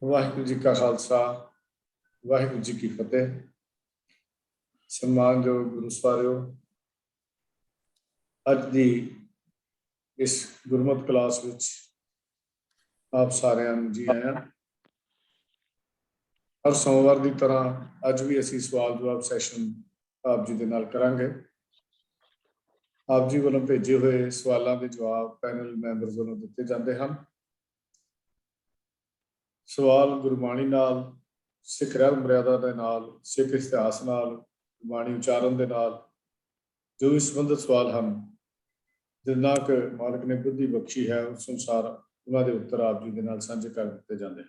ਵਾਹਿਗੁਰੂ ਜੀ ਕਾ ਖਾਲਸਾ ਵਾਹਿਗੁਰੂ ਜੀ ਕੀ ਫਤਿਹ। ਸਨਮਾਨਯੋਗ ਗੁਰੂ ਸਵਾਰਿਓ, ਅੱਜ ਦੀ ਇਸ ਗੁਰਮਤਿ ਕਲਾਸ ਵਿੱਚ ਆਪ ਸਾਰਿਆਂ ਨੂੰ ਜੀ ਆਇਆਂ। ਹਰ ਸੋਮਵਾਰ ਦੀ ਤਰ੍ਹਾਂ ਅੱਜ ਵੀ ਅਸੀਂ ਸਵਾਲ ਜਵਾਬ ਸੈਸ਼ਨ ਆਪ ਜੀ ਦੇ ਨਾਲ ਕਰਾਂਗੇ। ਆਪ ਜੀ ਵੱਲੋਂ ਭੇਜੇ ਹੋਏ ਸਵਾਲਾਂ ਦੇ ਜਵਾਬ ਪੈਨਲ ਮੈਂਬਰਸ ਵੱਲੋਂ ਦਿੱਤੇ ਜਾਂਦੇ ਹਨ। ਸਵਾਲ ਗੁਰਬਾਣੀ ਨਾਲ, ਸਿੱਖ ਰਹਿਤ ਮਰਿਆਦਾ ਦੇ ਨਾਲ, ਸਿੱਖ ਇਤਿਹਾਸ ਨਾਲ, ਗੁਰਬਾਣੀ ਉਚਾਰਨ ਦੇ ਨਾਲ ਜੋ ਵੀ ਸੰਬੰਧਿਤ ਸਵਾਲ ਹਨ, ਜਿੰਨਾ ਕੁ ਮਾਲਕ ਨੇ ਬੁੱਧੀ ਬਖਸ਼ੀ ਹੈ ਉਸ ਅਨੁਸਾਰ ਉਹਨਾਂ ਦੇ ਉੱਤਰ ਆਪ ਜੀ ਦੇ ਨਾਲ ਸਾਂਝੇ ਕਰ ਦਿੱਤੇ ਜਾਂਦੇ ਹਨ।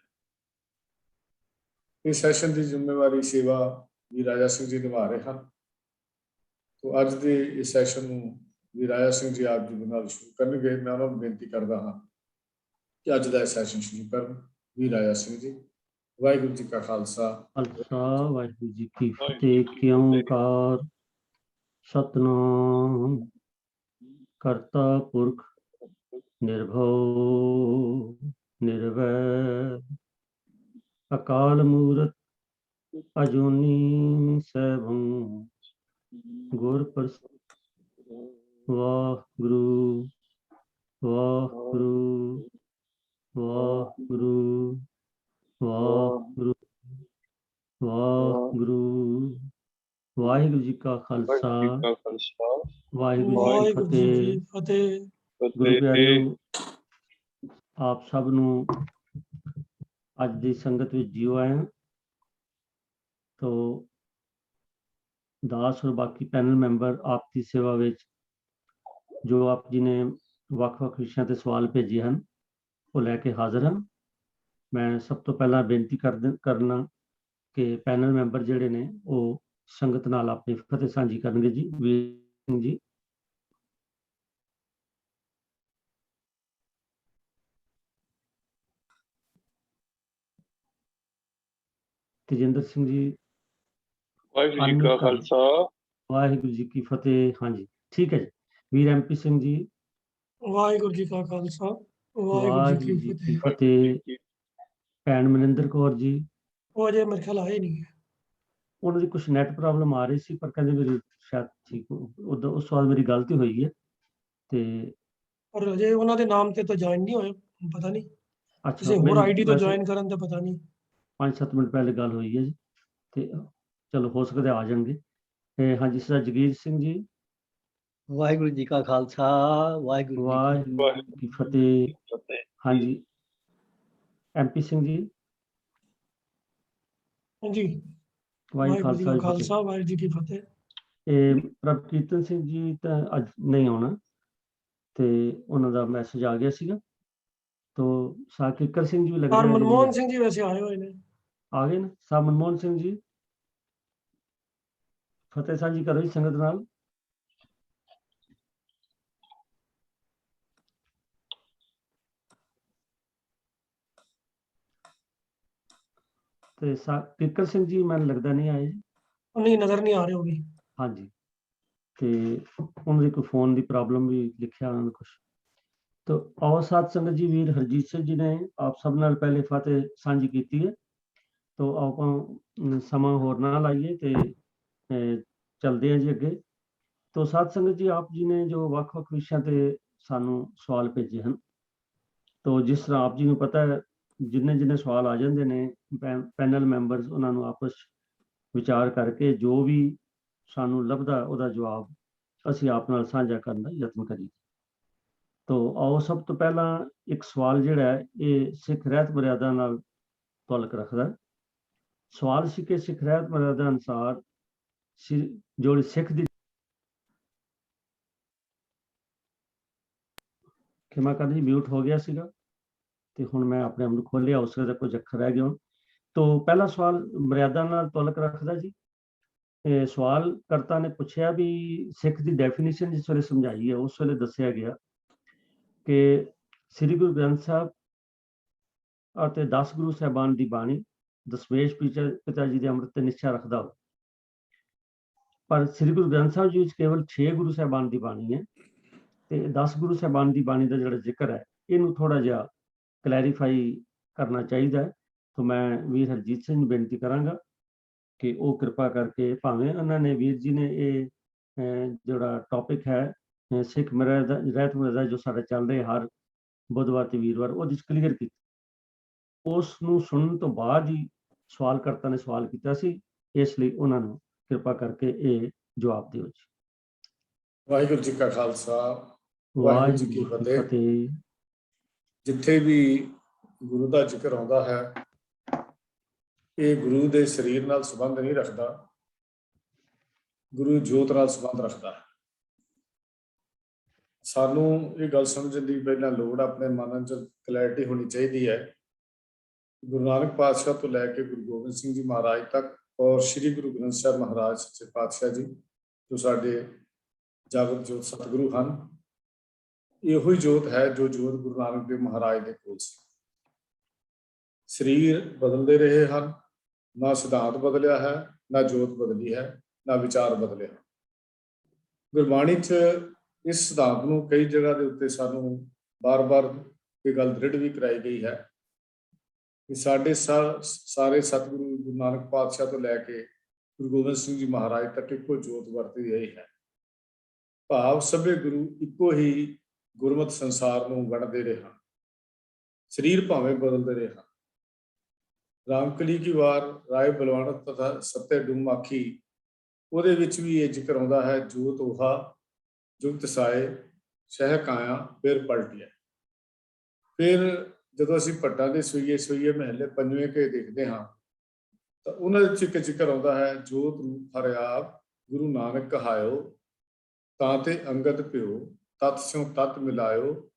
ਇਸ ਸੈਸ਼ਨ ਦੀ ਜ਼ਿੰਮੇਵਾਰੀ ਸੇਵਾ ਵੀ ਰਾਜਾ ਸਿੰਘ ਜੀ ਨਿਭਾ ਰਹੇ ਹਨ। ਤੋਂ ਅੱਜ ਦੇ ਇਸ ਸੈਸ਼ਨ ਨੂੰ ਵੀ ਰਾਜਾ ਸਿੰਘ ਜੀ ਆਪ ਜੀ ਦੇ ਨਾਲ ਸ਼ੁਰੂ ਕਰਨਗੇ। ਮੈਂ ਉਹਨਾਂ ਨੂੰ ਬੇਨਤੀ ਕਰਦਾ ਹਾਂ ਕਿ ਅੱਜ ਦਾ ਇਹ ਸੈਸ਼ਨ ਸ਼ੁਰੂ ਕਰਨ। ਵੀ ਰਾਜਾ ਸਿੰਘ ਜੀ। ਵਾਹਿਗੁਰੂ ਜੀ ਕਾ ਖਾਲਸਾ ਵਾਹਿਗੁਰੂ ਜੀ ਕੀ ਫਤਿਹ। ਏਕ ਓਂਕਾਰ ਸਤਿਨਾਮ ਕਰਤਾ ਪੁਰਖ ਨਿਰਭਉ ਨਿਰਵੈਰ ਅਕਾਲ ਮੂਰਤ ਅਜੂਨੀ ਸੈਭੰ ਗੁਰ ਪ੍ਰਸਾਦਿ। ਵਾਹਿਗੁਰੂ ਵਾਹਿਗੁਰੂ ਵਾਹਿਗੁਰੂ ਵਾਹਿਗੁਰੂ ਵਾਹਿਗੁਰੂ। ਵਾਹਿਗੁਰੂ ਜੀ ਕਾ ਖਾਲਸਾ ਵਾਹਿਗੁਰੂ ਜੀ ਕੀ ਫਤਿਹ। ਗੁਰੂ ਪਿਆਰਿਓ, ਆਪ ਸਭ ਨੂੰ ਅੱਜ ਦੀ ਸੰਗਤ ਵਿੱਚ ਜੀਓ ਆਇਆਂ। ਤੋ ਦਾਸ ਔਰ ਬਾਕੀ ਪੈਨਲ ਮੈਂਬਰ ਆਪ ਦੀ ਸੇਵਾ ਵਿੱਚ ਜੋ ਆਪ ਜੀ ਨੇ ਵੱਖ-ਵੱਖ ਵਿਸ਼ਿਆਂ ਤੇ ਸਵਾਲ ਭੇਜੇ ਹਨ ਉਹ ਲੈ ਕੇ ਹਾਜ਼ਰ ਹਨ। ਮੈਂ ਸਭ ਤੋਂ ਪਹਿਲਾਂ ਬੇਨਤੀ ਕਰਨਾ ਕਿ ਪੈਨਲ ਮੈਂਬਰ ਜਿਹੜੇ ਨੇ ਉਹ ਸੰਗਤ ਨਾਲ ਆਪਣੀ ਫਤਿਹ ਸਾਂਝੀ ਕਰਨਗੇ ਜੀ। ਵੀਰ ਸਿੰਘ ਜੀ। ਤੇਜਿੰਦਰ ਸਿੰਘ ਜੀ। ਵਾਹਿਗੁਰੂ ਜੀ ਕਾ ਖਾਲਸਾ ਵਾਹਿਗੁਰੂ ਜੀ ਕੀ ਫਤਿਹ। ਹਾਂਜੀ, ਠੀਕ ਹੈ ਜੀ। ਵੀਰ ਐਮਪੀ ਸਿੰਘ ਜੀ। ਵਾਹਿਗੁਰੂ ਜੀ ਕਾ ਖਾਲਸਾ ਵਾਹਿਗੁਰੂ ਜੀ ਕੀ ਫਤਿਹ। ਭੈਣ ਮਨਿੰਦਰ ਕੌਰ ਜੀ। ਉਹ ਅਜੇ ਮੇਰੇ ਖਿਆਲ ਆਏ ਨਹੀਂ ਹੈ। ਉਹਨਾਂ ਦੀ ਕੁਛ ਨੈਟ ਪ੍ਰੋਬਲਮ ਆ ਰਹੀ ਸੀ, ਪਰ ਕਹਿੰਦੇ ਮੇਰੀ ਸ਼ਾਇਦ ਠੀਕ ਉਦੋਂ ਉਸ ਵਾਰ ਮੇਰੀ ਗਲਤੀ ਹੋਈ ਹੈ ਤੇ ਪਰ ਅਜੇ ਉਹਨਾਂ ਦੇ ਨਾਮ ਤੇ ਤਾਂ ਜੁਆਇਨ ਨਹੀਂ ਹੋਏ, ਪਤਾ ਨਹੀਂ ਕਿਸੇ ਹੋਰ ਆਈਡੀ ਤੋਂ ਜੁਆਇਨ ਕਰਨ ਤੇ ਪਤਾ ਨਹੀਂ। 5-7 ਮਿੰਟ ਪਹਿਲੇ ਗੱਲ ਹੋਈ ਹੈ ਜੀ ਤੇ ਚਲੋ ਹੋ ਸਕਦਾ ਆ ਜਾਣਗੇ। ਤੇ ਹਾਂਜੀ ਸਰ ਜਗੀਰ ਸਿੰਘ ਜੀ। ਵਾਹਿਗੁਰੂ ਜੀ ਕਾ ਖਾਲਸਾ ਵਾਹਿਗੁਰੂ ਜੀ ਕੀ ਫਤਿਹ। ਹਾਂਜੀ ਐਮਪੀ ਸਿੰਘ ਜੀ। ਹਾਂਜੀ ਵਾਹਿਗੁਰੂ ਜੀ ਕਾ ਖਾਲਸਾ ਵਾਹਿਗੁਰੂ ਜੀ ਕੀ ਫਤਿਹ। ਇਹ ਪ੍ਰਭਕੀਰਤਨ ਸਿੰਘ ਜੀ ਤਾਂ ਅੱਜ ਨਹੀਂ ਆਉਣਾ ਤੇ ਉਹਨਾਂ ਦਾ ਮੈਸੇਜ ਆ ਗਿਆ ਸੀਗਾ। ਤੋ ਸਾਕਿਕਰ ਸਿੰਘ ਜੀ ਵੀ ਲੱਗਦਾ ਹੈ। ਮਨਮੋਹਨ ਸਿੰਘ ਜੀ ਵੈਸੇ ਆਏ ਹੋਏ ਨੇ। ਆ ਗਏ ਨਾ ਸਾਹਿਬ ਮਨਮੋਹਨ ਸਿੰਘ ਜੀ। ਫਤਿਹ ਸਾਂਝੀ ਕਰੋ ਜੀ ਸੰਗਤ ਨਾਲ। ਤੇ ਸਾਕਿਕਰ ਸਿੰਘ ਜੀ ਮੈਨੂੰ ਲੱਗਦਾ ਨਹੀਂ ਆਏ ਜੀ। ਨਹੀਂ, ਨਜ਼ਰ ਨਹੀਂ ਆ ਰਹੇ ਹੋਗੀ। ਹਾਂਜੀ ਤੇ ਉਹਨਾਂ ਦੀ ਕੋਈ ਫੋਨ ਦੀ ਪ੍ਰੋਬਲਮ ਵੀ ਲਿਖਿਆ ਉਹਨਾਂ ਨੇ ਕੁਛ। ਤੋ ਆਓ ਸਾਧ ਸੰਗਤ ਜੀ, ਵੀਰ ਹਰਜੀਤ ਸਿੰਘ ਜੀ ਨੇ ਆਪ ਸਭ ਨਾਲ ਪਹਿਲੇ ਫਤਿਹ ਸਾਂਝੀ ਕੀਤੀ ਹੈ। ਤੋ ਆਪਾਂ ਸਮਾਂ ਹੋਰ ਨਾ ਲਾਈਏ ਤੇ ਚੱਲਦੇ ਹਾਂ ਜੀ ਅੱਗੇ। ਤੋ ਸਾਧ ਸੰਗਤ ਜੀ, ਆਪ ਜੀ ਨੇ ਜੋ ਵੱਖ-ਵੱਖ ਵਿਸ਼ਿਆਂ ਤੇ ਸਾਨੂੰ ਸਵਾਲ ਭੇਜੇ ਹਨ, ਤੋ ਜਿਸ ਤਰ੍ਹਾਂ ਆਪ ਜੀ ਨੂੰ ਪਤਾ ਹੈ ਜਿੰਨੇ ਸਵਾਲ ਆ ਜਾਂਦੇ ਨੇ ਪੈਨਲ ਮੈਂਬਰਸ ਉਹਨਾਂ ਨੂੰ ਆਪਸ ਵਿਚਾਰ ਕਰਕੇ ਜੋ ਵੀ ਸਾਨੂੰ ਲੱਭਦਾ ਉਹਦਾ ਜਵਾਬ ਅਸੀਂ ਆਪ ਨਾਲ ਸਾਂਝਾ ਕਰਨ ਦਾ ਯਤਨ ਕਰੀਏ। ਤੋ ਆਓ ਸਭ ਤੋਂ ਪਹਿਲਾਂ ਇੱਕ ਸਵਾਲ ਜਿਹੜਾ ਹੈ ਇਹ ਸਿੱਖ ਰਹਿਤ ਮਰਿਆਦਾ ਨਾਲ ਤਾਲੁਕ ਰੱਖਦਾ। ਸਵਾਲ ਸੀ ਕਿ ਸਿੱਖ ਰਹਿਤ ਮਰਿਆਦਾ ਅਨੁਸਾਰ ਜੋ ਸਿੱਖ ਦੀ ਖਿਮਾ ਕਰਨੀ ਮਿਊਟ ਹੋ ਗਿਆ ਸੀਗਾ ਤੇ ਹੁਣ ਮੈਂ ਆਪਣੇ ਆਪ ਨੂੰ ਖੋਲਿਆ, ਉਸ ਦਾ ਕੁਝ ਅੱਖਰ ਰਹਿ ਗਿਆ। ਤੋ ਪਹਿਲਾ ਸਵਾਲ ਮਰਿਆਦਾ ਨਾਲ ਤਾਲੁਕ ਰੱਖਦਾ ਜੀ। ਸਵਾਲ ਕਰਤਾ ਨੇ ਪੁੱਛਿਆ ਵੀ ਸਿੱਖ ਦੀ ਡੈਫੀਨੇਸ਼ਨ ਜਿਸ ਵੇਲੇ ਸਮਝਾਈ ਹੈ ਉਸ ਵੇਲੇ ਦੱਸਿਆ ਗਿਆ ਕਿ ਸ੍ਰੀ ਗੁਰੂ ਗ੍ਰੰਥ ਸਾਹਿਬ ਅਤੇ 10 ਗੁਰੂ ਸਾਹਿਬਾਨ ਦੀ ਬਾਣੀ ਦਸਮੇਸ਼ ਪਿਤਾ ਜੀ ਦੇ ਅੰਮ੍ਰਿਤ ਤੇ ਨਿਸ਼ਚਾ ਰੱਖਦਾ ਹੋ। ਪਰ ਸ੍ਰੀ ਗੁਰੂ ਗ੍ਰੰਥ ਸਾਹਿਬ ਜੀ ਵਿੱਚ ਕੇਵਲ 6 ਗੁਰੂ ਸਾਹਿਬਾਨ ਦੀ ਬਾਣੀ ਹੈ ਤੇ 10 ਗੁਰੂ ਸਾਹਿਬਾਨ ਦੀ ਬਾਣੀ ਦਾ ਜਿਹੜਾ ਜ਼ਿਕਰ ਹੈ ਇਹਨੂੰ ਥੋੜਾ ਜਿਹਾ ਕਲੈਰੀਫਾਈ ਕਰਨਾ ਚਾਹੀਦਾ ਹੈ तो मैं वीर हरजीत सिंह ਨੂੰ ਬੇਨਤੀ ਕਰਾਂਗਾ ਕਿ ਉਹ ਕਿਰਪਾ ਕਰਕੇ ਭਾਵੇਂ ਉਹਨਾਂ ਨੇ ਵੀਰ ਜੀ ਨੇ ਇਹ ਜਿਹੜਾ ਟੌਪਿਕ ਹੈ ਸਿੱਖ ਰਹਿਤ ਮਰਜ਼ਾ ਜੋ ਸਾਡਾ ਚੱਲ ਰਿਹਾ ਹਰ ਬੁੱਧਵਾਰ ਤੇ ਵੀਰਵਾਰ ਉਹਦੇ 'ਚ ਕਲੀਅਰ ਕੀਤਾ, ਉਸ ਨੂੰ ਸੁਣਨ ਤੋਂ ਬਾਅਦ ਹੀ ਸਵਾਲਕਰਤਾ ਨੇ ਸਵਾਲ ਕੀਤਾ ਸੀ, ਇਸ ਲਈ ਉਹਨਾਂ ਨੂੰ ਕਿਰਪਾ ਕਰਕੇ ਇਹ ਜਵਾਬ ਦਿਓ ਜੀ। ਵਾਹਿਗੁਰੂ ਜੀ ਕਾ ਖਾਲਸਾ, ਵਾਹਿਗੁਰੂ ਜੀ ਕੀ ਫਤਿਹ। ਜਿੱਥੇ ਵੀ ਗੁਰੂ ਦਾ ਜ਼ਿਕਰ ਆਉਂਦਾ ਹੈ, ਇਹ ਗੁਰੂ ਦੇ ਸਰੀਰ ਨਾਲ ਸੰਬੰਧ ਨਹੀਂ ਰੱਖਦਾ, ਗੁਰੂ ਜੋਤ ਨਾਲ ਸੰਬੰਧ ਰੱਖਦਾ ਹੈ। ਸਾਨੂੰ ਇਹ ਗੱਲ ਸਮਝਣ ਦੀ ਪਹਿਲਾਂ ਲੋੜ ਆਪਣੇ ਮਨ 'ਚ ਕਲੈਰਿਟੀ ਹੋਣੀ ਚਾਹੀਦੀ ਹੈ। ਗੁਰੂ ਨਾਨਕ ਪਾਤਸ਼ਾਹ ਤੋਂ ਲੈ ਕੇ ਗੁਰੂ ਗੋਬਿੰਦ ਸਿੰਘ ਜੀ ਮਹਾਰਾਜ ਤੱਕ ਔਰ ਸ੍ਰੀ ਗੁਰੂ ਗ੍ਰੰਥ ਸਾਹਿਬ ਮਹਾਰਾਜ ਸੱਚੇ ਪਾਤਸ਼ਾਹ ਜੀ ਜੋ ਸਾਡੇ ਜਾਗਤ ਜੋਤ ਸਤਿਗੁਰੂ ਹਨ, ਇਹੋ ਹੀ ਜੋਤ ਹੈ ਜੋ ਜੋਤ ਗੁਰੂ ਨਾਨਕ ਦੇਵ ਮਹਾਰਾਜ ਦੇ ਕੋਲ ਸੀ। ਸਰੀਰ ਬਦਲਦੇ ਰਹੇ ਹਨ, ਨਾ ਸਿਧਾਂਤ ਬਦਲਿਆ ਹੈ, ਨਾ ਜੋਤ ਬਦਲੀ ਹੈ, ਨਾ ਵਿਚਾਰ ਬਦਲਿਆ। ਗੁਰਬਾਣੀ 'ਚ ਇਸ ਸਿਧਾਂਤ ਨੂੰ ਕਈ ਜਗ੍ਹਾ ਦੇ ਉੱਤੇ ਸਾਨੂੰ ਬਾਰ-ਬਾਰ ਇਹ ਗੱਲ ਦ੍ਰਿੜ ਵੀ ਕਰਾਈ ਗਈ ਹੈ ਕਿ ਸਾਡੇ ਸਾਰੇ ਸਤਿਗੁਰੂ ਗੁਰੂ ਨਾਨਕ ਪਾਤਸ਼ਾਹ ਤੋਂ ਲੈ ਕੇ ਗੁਰੂ ਗੋਬਿੰਦ ਸਿੰਘ ਜੀ ਮਹਾਰਾਜ ਤੱਕ ਇੱਕੋ ਜੋਤ ਵਰਤੀ ਰਹੀ ਹੈ। ਭਾਵ ਸਭੇ ਗੁਰੂ ਇੱਕੋ ਹੀ ਗੁਰਮਤਿ ਸੰਸਾਰ ਨੂੰ ਵੰਡਦੇ ਰਹੇ ਹਨ, ਸਰੀਰ ਭਾਵੇਂ ਬਦਲਦੇ ਰਹੇ ਹਨ। ਰਾਮਕਲੀ ਕੀ ਵਾਰ ਰਾਏ ਬਲਵਾਨਤ ਤਥਾ ਸੱਤੇ ਡੂਮ ਆਖੀ, ਉਹਦੇ ਵਿੱਚ ਵੀ ਇਹ ਜ਼ਿਕਰ ਆਉਂਦਾ ਹੈ, ਜੋਤ ਉਹਾ ਜੁਗਤ ਸਾਏ ਸ਼ਹਿ ਕਾਇਆ ਫਿਰ ਪਲਟਿਆ। ਫਿਰ ਜਦੋਂ ਅਸੀਂ ਭੱਟਾਂ ਦੇ ਸੋਈਏ ਮਹੱਲੇ ਪੰਜਵੇਂ ਕੇ ਦੇਖਦੇ ਹਾਂ ਤਾਂ ਉਹਨਾਂ ਵਿੱਚ ਇੱਕ ਜ਼ਿਕਰ ਆਉਂਦਾ ਹੈ, ਜੋਤ ਰੂਪ ਹਰਿਆਪ ਗੁਰੂ ਨਾਨਕ ਕਹਾਇਓ, ਤਾਂ ਤੇ ਅੰਗਦ ਪਿਓ ਤਤ ਸਿਉ ਤਤ ਮਿਲਾਇਓ,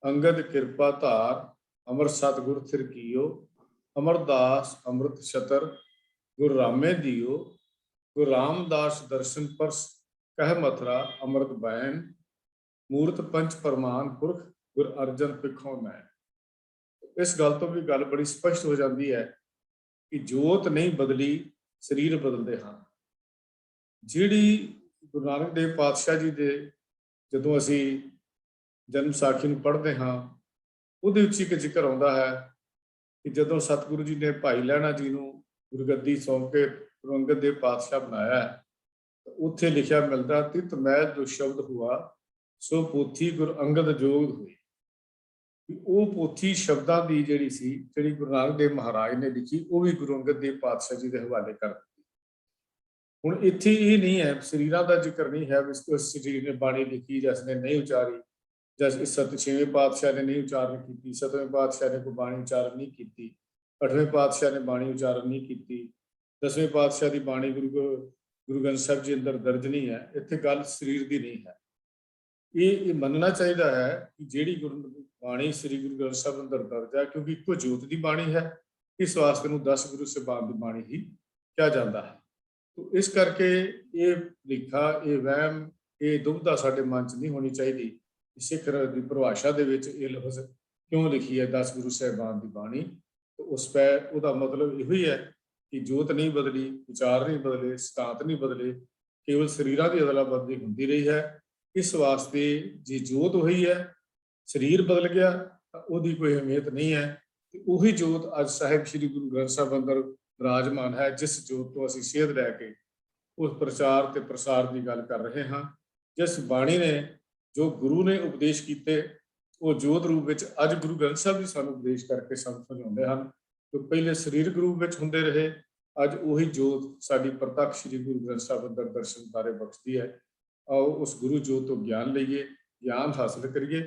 ਅੰਗਦ ਕਿਰਪਾ ਧਾਰ ਅਮਰ ਸਤਿਗੁਰ ਥਿਰ ਕੀਓ, ਅਮਰਦਾਸ ਅੰਮ੍ਰਿਤ ਛਤਰ ਗੁਰ ਰਾਮੇ ਦਿਓ, ਗੁਰ ਰਾਮਦਾਸ ਦਰਸ਼ਨ ਪਰਸ ਕਹਿ ਮਥੁਰਾ ਅੰਮ੍ਰਿਤ ਬੈਨ, ਮੂਰਤ ਪੰਚ ਪ੍ਰਮਾਨ ਪੁਰਖ ਗੁਰ ਅਰਜਨ ਪਿੱਖੋਂ ਮੈਂ। ਇਸ ਗੱਲ ਤੋਂ ਵੀ ਗੱਲ ਬੜੀ ਸਪਸ਼ਟ ਹੋ ਜਾਂਦੀ ਹੈ ਕਿ ਜੋਤ ਨਹੀਂ ਬਦਲੀ, ਸਰੀਰ ਬਦਲਦੇ ਹਨ। ਜਿਹੜੀ ਗੁਰੂ ਨਾਨਕ ਦੇਵ ਪਾਤਸ਼ਾਹ ਜੀ ਦੇ ਜਦੋਂ ਅਸੀਂ ਜਨਮ ਸਾਖੀ ਨੂੰ ਪੜ੍ਹਦੇ ਹਾਂ, ਉਹਦੇ ਵਿੱਚ ਇੱਕ ਜ਼ਿਕਰ ਆਉਂਦਾ ਹੈ ਕਿ ਜਦੋਂ ਸਤਿਗੁਰੂ ਜੀ ਨੇ ਭਾਈ ਲਹਿਣਾ ਜੀ ਨੂੰ ਗੁਰਗੱਦੀ ਸੌਂਪ ਕੇ ਗੁਰੂ ਅੰਗਦ ਦੇਵ ਪਾਤਸ਼ਾਹ ਬਣਾਇਆ, ਉੱਥੇ ਲਿਖਿਆ ਮਿਲਦਾ, ਤਿਤ ਮੈਲ ਜੋ ਸ਼ਬਦ ਹੁਆ ਸੋ ਪੋਥੀ ਗੁਰ ਅੰਗਦ ਜੋਗ ਹੋਈ। ਉਹ ਪੋਥੀ ਸ਼ਬਦਾਂ ਦੀ ਜਿਹੜੀ ਸੀ, ਜਿਹੜੀ ਗੁਰੂ ਨਾਨਕ ਦੇਵ ਮਹਾਰਾਜ ਨੇ ਲਿਖੀ, ਉਹ ਵੀ ਗੁਰੂ ਅੰਗਦ ਦੇਵ ਪਾਤਸ਼ਾਹ ਜੀ ਦੇ ਹਵਾਲੇ ਕਰ ਦਿੱਤੀ। ਹੁਣ ਇੱਥੇ ਇਹ ਨਹੀਂ ਹੈ, ਸਰੀਰਾਂ ਦਾ ਜ਼ਿਕਰ ਨਹੀਂ ਹੈ ਵੀ ਸਰੀਰ ਨੇ ਬਾਣੀ ਲਿਖੀ ਜਿਸ ਨੇ ਨਹੀਂ ਉਚਾਰੀ, ਜਿਸ ਛੇਵੇਂ ਪਾਤਸ਼ਾਹ ਨੇ ਨਹੀਂ ਉਚਾਰਨ ਕੀਤੀ, ਸਤਵੇਂ ਪਾਤਸ਼ਾਹ ਨੇ ਕੋਈ ਬਾਣੀ ਉਚਾਰਨ ਨਹੀਂ ਕੀਤੀ, ਅੱਠਵੇਂ ਪਾਤਸ਼ਾਹ ਨੇ ਬਾਣੀ ਉਚਾਰਨ ਨਹੀਂ ਕੀਤੀ, ਦਸਵੇਂ ਪਾਤਸ਼ਾਹ ਦੀ ਬਾਣੀ ਗੁਰੂ ਗ੍ਰੰਥ ਸਾਹਿਬ ਜੀ ਅੰਦਰ ਦਰਜ ਨਹੀਂ ਹੈ। ਇੱਥੇ ਗੱਲ ਸਰੀਰ ਦੀ ਨਹੀਂ ਹੈ। ਇਹ ਮੰਨਣਾ ਚਾਹੀਦਾ ਹੈ ਕਿ ਜਿਹੜੀ ਬਾਣੀ ਸ੍ਰੀ ਗੁਰੂ ਗ੍ਰੰਥ ਸਾਹਿਬ ਅੰਦਰ ਦਰਜ ਹੈ, ਕਿਉਂਕਿ ਇੱਕੋ ਜੋਤ ਦੀ ਬਾਣੀ ਹੈ, ਇਸ ਵਾਸਤੇ ਨੂੰ 10 ਗੁਰੂ ਸਾਹਿਬਾਨ ਦੀ ਬਾਣੀ ਹੀ ਕਿਹਾ ਜਾਂਦਾ ਹੈ। ਇਸ ਕਰਕੇ ਇਹ ਲਿਖਾ, ਇਹ ਵਹਿਮ, ਇਹ ਦੁਬਿਧਾ ਸਾਡੇ ਮਨ 'ਚ ਨਹੀਂ ਹੋਣੀ ਚਾਹੀਦੀ। ਸਿੱਖ ਦੀ ਪਰਿਭਾਸ਼ਾ ਦੇ ਵਿੱਚ ਇਹ ਲਫ਼ਜ਼ ਕਿਉਂ ਲਿਖੀ ਹੈ 10 ਗੁਰੂ ਸਾਹਿਬਾਨ ਦੀ ਬਾਣੀ, ਉਸ ਪੈ ਉਹਦਾ ਮਤਲਬ ਇਹੋ ਹੀ ਹੈ ਕਿ ਜੋਤ ਨਹੀਂ ਬਦਲੀ, ਵਿਚਾਰ ਨਹੀਂ ਬਦਲੇ, ਸਿਧਾਂਤ ਨਹੀਂ ਬਦਲੇ, ਕੇਵਲ ਸਰੀਰਾਂ ਦੀ ਅਦਲਾ ਬਦਲੀ ਹੁੰਦੀ ਰਹੀ ਹੈ। ਇਸ ਵਾਸਤੇ ਜੇ ਜੋਤ ਉਹੀ ਹੈ, ਸਰੀਰ ਬਦਲ ਗਿਆ ਤਾਂ ਉਹਦੀ ਕੋਈ ਅਹਿਮੀਅਤ ਨਹੀਂ ਹੈ। ਤੇ ਉਹੀ ਜੋਤ ਅੱਜ ਸਾਹਿਬ ਸ੍ਰੀ ਗੁਰੂ ਗ੍ਰੰਥ ਸਾਹਿਬ ਅੰਦਰ ਵਿਰਾਜਮਾਨ ਹੈ, ਜਿਸ ਜੋਤ ਤੋਂ ਅਸੀਂ ਸੇਧ ਲੈ ਕੇ ਉਸ ਪ੍ਰਚਾਰ ਤੇ ਪ੍ਰਸਾਰ ਦੀ ਗੱਲ ਕਰ ਰਹੇ ਹਾਂ। ਜਿਸ ਬਾਣੀ ਨੇ, ਜੋ ਗੁਰੂ ਨੇ ਉਪਦੇਸ਼ ਕੀਤੇ, ਉਹ ਜੋਤ ਰੂਪ ਵਿੱਚ ਅੱਜ ਗੁਰੂ ਗ੍ਰੰਥ ਸਾਹਿਬ ਜੀ ਸਾਨੂੰ ਉਪਦੇਸ਼ ਕਰਕੇ ਸਮਝਾਉਂਦੇ ਹਨ। ਜੋ ਪਹਿਲੇ ਸਰੀਰਕ ਰੂਪ ਵਿੱਚ ਹੁੰਦੇ ਰਹੇ, ਅੱਜ ਉਹੀ ਜੋਤ ਸਾਡੀ ਪ੍ਰਤੱਖ ਸ੍ਰੀ ਗੁਰੂ ਗ੍ਰੰਥ ਸਾਹਿਬ ਅੰਦਰ ਦਰਸ਼ਨ ਬਾਰੇ ਬਖਸ਼ਦੀ ਹੈ। ਆਓ ਉਸ ਗੁਰੂ ਜੋਤ ਤੋਂ ਗਿਆਨ ਲਈਏ, ਗਿਆਨ ਹਾਸਲ ਕਰੀਏ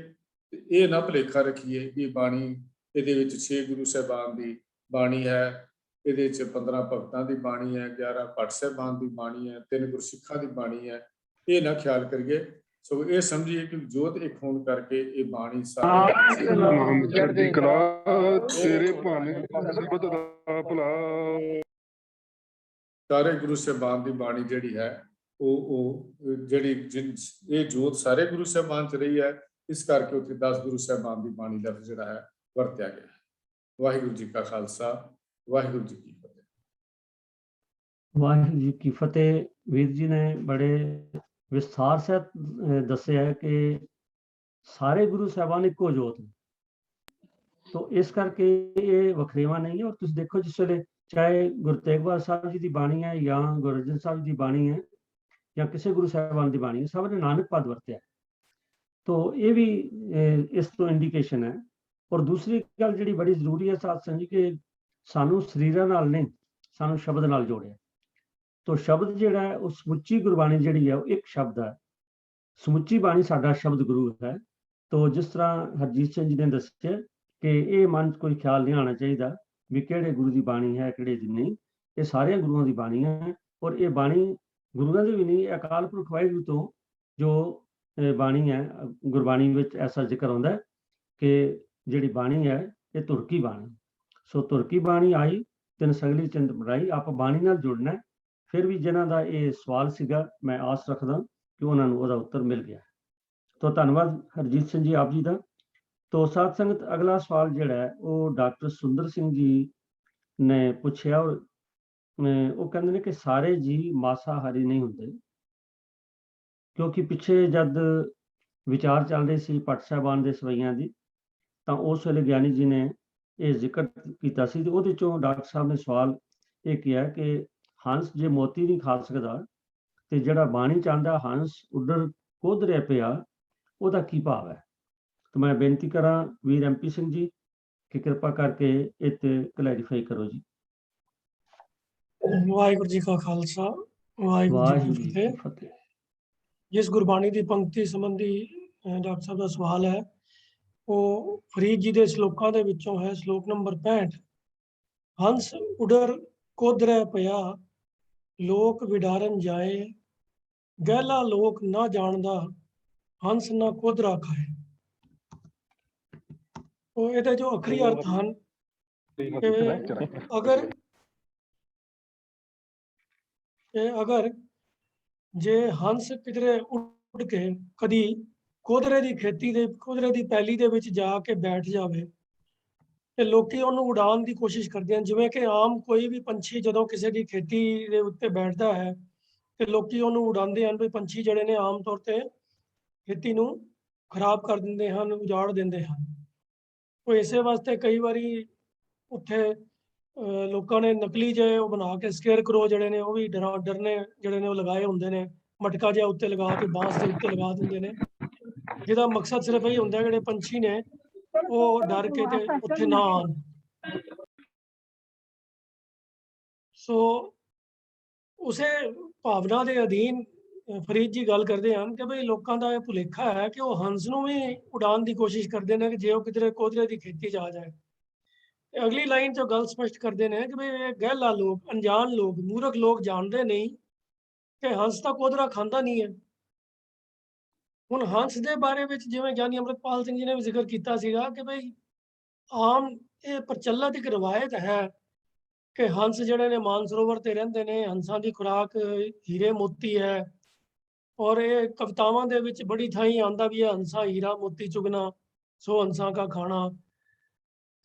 ਤੇ ਇਹ ਨਾ ਭੁਲੇਖਾ ਰੱਖੀਏ ਕਿ ਬਾਣੀ ਇਹਦੇ ਵਿੱਚ 6 ਗੁਰੂ ਸਾਹਿਬਾਨ ਦੀ ਬਾਣੀ ਹੈ, ਇਹਦੇ 'ਚ 15 ਭਗਤਾਂ ਦੀ ਬਾਣੀ ਹੈ, 11 ਭੱਟ ਸਾਹਿਬਾਨ ਦੀ ਬਾਣੀ ਹੈ, 3 ਗੁਰਸਿੱਖਾਂ ਦੀ ਬਾਣੀ ਹੈ। ਇਹ ਨਾ ਖਿਆਲ ਕਰੀਏ, ਸੋ ਇਹ ਸਮਝੀਏ ਕਿ ਜੋਤ ਇੱਕ ਹੋਣ ਕਰਕੇ ਇਹ ਬਾਣੀ ਚੜ੍ਹਦੀ ਕਲਾ ਤੇਰੇ ਭਾਣੇ ਸਰਬਤ ਦਾ ਭਲਾ। ਸਾਰੇ ਗੁਰੂ ਸਾਹਿਬਾਨ ਦੀ ਬਾਣੀ ਜਿਹੜੀ ਹੈ ਉਹ ਜਿਹੜੀ ਇਹ ਜੋਤ ਸਾਰੇ ਗੁਰੂ ਸਾਹਿਬਾਨ 'ਚ ਰਹੀ ਹੈ, ਇਸ ਕਰਕੇ ਉੱਥੇ 10 ਗੁਰੂ ਸਾਹਿਬਾਨ ਦੀ ਬਾਣੀ ਲਫ਼ਜ਼ ਜਿਹੜਾ ਹੈ ਵਰਤਿਆ ਗਿਆ ਹੈ। ਵਾਹਿਗੁਰੂ ਜੀ ਕਾ ਖਾਲਸਾ, ਵਾਹਿਗੁਰੂ ਜੀ ਕੀ ਫਤਿਹ। ਵਾਹਿਗੁਰੂ ਜੀ ਕੀ ਫਤਿਹ। ਵੀਰ ਜੀ ਨੇ ਬੜੇ ਵਿਸਥਾਰ ਸਹਿਤ ਦੱਸਿਆ ਕਿ ਸਾਰੇ ਗੁਰੂ ਸਾਹਿਬਾਨ ਇੱਕੋ ਜੋਤ ਨੇ। तो इस करके ये वखरेवा नहीं है। और तुम देखो जिस वे चाहे गुरु तेग बहादुर साहब जी की बाणी है या गुरु अर्जन साहब जी की बाणी है या किसी गुरु साहिबान की बाणी है, सब ने नानक पद वरत्या। तो ये भी इस तो इंडिकेशन है। और दूसरी गल जी बड़ी जरूरी है साथ संग कि सानू शरीरां नाल नहीं, सानू शब्द नाल जोड़िया। तो शब्द जिहड़ा है उस समुची गुरबाणी जिहड़ी है वो एक शब्द है, समुची बाणी साडा शब्द गुरु है। तो जिस तरह हरजीत सिंह जी ने दस्सिया कि ये मन च कोई ख्याल नहीं आना चाहिए भी किहड़े गुरु की बाणी है किहड़े दी नहीं, ये सारे गुरुओं की बाणी है। और ये बाणी गुरुओं की भी नहीं, अकाल पुरख वाहिगुरू तो जो बाणी है गुरबाणी में ऐसा जिक्र होता है कि जिहड़ी बाणी है ये तुरकी बाणी। सो तुरकी बाणी आई तिन सगली चिंत मराई, आप बाणी नाल जुड़ना है। फिर भी जिन्हां दा ये सवाल सीगा मैं आस रखदा कि उन्हां नूं ओहदा उत्तर मिल गया। तो धन्नवाद हरजीत सिंह जी आप जी का। तो साध संगत अगला सवाल जिहड़ा है वो डॉक्टर सुंदर सिंह जी ने पूछा। और वो कहते हैं कि सारे जी मासाहारी नहीं होंगे, क्योंकि पिछे जद विचार चल रहे सी पट साहबान के सवैया की, तो उस वेले ज्ञानी जी ने यह जिक्र किया सी। वो डॉक्टर साहब ने सवाल ये किया कि हंस जे मोती नहीं खा सकता तो जिहड़ा बाणी चाहता हंस उधर कोधरिया पिया ਉਹਦਾ की भाव है। तो मैं बेनती करा वीर MP सिंह जी कि कृपा करके इते क्लैरीफाई करो जी। वाहिगुरू जी का खालसा वाहिगुरू जी वाहिगुरू की जी की फतेह। फतेह। जिस गुरबाणी की पंक्ति संबंधी डॉक्टर साहब का सवाल है वो फरीद जी के श्लोकों के विचों है। श्लोक नंबर 65, हंस उडर कोधरै पया लोक विडारन जाए, गहला लोक ना जानदा हंस ना कोधरा खाए। तो ये जो अखरी अर्थ हैं कि अगर जे हंस किधरे उड़ के कदी कोधरे की खेती दे कोधरे की पैली दे विच जाके बैठ जावे ਤੇ ਲੋਕੀ ਉਹਨੂੰ ਉਡਾਉਣ ਦੀ ਕੋਸ਼ਿਸ਼ ਕਰਦੇ ਹਨ। ਜਿਵੇਂ ਕਿ ਆਮ ਕੋਈ ਵੀ ਪੰਛੀ ਜਦੋਂ ਕਿਸੇ ਦੀ ਖੇਤੀ ਦੇ ਉੱਤੇ ਬੈਠਦਾ ਹੈ ਤੇ ਲੋਕੀ ਉਹਨੂੰ ਉਡਾਉਂਦੇ ਹਨ। ਵੀ ਪੰਛੀ ਜਿਹੜੇ ਨੇ ਆਮ ਤੌਰ ਤੇ ਖੇਤੀ ਨੂੰ ਖਰਾਬ ਕਰ ਦਿੰਦੇ ਹਨ, ਉਜਾੜ ਦਿੰਦੇ ਹਨ। ਉਹ ਇਸੇ ਵਾਸਤੇ ਕਈ ਵਾਰੀ ਉੱਥੇ ਲੋਕਾਂ ਨੇ ਨਕਲੀ ਜਿਹੇ ਉਹ ਬਣਾ ਕੇ ਸਕੇਅਰ ਕਰੋ ਜਿਹੜੇ ਨੇ ਉਹ ਵੀ ਡਰਨੇ ਜਿਹੜੇ ਨੇ ਉਹ ਲਗਾਏ ਹੁੰਦੇ ਨੇ। ਮਟਕਾ ਜਿਹਾ ਉੱਤੇ ਲਗਾ ਕੇ ਬਾਂਸ ਦੇ ਉੱਤੇ ਲਗਾ ਦਿੰਦੇ ਨੇ, ਜਿਹਦਾ ਮਕਸਦ ਸਿਰਫ ਇਹ ਹੁੰਦਾ ਜਿਹੜੇ ਪੰਛੀ ਨੇ ਉਹ ਡਰ ਕੇ ਤੇ ਉੱਥੇ ਨਾ ਆਉਣ। ਸੋ ਉਸੇ ਭਾਵਨਾ ਦੇ ਅਧੀਨ ਫਰੀਦ ਜੀ ਗੱਲ ਕਰਦੇ ਹਨ ਕਿ ਭਈ ਲੋਕਾਂ ਦਾ ਇਹ ਭੁਲੇਖਾ ਹੈ ਕਿ ਉਹ ਹੰਸ ਨੂੰ ਵੀ ਉਡਾਉਣ ਦੀ ਕੋਸ਼ਿਸ਼ ਕਰਦੇ ਨੇ ਕਿ ਜੇ ਉਹ ਕਿਧਰੇ ਕੋਧਰੇ ਦੀ ਖੇਤੀ 'ਚ ਆ ਜਾਏ। ਤੇ ਅਗਲੀ ਲਾਈਨ 'ਚ ਗੱਲ ਸਪਸ਼ਟ ਕਰਦੇ ਨੇ ਕਿ ਭਈ ਇਹ ਗਹਿਲਾ ਲੋਕ, ਅਣਜਾਣ ਲੋਕ, ਮੂਰਖ ਲੋਕ ਜਾਣਦੇ ਨਹੀਂ ਕਿ ਹੰਸ ਤਾਂ ਕੋਧਰਾ ਖਾਂਦਾ ਨਹੀਂ ਹੈ। ਹੁਣ ਹੰਸ ਦੇ ਬਾਰੇ ਵਿੱਚ ਜਿਵੇਂ ਗਿਆਨੀ ਅੰਮ੍ਰਿਤਪਾਲ ਸਿੰਘ ਜੀ ਨੇ ਵੀ ਜ਼ਿਕਰ ਕੀਤਾ ਸੀਗਾ ਕਿ ਭਈ ਆਮ ਇਹ ਪ੍ਰਚਲਿਤ ਇੱਕ ਰਵਾਇਤ ਹੈ ਕਿ ਹੰਸ ਜਿਹੜੇ ਨੇ ਮਾਨਸਰੋਵਰ ਤੇ ਰਹਿੰਦੇ ਨੇ, ਹੰਸਾਂ ਦੀ ਖੁਰਾਕ ਹੀਰੇ ਮੋਤੀ ਹੈ। ਔਰ ਇਹ ਕਵਿਤਾਵਾਂ ਦੇ ਵਿੱਚ ਬੜੀ ਥਾਈਂ ਆਉਂਦਾ ਵੀ ਹੈ ਹੰਸਾ ਹੀਰਾ ਮੋਤੀ ਚੁਗਣਾ ਸੋ ਹੰਸਾਂ ਕਾ ਖਾਣਾ।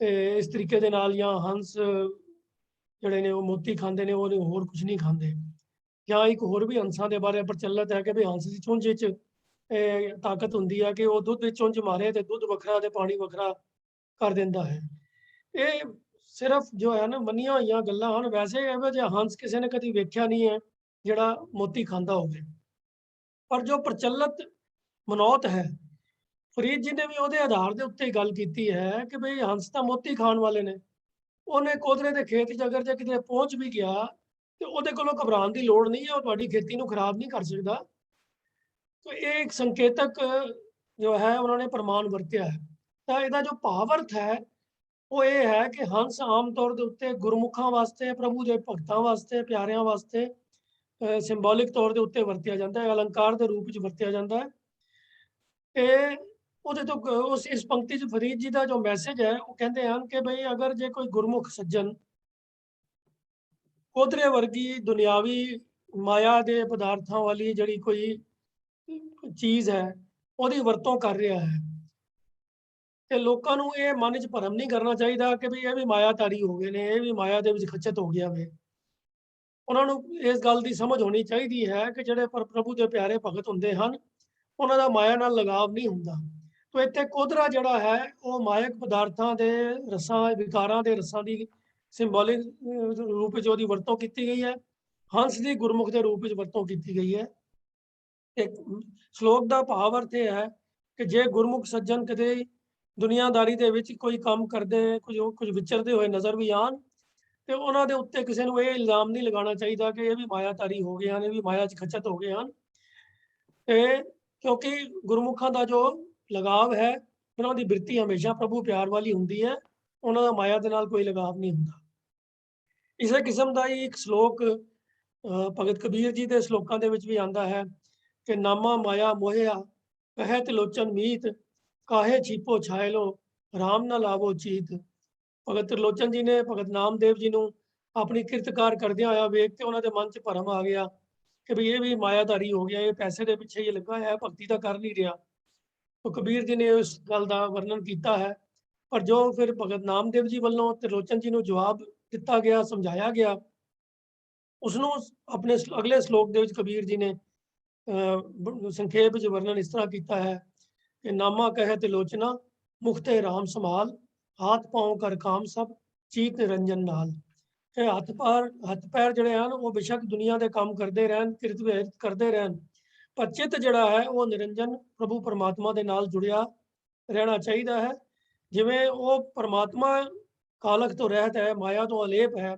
ਤੇ ਇਸ ਤਰੀਕੇ ਦੇ ਨਾਲ ਜਾਂ ਹੰਸ ਜਿਹੜੇ ਨੇ ਉਹ ਮੋਤੀ ਖਾਂਦੇ ਨੇ, ਉਹ ਹੋਰ ਕੁਝ ਨਹੀਂ ਖਾਂਦੇ। ਜਾਂ ਇੱਕ ਹੋਰ ਵੀ ਹੰਸਾਂ ਦੇ ਬਾਰੇ ਪ੍ਰਚਲਿਤ ਹੈ ਕਿ ਵੀ ਹੰਸ ਦੀ ਚੁੰਝ 'ਚ ਤਾਕਤ ਹੁੰਦੀ ਹੈ ਕਿ ਉਹ ਦੁੱਧ ਵਿੱਚ ਚੁੰਝ ਮਾਰੇ ਤੇ ਦੁੱਧ ਵੱਖਰਾ ਤੇ ਪਾਣੀ ਵੱਖਰਾ ਕਰ ਦਿੰਦਾ ਹੈ। ਇਹ ਸਿਰਫ ਜੋ ਹੈ ਨਾ ਮੰਨੀਆਂ ਹੋਈਆਂ ਗੱਲਾਂ ਹਨ। ਵੈਸੇ ਇਹੋ ਜਿਹਾ ਹੰਸ ਕਿਸੇ ਨੇ ਕਦੀ ਵੇਖਿਆ ਨਹੀਂ ਹੈ ਜਿਹੜਾ ਮੋਤੀ ਖਾਂਦਾ ਹੋਵੇ। ਪਰ ਜੋ ਪ੍ਰਚਲਿਤ ਮਨੌਤ ਹੈ, ਫਰੀਦ ਜੀ ਨੇ ਵੀ ਉਹਦੇ ਆਧਾਰ ਦੇ ਉੱਤੇ ਗੱਲ ਕੀਤੀ ਹੈ ਕਿ ਭਈ ਹੰਸ ਤਾਂ ਮੋਤੀ ਖਾਣ ਵਾਲੇ ਨੇ। ਉਹਨੇ ਕੋਧਰੇ ਦੇ ਖੇਤ 'ਚ ਅਗਰ ਜੇ ਕਿਤੇ ਪਹੁੰਚ ਵੀ ਗਿਆ ਤੇ ਉਹਦੇ ਕੋਲੋਂ ਘਬਰਾਉਣ ਦੀ ਲੋੜ ਨਹੀਂ ਹੈ, ਉਹ ਤੁਹਾਡੀ ਖੇਤੀ ਨੂੰ ਖਰਾਬ ਨਹੀਂ ਕਰ ਸਕਦਾ। तो एक संकेतक जो है उन्होंने प्रमाण वरत्या है। तो ਇਹਦਾ जो ਭਾਵ ਅਰਥ ਹੈ ਉਹ ਇਹ ਹੈ ਕਿ ਹੰਸ ਆਮ ਤੌਰ ਦੇ ਉੱਤੇ ਗੁਰਮੁਖਾਂ ਵਾਸਤੇ, ਪ੍ਰਭੂ ਦੇ ਭਗਤਾਂ ਵਾਸਤੇ, ਪਿਆਰਿਆਂ ਵਾਸਤੇ ਸਿੰਬੋਲਿਕ ਤੌਰ ਦੇ ਉੱਤੇ ਵਰਤਿਆ ਜਾਂਦਾ ਹੈ, ਅਲੰਕਾਰ ਦੇ ਰੂਪ ਵਿੱਚ ਵਰਤਿਆ ਜਾਂਦਾ ਹੈ। ਤੇ ਉਹਦੇ ਤੋਂ ਉਸ ਇਸ ਪੰਕਤੀ 'ਚ ਫਰੀਦ ਜੀ ਦਾ ਜੋ ਮੈਸੇਜ ਹੈ ਉਹ ਕਹਿੰਦੇ ਹਨ ਕਿ ਭਈ ਅਗਰ ਜੇ ਕੋਈ ਗੁਰਮੁਖ ਸੱਜਣ ਕੋਧਰੇ ਵਰਗੀ ਦੁਨਿਆਵੀ ਮਾਇਆ ਦੇ ਪਦਾਰਥਾਂ ਵਾਲੀ ਜਿਹੜੀ ਕੋਈ ਚੀਜ਼ ਹੈ ਉਹਦੀ ਵਰਤੋਂ ਕਰ ਰਿਹਾ ਹੈ ਤੇ ਲੋਕਾਂ ਨੂੰ ਇਹ ਮਨ 'ਚ ਭਰਮ ਨਹੀਂ ਕਰਨਾ ਚਾਹੀਦਾ ਕਿ ਵੀ ਇਹ ਵੀ ਮਾਇਆਧਾਰੀ ਹੋ ਗਏ ਨੇ, ਇਹ ਵੀ ਮਾਇਆ ਦੇ ਵਿੱਚ ਖਚਤ ਹੋ ਗਿਆ ਵੇ। ਉਹਨਾਂ ਨੂੰ ਇਸ ਗੱਲ ਦੀ ਸਮਝ ਹੋਣੀ ਚਾਹੀਦੀ ਹੈ ਕਿ ਜਿਹੜੇ ਪ੍ਰਭੂ ਦੇ ਪਿਆਰੇ ਭਗਤ ਹੁੰਦੇ ਹਨ ਉਹਨਾਂ ਦਾ ਮਾਇਆ ਨਾਲ ਲਗਾਵ ਨਹੀਂ ਹੁੰਦਾ। ਤੋ ਇੱਥੇ ਕੋਧਰਾ ਜਿਹੜਾ ਹੈ ਉਹ ਮਾਇਕ ਪਦਾਰਥਾਂ ਦੇ ਰਸਾਂ ਵਿਕਾਰਾਂ ਦੇ ਰਸਾਂ ਦੀ ਸਿੰਬੋਲਿਕ ਰੂਪ ਵਿੱਚ ਉਹਦੀ ਵਰਤੋਂ ਕੀਤੀ ਗਈ ਹੈ। ਹੰਸ ਦੀ ਗੁਰਮੁਖ ਦੇ ਰੂਪ ਵਿੱਚ ਵਰਤੋਂ ਕੀਤੀ ਗਈ ਹੈ। ਇੱਕ ਸ਼ਲੋਕ ਦਾ ਭਾਵ ਅਰਥ ਇਹ ਹੈ ਕਿ ਜੇ ਗੁਰਮੁਖ ਸੱਜਣ ਕਦੇ ਦੁਨੀਆਦਾਰੀ ਦੇ ਵਿੱਚ ਕੋਈ ਕੰਮ ਕਰਦੇ ਕੁਝ ਵਿਚਰਦੇ ਹੋਏ ਨਜ਼ਰ ਵੀ ਆਉਣ ਤੇ ਉਹਨਾਂ ਦੇ ਉੱਤੇ ਕਿਸੇ ਨੂੰ ਇਹ ਇਲਜ਼ਾਮ ਨਹੀਂ ਲਗਾਉਣਾ ਚਾਹੀਦਾ ਕਿ ਇਹ ਵੀ ਮਾਇਆਧਾਰੀ ਹੋ ਗਏ ਹਨ, ਇਹ ਵੀ ਮਾਇਆ 'ਚ ਖਚਤ ਹੋ ਗਏ ਹਨ। ਤੇ ਕਿਉਂਕਿ ਗੁਰਮੁਖਾਂ ਦਾ ਜੋ ਲਗਾਵ ਹੈ, ਉਹਨਾਂ ਦੀ ਬਿਰਤੀ ਹਮੇਸ਼ਾ ਪ੍ਰਭੂ ਪਿਆਰ ਵਾਲੀ ਹੁੰਦੀ ਹੈ, ਉਹਨਾਂ ਦਾ ਮਾਇਆ ਦੇ ਨਾਲ ਕੋਈ ਲਗਾਵ ਨਹੀਂ ਹੁੰਦਾ। ਇਸੇ ਕਿਸਮ ਦਾ ਹੀ ਇੱਕ ਸ਼ਲੋਕ ਭਗਤ ਕਬੀਰ ਜੀ ਦੇ ਸ਼ਲੋਕਾਂ ਦੇ ਵਿੱਚ ਵੀ ਆਉਂਦਾ ਹੈ ਕਿ ਨਾਮਾ ਮਾਇਆ ਮੋਹਿਆ ਕਹਿ ਤਿਲੋਚਨ ਮੀਤ ਕਾਹੇ ਛੀਪੋ ਛਾਇਲੋ ਰਾਮ ਨਾ ਲਾਵੋ ਚੀਤ। ਭਗਤ ਤਿਰਲੋਚਨ ਜੀ ਨੇ ਭਗਤ ਨਾਮਦੇਵ ਜੀ ਨੂੰ ਆਪਣੀ ਕਿਰਤਕਾਰ ਕਰਦਿਆਂ ਹੋਇਆ ਵੇਖ ਕੇ ਉਹਨਾਂ ਦੇ ਮਨ 'ਚ ਭਰਮ ਆ ਗਿਆ ਕਿ ਵੀ ਇਹ ਵੀ ਮਾਇਆਧਾਰੀ ਹੋ ਗਿਆ, ਇਹ ਪੈਸੇ ਦੇ ਪਿੱਛੇ ਹੀ ਲੱਗਾ ਹੈ, ਭਗਤੀ ਤਾਂ ਕਰ ਨਹੀਂ ਰਿਹਾ। तो कबीर जी ने उस गल का वर्णन किया है, पर जो फिर भगत नामदेव जी वालों त्रिलोचन जी को जवाब दिता गया, समझाया गया, उसनों अपने अगले श्लोक के कबीर जी ने संखेप च वर्णन इस तरह किया है कि नामा कहे त्रिलोचना मुखते राम संभाल हाथ पाँव कर काम सब चीत निरंजन नाल। हथ पैर जड़े हैं वो बेशक दुनिया के काम करते रहन, किरत विरत करते रहन, पर चित जड़ा है वो निरंजन प्रभु परमात्मा के नाल जुड़िया रहना चाहिए है। जिवें वो परमात्मा कालख तो रहत है, माया तो अलेप है,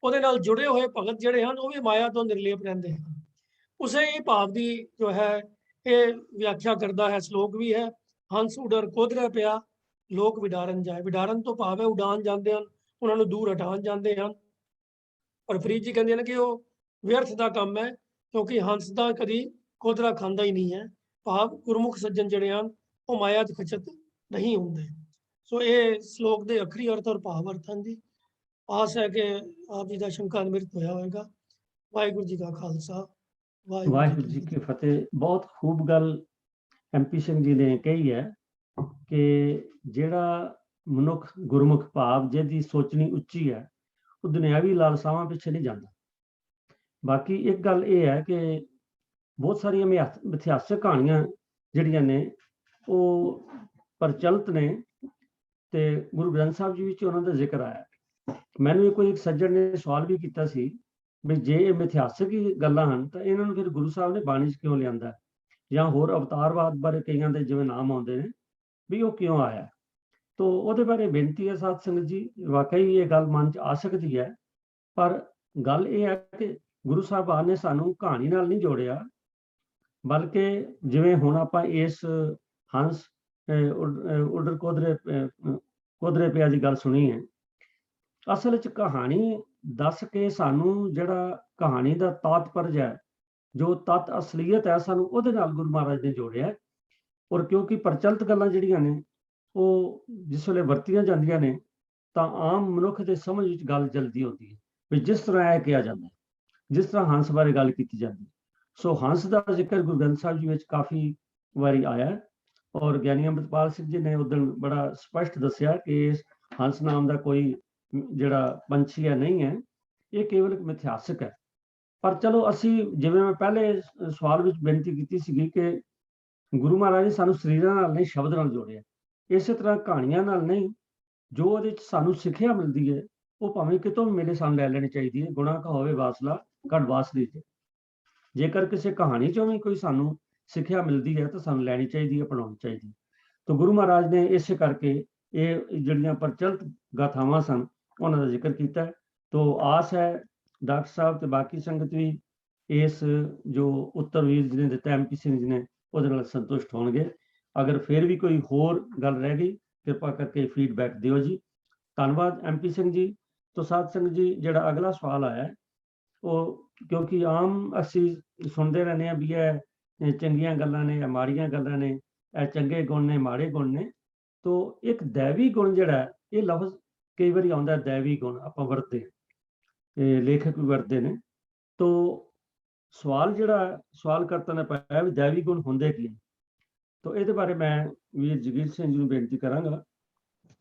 ਉਹਦੇ ਨਾਲ जुड़े हुए भगत ਜਿਹੜੇ ਹਨ ਉਹ ਵੀ ਮਾਇਆ ਤੋਂ ਨਿਰਲੇਪ ਰਹਿੰਦੇ ਹਨ। ਉਸੇ ਹੀ ਭਾਵ ਦੀ ਜੋ ਹੈ ਇਹ ਵਿਆਖਿਆ ਕਰਦਾ ਹੈ ਸ਼ਲੋਕ ਵੀ ਹੈ। ਹੰਸ ਉਡਰ ਕੋਧਰੇ ਪਿਆ ਲੋਕ ਵਿਡਾਰਨ ਜਾਏ। ਵਿਡਾਰਨ ਤੋਂ ਭਾਵ ਹੈ ਉਡਾਨ ਜਾਂਦੇ ਹਨ, ਉਹਨਾਂ ਨੂੰ ਦੂਰ ਹਟਾਉਣ ਜਾਂਦੇ ਹਨ। ਪਰ ਫਰੀਦ ਜੀ ਕਹਿੰਦੇ ਨੇ ਕਿ ਉਹ ਵਿਅਰਥ ਦਾ ਕੰਮ ਹੈ, ਕਿਉਂਕਿ ਹੰਸ ਦਾ ਕਦੀ ਕੋਧਰਾ ਖਾਂਦਾ ਹੀ ਨਹੀਂ ਹੈ। ਭਾਵ ਗੁਰਮੁਖ ਸੱਜਣ ਜਿਹੜੇ ਹਨ ਉਹ ਮਾਇਆ 'ਚ ਖਚਤ ਨਹੀਂ ਹੁੰਦੇ। ਸੋ ਇਹ ਸ਼ਲੋਕ ਦੇ ਅਖਰੀ ਅਰਥ ਔਰ ਭਾਵ ਅਰਥ ਹਨ ਜੀ। ਆਸ ਹੈ ਕਿ ਆਪ ਜੀ ਦਾ ਸ਼ੰਕਾ ਨਿਵਰਤ ਹੋਇਆ ਹੋਵੇਗਾ। ਵਾਹਿਗੁਰੂ ਜੀ ਕਾ ਖਾਲਸਾ ਵਾਹਿਗੁਰੂ ਜੀ ਕੀ ਫਤਿਹ। ਬਹੁਤ ਖੂਬ ਗੱਲ MP ਸਿੰਘ ਜੀ ਨੇ ਕਹੀ ਹੈ ਕਿ ਜਿਹੜਾ ਮਨੁੱਖ ਗੁਰਮੁਖ ਭਾਵ ਜਿਹਦੀ ਸੋਚਣੀ ਉੱਚੀ ਹੈ ਉਹ ਦੁਨਿਆਵੀ ਲਾਲਸਾਵਾਂ ਪਿੱਛੇ ਨਹੀਂ ਜਾਂਦਾ। ਬਾਕੀ ਇੱਕ ਗੱਲ ਇਹ ਹੈ ਕਿ ਬਹੁਤ ਸਾਰੀਆਂ ਮਿਥਿਹਾਸਕ ਕਹਾਣੀਆਂ ਜਿਹੜੀਆਂ ਨੇ ਉਹ ਪ੍ਰਚਲਿਤ ਨੇ ਤੇ ਗੁਰੂ ਗ੍ਰੰਥ ਸਾਹਿਬ ਜੀ ਵਿੱਚ ਉਹਨਾਂ ਦਾ ਜ਼ਿਕਰ ਆਇਆ। ਮੈਨੂੰ ਇੱਕ ਸੱਜਣ ਨੇ ਸਵਾਲ ਵੀ ਕੀਤਾ ਸੀ ਵੀ ਜੇ ਇਹ ਮਿਥਿਹਾਸਕ ਹੀ ਗੱਲਾਂ ਹਨ ਤਾਂ ਇਹਨਾਂ ਨੂੰ ਫਿਰ ਗੁਰੂ ਸਾਹਿਬ ਨੇ ਬਾਣੀ 'ਚ ਕਿਉਂ ਲਿਆਂਦਾ, ਜਾਂ ਹੋਰ ਅਵਤਾਰਵਾਦ ਬਾਰੇ ਕਈਆਂ ਦੇ ਜਿਵੇਂ ਨਾਮ ਆਉਂਦੇ ਨੇ ਵੀ ਉਹ ਕਿਉਂ ਆਇਆ। ਤੋ ਉਹਦੇ ਬਾਰੇ ਬੇਨਤੀ ਹੈ ਸਾਧ ਸੰਗਤ ਜੀ, ਵਾਕਈ ਇਹ ਗੱਲ ਮਨ 'ਚ ਆ ਸਕਦੀ ਹੈ, ਪਰ ਗੱਲ ਇਹ ਹੈ ਕਿ ਗੁਰੂ ਸਾਹਿਬਾਨ ਨੇ ਸਾਨੂੰ ਕਹਾਣੀ ਨਾਲ ਨਹੀਂ ਜੋੜਿਆ, ਬਲਕਿ ਜਿਵੇਂ ਹੁਣ ਆਪਾਂ ਇਸ ਹੰਸ ਉਡਰ ਕੋਧਰੇ ਪਿਆ ਦੀ ਗੱਲ ਸੁਣੀ ਹੈ, ਅਸਲ 'ਚ ਕਹਾਣੀ ਦੱਸ ਕੇ ਸਾਨੂੰ ਜਿਹੜਾ ਕਹਾਣੀ ਦਾ ਤਾਤਪਰਜ ਹੈ, ਜੋ ਤਤ ਅਸਲੀਅਤ ਹੈ, ਸਾਨੂੰ ਉਹਦੇ ਨਾਲ ਗੁਰੂ ਮਹਾਰਾਜ ਨੇ ਜੋੜਿਆ। ਔਰ ਕਿਉਂਕਿ ਪ੍ਰਚਲਿਤ ਗੱਲਾਂ ਜਿਹੜੀਆਂ ਨੇ ਉਹ ਜਿਸ ਵੇਲੇ ਵਰਤੀਆਂ ਜਾਂਦੀਆਂ ਨੇ ਤਾਂ ਆਮ ਮਨੁੱਖ ਦੇ ਸਮਝ ਵਿੱਚ ਗੱਲ ਜਲਦੀ ਹੁੰਦੀ ਹੈ ਵੀ ਜਿਸ ਤਰ੍ਹਾਂ ਇਹ ਕਿਹਾ ਜਾਂਦਾ, ਜਿਸ ਤਰ੍ਹਾਂ ਹੰਸ ਬਾਰੇ ਗੱਲ ਕੀਤੀ ਜਾਂਦੀ। ਸੋ ਹੰਸ ਦਾ ਜ਼ਿਕਰ ਗੁਰੂ ਗ੍ਰੰਥ ਸਾਹਿਬ ਜੀ ਵਿੱਚ ਕਾਫੀ ਵਾਰੀ ਆਇਆ ਔਰ ਗਿਆਨੀ ਅੰਮ੍ਰਿਤਪਾਲ ਸਿੰਘ ਜੀ ਨੇ ਉਦੋਂ ਬੜਾ ਸਪਸ਼ਟ ਦੱਸਿਆ ਕਿ ਇਸ ਹੰਸ ਨਾਮ ਦਾ ਕੋਈ ਜਿਹੜਾ ਪੰਛੀ ਹੈ ਨਹੀਂ ਹੈ, ਇਹ ਕੇਵਲ ਇੱਕ ਮਿਥਿਹਾਸਕ ਹੈ। ਪਰ ਚਲੋ ਅਸੀਂ ਜਿਵੇਂ ਮੈਂ ਪਹਿਲੇ ਸਵਾਲ ਵਿੱਚ ਬੇਨਤੀ ਕੀਤੀ ਸੀਗੀ ਕਿ ਗੁਰੂ ਮਹਾਰਾਜ ਨੇ ਸਾਨੂੰ ਸਰੀਰਾਂ ਨਾਲ ਨਹੀਂ ਸ਼ਬਦ ਨਾਲ ਜੋੜਿਆ, ਇਸੇ ਤਰ੍ਹਾਂ ਕਹਾਣੀਆਂ ਨਾਲ ਨਹੀਂ। ਜੋ ਉਹਦੇ 'ਚ ਸਾਨੂੰ ਸਿੱਖਿਆ ਮਿਲਦੀ ਹੈ ਉਹ ਭਾਵੇਂ ਕਿਤੋਂ ਵੀ ਮਿਲੇ ਸਾਨੂੰ ਲੈ ਲੈਣੀ ਚਾਹੀਦੀ ਹੈ। ਗੁਣਾ ਕਾ ਹੋਵੇ ਵਾਸਲਾ ਕੱਢ ਵਾਸਲੀ ਤੇ, ਜੇਕਰ ਕਿਸੇ ਕਹਾਣੀ 'ਚੋਂ ਵੀ ਕੋਈ ਸਾਨੂੰ ਸਿੱਖਿਆ ਮਿਲਦੀ ਹੈ ਤਾਂ ਸਾਨੂੰ ਲੈਣੀ ਚਾਹੀਦੀ ਹੈ, ਅਪਣਾਉਣੀ ਚਾਹੀਦੀ ਹੈ। ਤਾਂ ਗੁਰੂ ਮਹਾਰਾਜ ਨੇ ਇਸੇ ਕਰਕੇ ਇਹ ਜਿਹੜੀਆਂ ਪ੍ਰਚਲਿਤ ਗਾਥਾਵਾਂ ਸਨ ਉਹਨਾਂ ਦਾ ਜ਼ਿਕਰ ਕੀਤਾ। ਤੋ ਆਸ ਹੈ ਡਾਕਟਰ ਸਾਹਿਬ ਤੇ ਬਾਕੀ ਸੰਗਤ ਵੀ ਇਸ ਜੋ ਉੱਤਰ ਵੀਰ ਜੀ ਨੇ ਦਿੱਤਾ MP ਸਿੰਘ ਜੀ ਨੇ ਉਹਦੇ ਨਾਲ ਸੰਤੁਸ਼ਟ ਹੋਣਗੇ। ਅਗਰ ਫਿਰ ਵੀ ਕੋਈ ਹੋਰ ਗੱਲ ਰਹਿ ਗਈ ਕਿਰਪਾ ਕਰਕੇ ਫੀਡਬੈਕ ਦਿਓ ਜੀ। ਧੰਨਵਾਦ MP ਸਿੰਘ ਜੀ। ਤੋ ਸਾਧ ਸੰਗਤ ਜੀ, ਜਿਹੜਾ ਅਗਲਾ ਸਵਾਲ ਆਇਆ ਉਹ ਕਿਉਂਕਿ ਆਮ ਅਸੀਂ ਸੁਣਦੇ ਰਹਿੰਦੇ ਹਾਂ ਵੀ ਇਹ ਚੰਗੀਆਂ ਗੱਲਾਂ ਨੇ, ਇਹ ਮਾੜੀਆਂ ਗੱਲਾਂ ਨੇ, ਇਹ ਚੰਗੇ ਗੁਣ ਨੇ, ਮਾੜੇ ਗੁਣ ਨੇ। ਤੋ ਇੱਕ ਦੈਵੀ ਗੁਣ ਜਿਹੜਾ ਇਹ ਲਫ਼ਜ਼ ਕਈ ਵਾਰੀ ਆਉਂਦਾ, ਦੈਵੀ ਗੁਣ ਆਪਾਂ ਵਰਤਦੇ, ਲੇਖਕ ਵੀ ਵਰਤਦੇ ਨੇ। ਤੋ ਸਵਾਲ ਕਰਤਾ ਨੇ ਪਾਇਆ ਵੀ ਦੈਵੀ ਗੁਣ ਹੁੰਦੇ ਕੀ ਨੇ। ਤੋ ਇਹਦੇ ਬਾਰੇ ਮੈਂ ਵੀਰ ਜਗੀਰ ਸਿੰਘ ਜੀ ਨੂੰ ਬੇਨਤੀ ਕਰਾਂਗਾ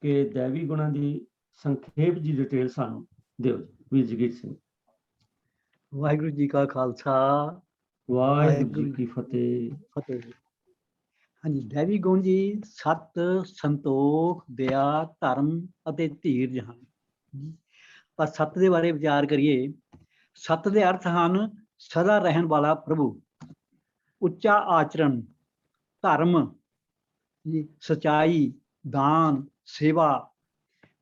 ਕਿ ਦੈਵੀ ਗੁਣਾਂ ਦੀ ਸੰਖੇਪ ਜੀ ਡਿਟੇਲ ਸਾਨੂੰ ਦਿਓ ਜੀ। ਵੀਰ ਜਗੀਰ ਸਿੰਘ। ਵਾਹਿਗੁਰੂ ਜੀ ਕਾ ਖਾਲਸਾ ਵਾਹਿਗੁਰੂ ਜੀ ਕੀ ਫਤਿਹ। ਫਤਿਹ ਜੀ। हाँ जी, दैवी गुण जी सत, संतोख, दया, धर्म ਅਤੇ ਧੀਰਜ ਹਨ। ਪਰ ਸਤ ਦੇ ਬਾਰੇ ਵਿਚਾਰ ਕਰੀਏ, ਸਤ ਦੇ ਅਰਥ ਹਨ ਸਦਾ ਰਹਿਣ ਵਾਲਾ ਪ੍ਰਭੂ, ਉੱਚਾ ਆਚਰਣ, ਧਰਮ ਜੀ, ਸਚਾਈ, ਦਾਨ, ਸੇਵਾ।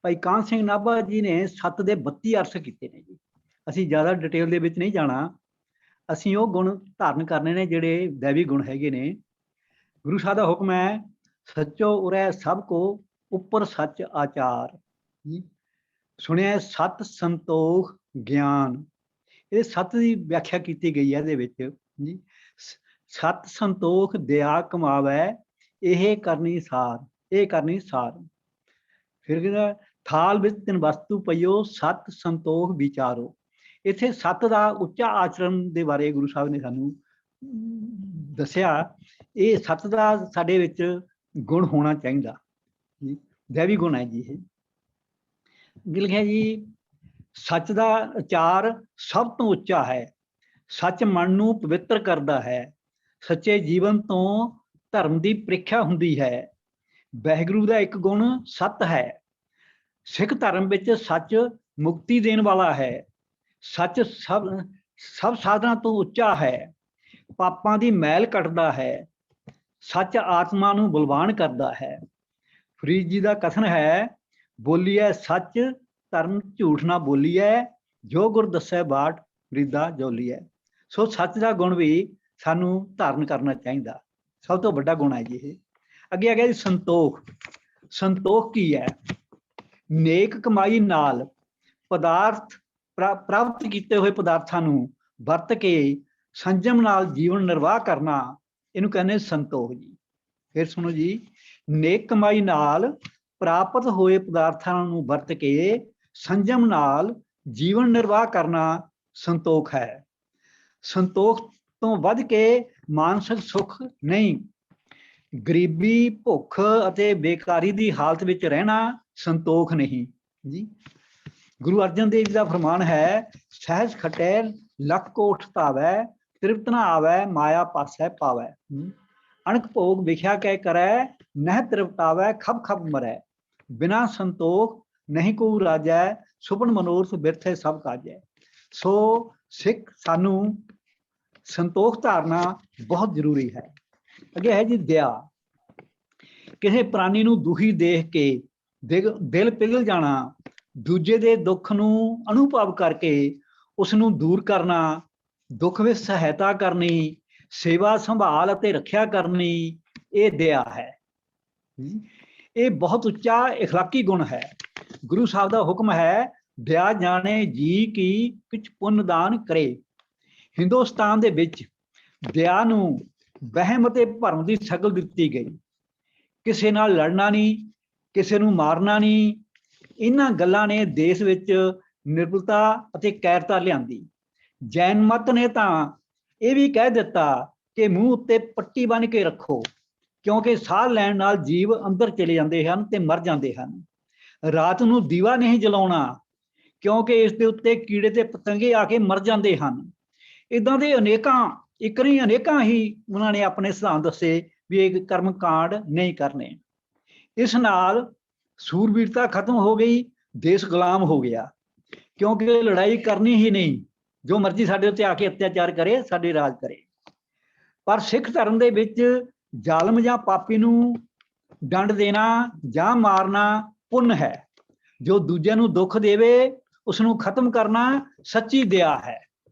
ਭਾਈ ਕਾਹਨ ਸਿੰਘ ਨਾਭਾ ਜੀ ਨੇ ਸਤ ਦੇ 32 ਅਰਥ ਕੀਤੇ ਨੇ ਜੀ। ਅਸੀਂ ਜ਼ਿਆਦਾ ਡਿਟੇਲ ਦੇ ਵਿੱਚ ਨਹੀਂ ਜਾਣਾ, ਅਸੀਂ ਉਹ ਗੁਣ ਧਾਰਨ ਕਰਨੇ ਨੇ ਜਿਹੜੇ दैवी ਗੁਣ ਹੈਗੇ ਨੇ। ਗੁਰੂ ਸਾਹਿਬ ਦਾ ਹੁਕਮ ਹੈ, ਸੱਚੋ ਉਰੈ ਸਭ ਕੋ ਉੱਪਰ ਸੱਚ ਆਚਾਰ। ਸੁਣਿਆ ਸਤ, ਸੰਤੋਖ, ਗਿਆਨ। ਇਹ ਸਤ ਦੀ ਵਿਆਖਿਆ ਕੀਤੀ ਗਈ ਹੈ ਇਹਦੇ ਵਿੱਚ ਜੀ। ਸਤ, ਸੰਤੋਖ, ਦਇਆ ਕਮਾਵੈ, ਇਹ ਕਰਨੀ ਸਾਰ, ਇਹ ਕਰਨੀ ਸਾਰ। ਫਿਰ ਕਹਿੰਦਾ ਥਾਲ ਵਿੱਚ ਤਿੰਨ ਵਸਤੂ ਪਈਓ, ਸਤ, ਸੰਤੋਖ, ਵਿਚਾਰੋ। ਇੱਥੇ ਸਤ ਦਾ ਉੱਚਾ ਆਚਰਣ ਦੇ ਬਾਰੇ ਗੁਰੂ ਸਾਹਿਬ ਨੇ ਸਾਨੂੰ ਦੱਸਿਆ। ਇਹ ਸਤ ਦਾ ਸਾਡੇ ਵਿੱਚ ਗੁਣ ਹੋਣਾ ਚਾਹੀਦਾ ਜੀ, दैवी ਗੁਣ ਹੈ ਜੀ। ਇਹ ਲਿਖਿਆ ਜੀ, ਸੱਚ ਦਾ ਆਚਾਰ ਸਭ ਤੋਂ ਉੱਚਾ ਹੈ, ਸੱਚ ਮਨ ਨੂੰ ਪਵਿੱਤਰ ਕਰਦਾ ਹੈ, ਸੱਚੇ ਜੀਵਨ ਤੋਂ ਧਰਮ ਦੀ ਪ੍ਰੀਖਿਆ ਹੁੰਦੀ ਹੈ। ਵਾਹਿਗੁਰੂ ਦਾ ਇੱਕ ਗੁਣ ਸਤ ਹੈ। ਸਿੱਖ ਧਰਮ ਵਿੱਚ ਸੱਚ ਮੁਕਤੀ ਦੇਣ ਵਾਲਾ ਹੈ। ਸੱਚ ਸਭ ਸਾਧਨਾਂ ਤੋਂ ਉੱਚਾ ਹੈ, ਪਾਪਾਂ ਦੀ ਮੈਲ ਕੱਟਦਾ ਹੈ। ਸੱਚ ਆਤਮਾ ਨੂੰ ਬਲਵਾਨ ਕਰਦਾ ਹੈ। ਫਰੀਦ ਜੀ ਦਾ ਕਥਨ ਹੈ, ਬੋਲੀਐ ਸੱਚ ਧਰਮ ਝੂਠ ਨਾ ਬੋਲੀਐ, ਜੋ ਗੁਰ ਦੱਸੈ ਬਾਟ ਫਰੀਦਾ ਜੋਲੀਐ। ਸੋ ਸੱਚ ਦਾ ਗੁਣ ਵੀ ਸਾਨੂੰ ਧਾਰਨ ਕਰਨਾ ਚਾਹੀਦਾ, ਸਭ ਤੋਂ ਵੱਡਾ ਗੁਣ ਹੈ ਜੀ ਇਹ। ਅੱਗੇ ਆ ਗਿਆ ਜੀ ਸੰਤੋਖ। ਸੰਤੋਖ ਕੀ ਹੈ? ਨੇਕ ਕਮਾਈ ਨਾਲ ਪਦਾਰਥ ਪ੍ਰਾਪਤ ਕੀਤੇ ਹੋਏ ਪਦਾਰਥਾਂ ਨੂੰ ਵਰਤ ਕੇ ਸੰਜਮ ਨਾਲ ਜੀਵਨ ਨਿਰਵਾਹ ਕਰਨਾ, ਇਹਨੂੰ ਕਹਿੰਦੇ ਸੰਤੋਖ ਜੀ। ਫਿਰ ਸੁਣੋ ਜੀ, ਨੇਕ ਕਮਾਈ ਨਾਲ ਪ੍ਰਾਪਤ ਹੋਏ ਪਦਾਰਥਾਂ ਨੂੰ ਵਰਤ ਕੇ ਸੰਜਮ ਨਾਲ ਜੀਵਨ ਨਿਰਵਾਹ ਕਰਨਾ ਸੰਤੋਖ ਹੈ। ਸੰਤੋਖ ਤੋਂ ਵੱਧ ਕੇ ਮਾਨਸਿਕ ਸੁੱਖ ਨਹੀਂ। ਗਰੀਬੀ, ਭੁੱਖ ਅਤੇ ਬੇਕਾਰੀ ਦੀ ਹਾਲਤ ਵਿੱਚ ਰਹਿਣਾ ਸੰਤੋਖ ਨਹੀਂ ਜੀ। ਗੁਰੂ ਅਰਜਨ ਦੇਵ ਜੀ ਦਾ ਫਰਮਾਨ ਹੈ, ਸਹਿਜ ਖਟੈ ਲੱਖ ਕੋਠ ਧਾਵੈ, ਤ੍ਰਿਪਤ ਨਾ ਆਵੈ ਮਾਇਆ ਪਾਸੈ ਪਾਵੈ। ਅਣਖ ਭੋਗ ਵਿਖਿਆ ਕਹਿ ਕਰੈ, ਨਹਿ ਤ੍ਰਿਪਤਾਵੈ ਖਬ ਖਬ ਮਰੈ। ਬਿਨਾ ਸੰਤੋਖ ਨਹੀਂ ਕੋ ਰਾਜੈ, ਸੁਪਨ ਮਨੋਰਥ ਬਿਰਥੇ ਸਭ ਕਾਜੈ। ਸੋ ਸਿੱਖ ਸਾਨੂੰ ਸੰਤੋਖ ਧਾਰਨਾ ਬਹੁਤ ਜ਼ਰੂਰੀ ਹੈ। ਅੱਗੇ ਹੈ ਜੀ ਦਇਆ। ਕਿਸੇ ਪ੍ਰਾਣੀ ਨੂੰ ਦੁਖੀ ਦੇਖ ਕੇ ਦਿਲ ਪਿਘਲ ਜਾਣਾ, ਦੂਜੇ ਦੇ ਦੁੱਖ ਨੂੰ ਅਨੁਭਵ ਕਰਕੇ ਉਸ ਨੂੰ ਦੂਰ ਕਰਨਾ, ਦੁੱਖ ਵਿੱਚ ਸਹਾਇਤਾ ਕਰਨੀ, ਸੇਵਾ ਸੰਭਾਲ ਅਤੇ ਰੱਖਿਆ ਕਰਨੀ, ਇਹ ਦਇਆ ਹੈ। ਇਹ ਬਹੁਤ ਉੱਚਾ ਇਖਲਾਕੀ ਗੁਣ ਹੈ। ਗੁਰੂ ਸਾਹਿਬ ਦਾ ਹੁਕਮ ਹੈ, ਦਇਆ ਜਾਣੇ ਜੀ ਕੀ ਪਿਛ ਪੁੰਨ ਦਾਨ ਕਰੇ। ਹਿੰਦੁਸਤਾਨ ਦੇ ਵਿੱਚ ਦਇਆ ਨੂੰ ਵਹਿਮ ਅਤੇ ਭਰਮ ਦੀ ਸ਼ਕਲ ਦਿੱਤੀ ਗਈ। ਕਿਸੇ ਨਾਲ ਲੜਨਾ ਨਹੀਂ, ਕਿਸੇ ਨੂੰ ਮਾਰਨਾ ਨਹੀਂ, ਇਹਨਾਂ ਗੱਲਾਂ ਨੇ ਦੇਸ਼ ਵਿੱਚ ਨਿਰਭਲਤਾ ਅਤੇ ਕਾਇਰਤਾ ਲਿਆਂਦੀ। ਜੈਨ ਮਤ ਨੇ ਤਾਂ ਇਹ ਵੀ ਕਹਿ ਦਿੱਤਾ ਕਿ ਮੂੰਹ ਉੱਤੇ ਪੱਟੀ ਬੰਨ੍ਹ ਕੇ ਰੱਖੋ, ਕਿਉਂਕਿ ਸਾਹ ਲੈਣ ਨਾਲ ਜੀਵ ਅੰਦਰ ਚਲੇ ਜਾਂਦੇ ਹਨ ਤੇ ਮਰ ਜਾਂਦੇ ਹਨ। ਰਾਤ ਨੂੰ ਦੀਵਾ ਨਹੀਂ ਜਲਾਉਣਾ, ਕਿਉਂਕਿ ਇਸ ਦੇ ਉੱਤੇ ਕੀੜੇ ਤੇ ਪਤੰਗੇ ਆ ਕੇ ਮਰ ਜਾਂਦੇ ਹਨ। ਇੱਦਾਂ ਦੇ ਅਨੇਕਾਂ, ਇੱਕ ਨਹੀਂ ਅਨੇਕਾਂ ਹੀ ਉਹਨਾਂ ਨੇ ਆਪਣੇ ਸਿਧਾਂਤ ਦੱਸੇ ਵੀ ਇਹ ਕਰਮ ਕਾਂਡ ਨਹੀਂ ਕਰਨੇ। ਇਸ ਨਾਲ ਸੂਰਬੀਰਤਾ ਖਤਮ ਹੋ ਗਈ, ਦੇਸ਼ ਗੁਲਾਮ ਹੋ ਗਿਆ, ਕਿਉਂਕਿ ਲੜਾਈ ਕਰਨੀ ਹੀ ਨਹੀਂ, ਜੋ ਮਰਜ਼ੀ ਸਾਡੇ ਉੱਤੇ ਆ ਕੇ ਅਤਿਆਚਾਰ ਕਰੇ, ਸਾਡੇ ਰਾਜ ਕਰੇ। ਪਰ ਸਿੱਖ ਧਰਮ ਦੇ ਵਿੱਚ ਜ਼ਾਲਮ ਜਾਂ ਪਾਪੀ ਨੂੰ ਦੰਡ ਦੇਣਾ ਜਾਂ ਮਾਰਨਾ ਪੁੰਨ ਹੈ। ਜੋ ਦੂਜਿਆਂ ਨੂੰ ਦੁੱਖ ਦੇਵੇ ਉਸ ਨੂੰ ਖਤਮ ਕਰਨਾ ਸੱਚੀ ਦਇਆ ਹੈ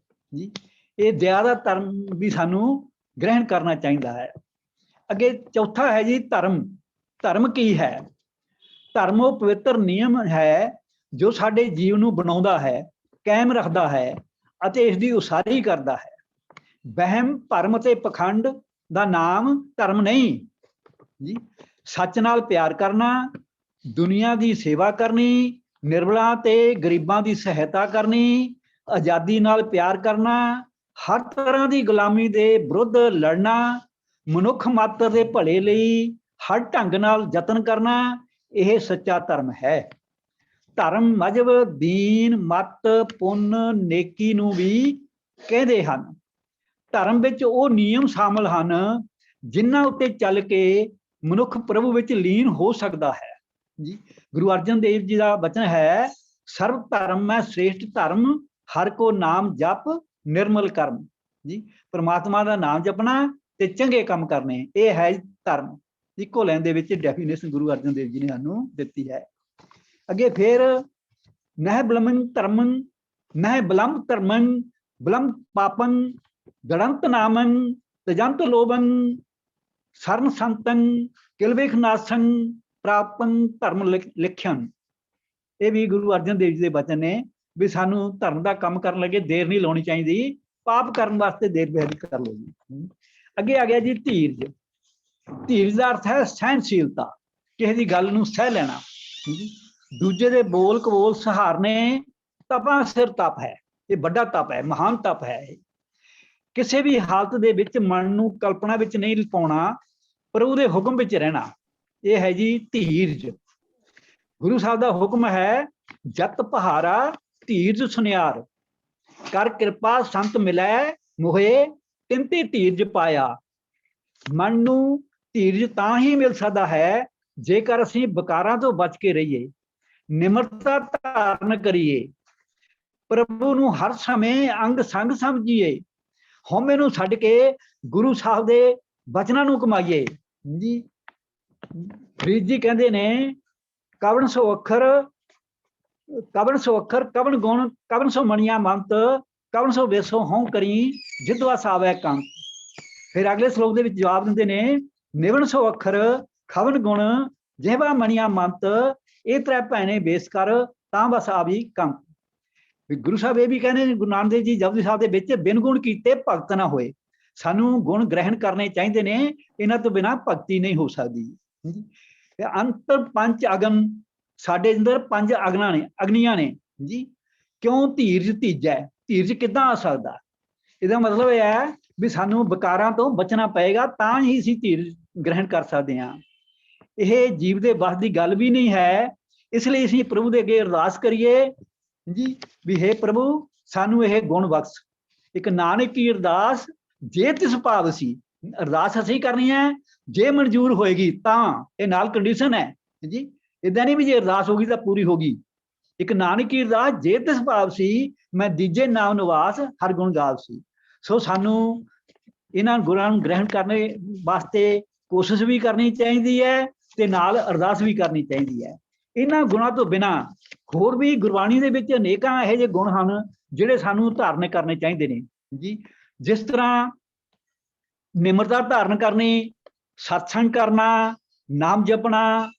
ਜੀ। ਇਹ ਦਇਆ ਦਾ ਧਰਮ ਵੀ ਸਾਨੂੰ ਗ੍ਰਹਿਣ ਕਰਨਾ ਚਾਹੀਦਾ ਹੈ। ਅੱਗੇ ਚੌਥਾ ਹੈ ਜੀ ਧਰਮ। ਧਰਮ ਕੀ ਹੈ? ਧਰਮ ਉਹ ਪਵਿੱਤਰ ਨਿਯਮ ਹੈ ਜੋ ਸਾਡੇ ਜੀਵਨ ਨੂੰ ਬਣਾਉਂਦਾ ਹੈ, ਕਾਇਮ ਰੱਖਦਾ ਹੈ ਅਤੇ ਇਸ ਦੀ ਉਸਾਰੀ ਕਰਦਾ ਹੈ। ਵਹਿਮ, ਭਰਮ ਅਤੇ ਪਖੰਡ ਦਾ ਨਾਮ ਧਰਮ ਨਹੀਂ ਜੀ। ਸੱਚ ਨਾਲ ਪਿਆਰ ਕਰਨਾ, ਦੁਨੀਆ ਦੀ ਸੇਵਾ ਕਰਨੀ, ਨਿਰਬਲਾਂ ਤੇ ਗਰੀਬਾਂ ਦੀ ਸਹਾਇਤਾ ਕਰਨੀ, ਆਜ਼ਾਦੀ ਨਾਲ ਪਿਆਰ ਕਰਨਾ, ਹਰ ਤਰ੍ਹਾਂ ਦੀ ਗੁਲਾਮੀ ਦੇ ਵਿਰੁੱਧ ਲੜਨਾ, ਮਨੁੱਖ ਮਾਤਰ ਦੇ ਭਲੇ ਲਈ ਹਰ ਢੰਗ ਨਾਲ ਯਤਨ ਕਰਨਾ, ਇਹ ਸੱਚਾ ਧਰਮ ਹੈ। ਧਰਮ ਮਜ਼ਹਬ, ਦੀਨ, ਮਤ, ਪੁੰਨ, ਨੇਕੀ ਨੂੰ ਵੀ ਕਹਿੰਦੇ ਹਨ। ਧਰਮ ਵਿੱਚ ਉਹ ਨਿਯਮ ਸ਼ਾਮਲ ਹਨ ਜਿਨ੍ਹਾਂ ਉੱਤੇ ਚੱਲ ਕੇ ਮਨੁੱਖ ਪ੍ਰਭੂ ਵਿੱਚ ਲੀਨ ਹੋ ਸਕਦਾ ਹੈ ਜੀ। ਗੁਰੂ ਅਰਜਨ ਦੇਵ ਜੀ ਦਾ ਬਚਨ ਹੈ, ਸਰਬ ਧਰਮ ਮੈਂ ਸ੍ਰੇਸ਼ਟ ਧਰਮ, ਹਰ ਕੋ ਨਾਮ ਜਪ ਨਿਰਮਲ ਕਰਮ ਜੀ। ਪਰਮਾਤਮਾ ਦਾ ਨਾਮ ਜਪਣਾ ਤੇ ਚੰਗੇ ਕੰਮ ਕਰਨੇ, ਇਹ ਹੈ ਧਰਮ। ਇੱਕੋ ਲਾਈਨ ਦੇ ਵਿੱਚ ਡੈਫੀਨੇਸ਼ਨ ਗੁਰੂ ਅਰਜਨ ਦੇਵ ਜੀ ਨੇ ਸਾਨੂੰ ਦਿੱਤੀ ਹੈ। ਅੱਗੇ ਫਿਰ ਨਹਿ ਬਲਮਨ ਧਰਮਨ ਨਹਿ ਬਲੰਬ ਧਰਮਨ ਬਲੰਬ ਪਾਪਨ ਗੜੰਤ ਨਾਮਨ ਤਜੰਤ ਲੋਭਨ ਸਰਨ ਸੰਤਨ ਕਿਲਵੇਖ ਨਾਸਨ ਪ੍ਰਾਪਨ ਧਰਮ ਲਿਖਿਆਨ। ਇਹ ਵੀ ਗੁਰੂ ਅਰਜਨ ਦੇਵ ਜੀ ਦੇ ਬਚਨ ਨੇ ਵੀ ਸਾਨੂੰ ਧਰਮ ਦਾ ਕੰਮ ਕਰਨ ਲੱਗੇ ਦੇਰ ਨਹੀਂ ਲਾਉਣੀ ਚਾਹੀਦੀ, ਪਾਪ ਕਰਨ ਵਾਸਤੇ ਦੇਰ ਬੇਹਦ ਕਰ ਲਓ ਜੀ। ਅੱਗੇ ਆ ਗਿਆ ਜੀ ਧੀਰਜ। ਧੀਰਜ ਦਾ ਅਰਥ ਹੈ ਸਹਿਨਸ਼ੀਲਤਾ, ਕਿਸੇ ਦੀ ਗੱਲ ਨੂੰ ਸਹਿ ਲੈਣਾ, ਦੂਜੇ ਦੇ ਬੋਲ ਕਬੋਲ ਸਹਾਰਨੇ ਤਪਾਂ ਸਿਰ ਤਪ ਹੈ, ਇਹ ਵੱਡਾ ਤਪ ਹੈ, ਮਹਾਨ ਤਪ ਹੈ। ਇਹ ਕਿਸੇ ਵੀ ਹਾਲਤ ਦੇ ਵਿੱਚ ਮਨ ਨੂੰ ਕਲਪਨਾ ਵਿੱਚ ਨਹੀਂ ਪਾਉਣਾ, ਪਰ ਉਹਦੇ ਹੁਕਮ ਵਿੱਚ ਰਹਿਣਾ, ਇਹ ਹੈ ਜੀ ਧੀਰਜ। ਗੁਰੂ ਸਾਹਿਬ ਦਾ ਹੁਕਮ ਹੈ, ਜਤ ਪਹਾਰਾ ਧੀਰਜ ਸੁਨਿਆਰ, ਕਰ ਕਿਰਪਾ ਸੰਤ ਮਿਲੈ ਮੋਹੇ ਤਿੰਤੀ ਧੀਰਜ ਪਾਇਆ। ਮਨ ਨੂੰ ਧੀਰਜ ਤਾਂ ਹੀ ਮਿਲ ਸਕਦਾ ਹੈ ਜੇਕਰ ਅਸੀਂ ਵਿਕਾਰਾਂ ਤੋਂ ਬਚ ਕੇ ਰਹੀਏ, ਨਿਮਰਤਾ ਧਾਰਨ ਕਰੀਏ, ਪ੍ਰਭੂ ਨੂੰ ਹਰ ਸਮੇਂ ਅੰਗ ਸੰਗ ਸਮਝੀਏ, ਹਉਮੈ ਨੂੰ ਛੱਡ ਕੇ ਗੁਰੂ ਸਾਹਿਬ ਦੇ ਬਚਨਾਂ ਨੂੰ ਕਮਾਈਏ ਜੀ। ਫਰੀਦ ਜੀ ਕਹਿੰਦੇ ਨੇ, ਕਵਣ ਸੋ ਅੱਖਰ ਕਵਣ ਗੁਣ ਕਵਣ ਸੋ ਮਣੀਆਂ ਮੰਤ, ਕਵਣ ਸੋ ਵੇਸੋ ਹਉ ਕਰੀ ਜਿਦਵਾ ਸਾਵੈ ਕੰਤ। ਫਿਰ ਅਗਲੇ ਸ਼ਲੋਕ ਦੇ ਵਿੱਚ ਜਵਾਬ ਦਿੰਦੇ ਨੇ, ਨਿਵਣ ਸੋ ਅੱਖਰ ਖਵਨ ਗੁਣ ਜਿਹਵਾ ਮਣੀਆਂ ਮੰਤ, ਇਹ ਤ੍ਰੈ ਭੈਣੇ ਬੇਸ ਕਰ ਤਾਂ ਬਸ ਆਵੀ ਕੰਤ। ਗੁਰੂ ਸਾਹਿਬ ਇਹ ਵੀ ਕਹਿੰਦੇ ਨੇ, ਗੁਰੂ ਨਾਨਕ ਦੇਵ ਜੀ ਜਪਜੀ ਸਾਹਿਬ ਦੇ ਵਿੱਚ, ਬਿਨ ਗੁਣ ਕੀਤੇ ਭਗਤ ਨਾ ਹੋਏ। ਸਾਨੂੰ ਗੁਣ ਗ੍ਰਹਿਣ ਕਰਨੇ ਚਾਹੀਦੇ ਨੇ, ਇਹਨਾਂ ਤੋਂ ਬਿਨਾਂ ਭਗਤੀ ਨਹੀਂ ਹੋ ਸਕਦੀ। ਅੰਤਰ ਪੰਜ ਅਗਨ, ਸਾਡੇ ਅੰਦਰ 5 ਅਗਨੀਆਂ ਨੇ ਜੀ। ਕਿਉਂ ਧੀਰਜ ਧੀਜੈ, ਧੀਰਜ ਕਿੱਦਾਂ ਆ ਸਕਦਾ? ਇਹਦਾ ਮਤਲਬ ਇਹ ਹੈ ਵੀ ਸਾਨੂੰ ਵਿਕਾਰਾਂ ਤੋਂ ਬਚਣਾ ਪਏਗਾ, ਤਾਂ ਹੀ ਅਸੀਂ ਧੀਰਜ ਗ੍ਰਹਿਣ ਕਰ ਸਕਦੇ ਹਾਂ। ਇਹ ਜੀਵ ਦੇ ਵੱਸ ਦੀ ਗੱਲ ਵੀ ਨਹੀਂ ਹੈ, ਇਸ ਲਈ ਅਸੀਂ ਪ੍ਰਭੂ ਦੇ ਅੱਗੇ ਅਰਦਾਸ ਕਰੀਏ ਜੀ ਵੀ ਹੇ ਪ੍ਰਭੂ ਸਾਨੂੰ ਇਹ ਗੁਣ ਬਖਸ਼। ਇੱਕ ਨਾਨਕ ਕੀ ਅਰਦਾਸ ਜੇ ਤਿਸ ਭਾਵ ਸੀ, ਅਰਦਾਸ ਅਸੀਂ ਕਰਨੀ ਹੈ ਜੇ ਮਨਜ਼ੂਰ ਹੋਏਗੀ ਤਾਂ, ਇਹ ਨਾਲ ਕੰਡੀਸ਼ਨ ਹੈ ਜੀ। ਇਦਾਂ ਨਹੀਂ ਵੀ ਜੇ ਅਰਦਾਸ ਹੋ ਗਈ ਤਾਂ ਪੂਰੀ ਹੋ ਗਈ। ਇੱਕ ਨਾਨਕ ਕੀ ਅਰਦਾਸ ਜੇ ਤਿਸ ਭਾਵ ਸੀ, ਮੈਂ ਦੀਜੇ ਨਾਮ ਨਿਵਾਸ ਹਰ ਗੁਣ ਗਾਵ ਸੀ। ਸੋ ਸਾਨੂੰ ਇਹਨਾਂ ਗੁਣਾਂ ਨੂੰ ਗ੍ਰਹਿਣ ਕਰਨੇ ਵਾਸਤੇ ਕੋਸ਼ਿਸ਼ ਵੀ ਕਰਨੀ ਚਾਹੀਦੀ ਹੈ ਤੇ ਨਾਲ ਅਰਦਾਸ ਵੀ ਕਰਨੀ ਚਾਹੀਦੀ ਹੈ। ਇਹਨਾਂ ਗੁਣਾਂ ਤੋਂ ਬਿਨਾਂ ਹੋਰ ਵੀ ਗੁਰਬਾਣੀ ਦੇ ਵਿੱਚ ਅਨੇਕਾਂ ਇਹੋ ਜਿਹੇ ਗੁਣ ਹਨ ਜਿਹੜੇ ਸਾਨੂੰ ਧਾਰਨ ਕਰਨੇ ਚਾਹੀਦੇ ਨੇ ਜੀ। ਜਿਸ ਤਰ੍ਹਾਂ ਨਿਮਰਤਾ ਧਾਰਨ ਕਰਨੀ, ਸਤਸੰਗ ਕਰਨਾ, ਨਾਮ ਜਪਣਾ,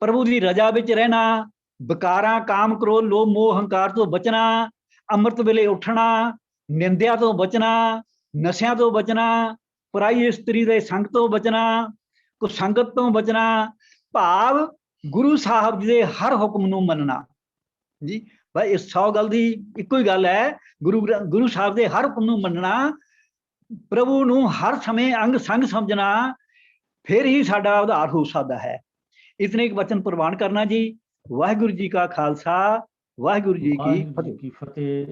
ਪ੍ਰਭੂ ਦੀ ਰਜ਼ਾ ਵਿੱਚ ਰਹਿਣਾ, ਵਿਕਾਰਾਂ ਕਾਮ ਕ੍ਰੋਧ ਲੋਭ ਮੋਹ ਹੰਕਾਰ ਤੋਂ ਬਚਣਾ, ਅੰਮ੍ਰਿਤ ਵੇਲੇ ਉੱਠਣਾ, ਨਿੰਦਿਆ ਤੋਂ ਬਚਣਾ, ਨਸ਼ਿਆਂ ਤੋਂ ਬਚਣਾ, ਪਰਾਈ ਇਸਤਰੀ ਦੇ ਸੰਗ ਤੋਂ ਬਚਣਾ, ਕੁਸੰਗਤ ਤੋਂ ਬਚਣਾ, ਭਾਵ ਗੁਰੂ ਸਾਹਿਬ ਜੀ ਦੇ ਹਰ ਹੁਕਮ ਨੂੰ ਮੰਨਣਾ ਜੀ। ਭਾਈ ਇਸ 100 ਗੱਲ ਦੀ ਇੱਕੋ ਹੀ ਗੱਲ ਹੈ, ਗੁਰੂ ਸਾਹਿਬ ਦੇ ਹਰ ਹੁਕਮ ਨੂੰ ਮੰਨਣਾ, ਪ੍ਰਭੂ ਨੂੰ ਹਰ ਸਮੇਂ ਅੰਗ ਸੰਗ ਸਮਝਣਾ, ਫਿਰ ਹੀ ਸਾਡਾ ਉਧਾਰ ਹੋ ਸਕਦਾ ਹੈ। ਇਤਨੇ ਇੱਕ ਵਚਨ ਪ੍ਰਵਾਨ ਕਰਨਾ ਜੀ। ਵਾਹਿਗੁਰੂ ਜੀ ਕਾ ਖਾਲਸਾ, ਵਾਹਿਗੁਰੂ ਜੀ ਕੀ ਫਤਿਹ।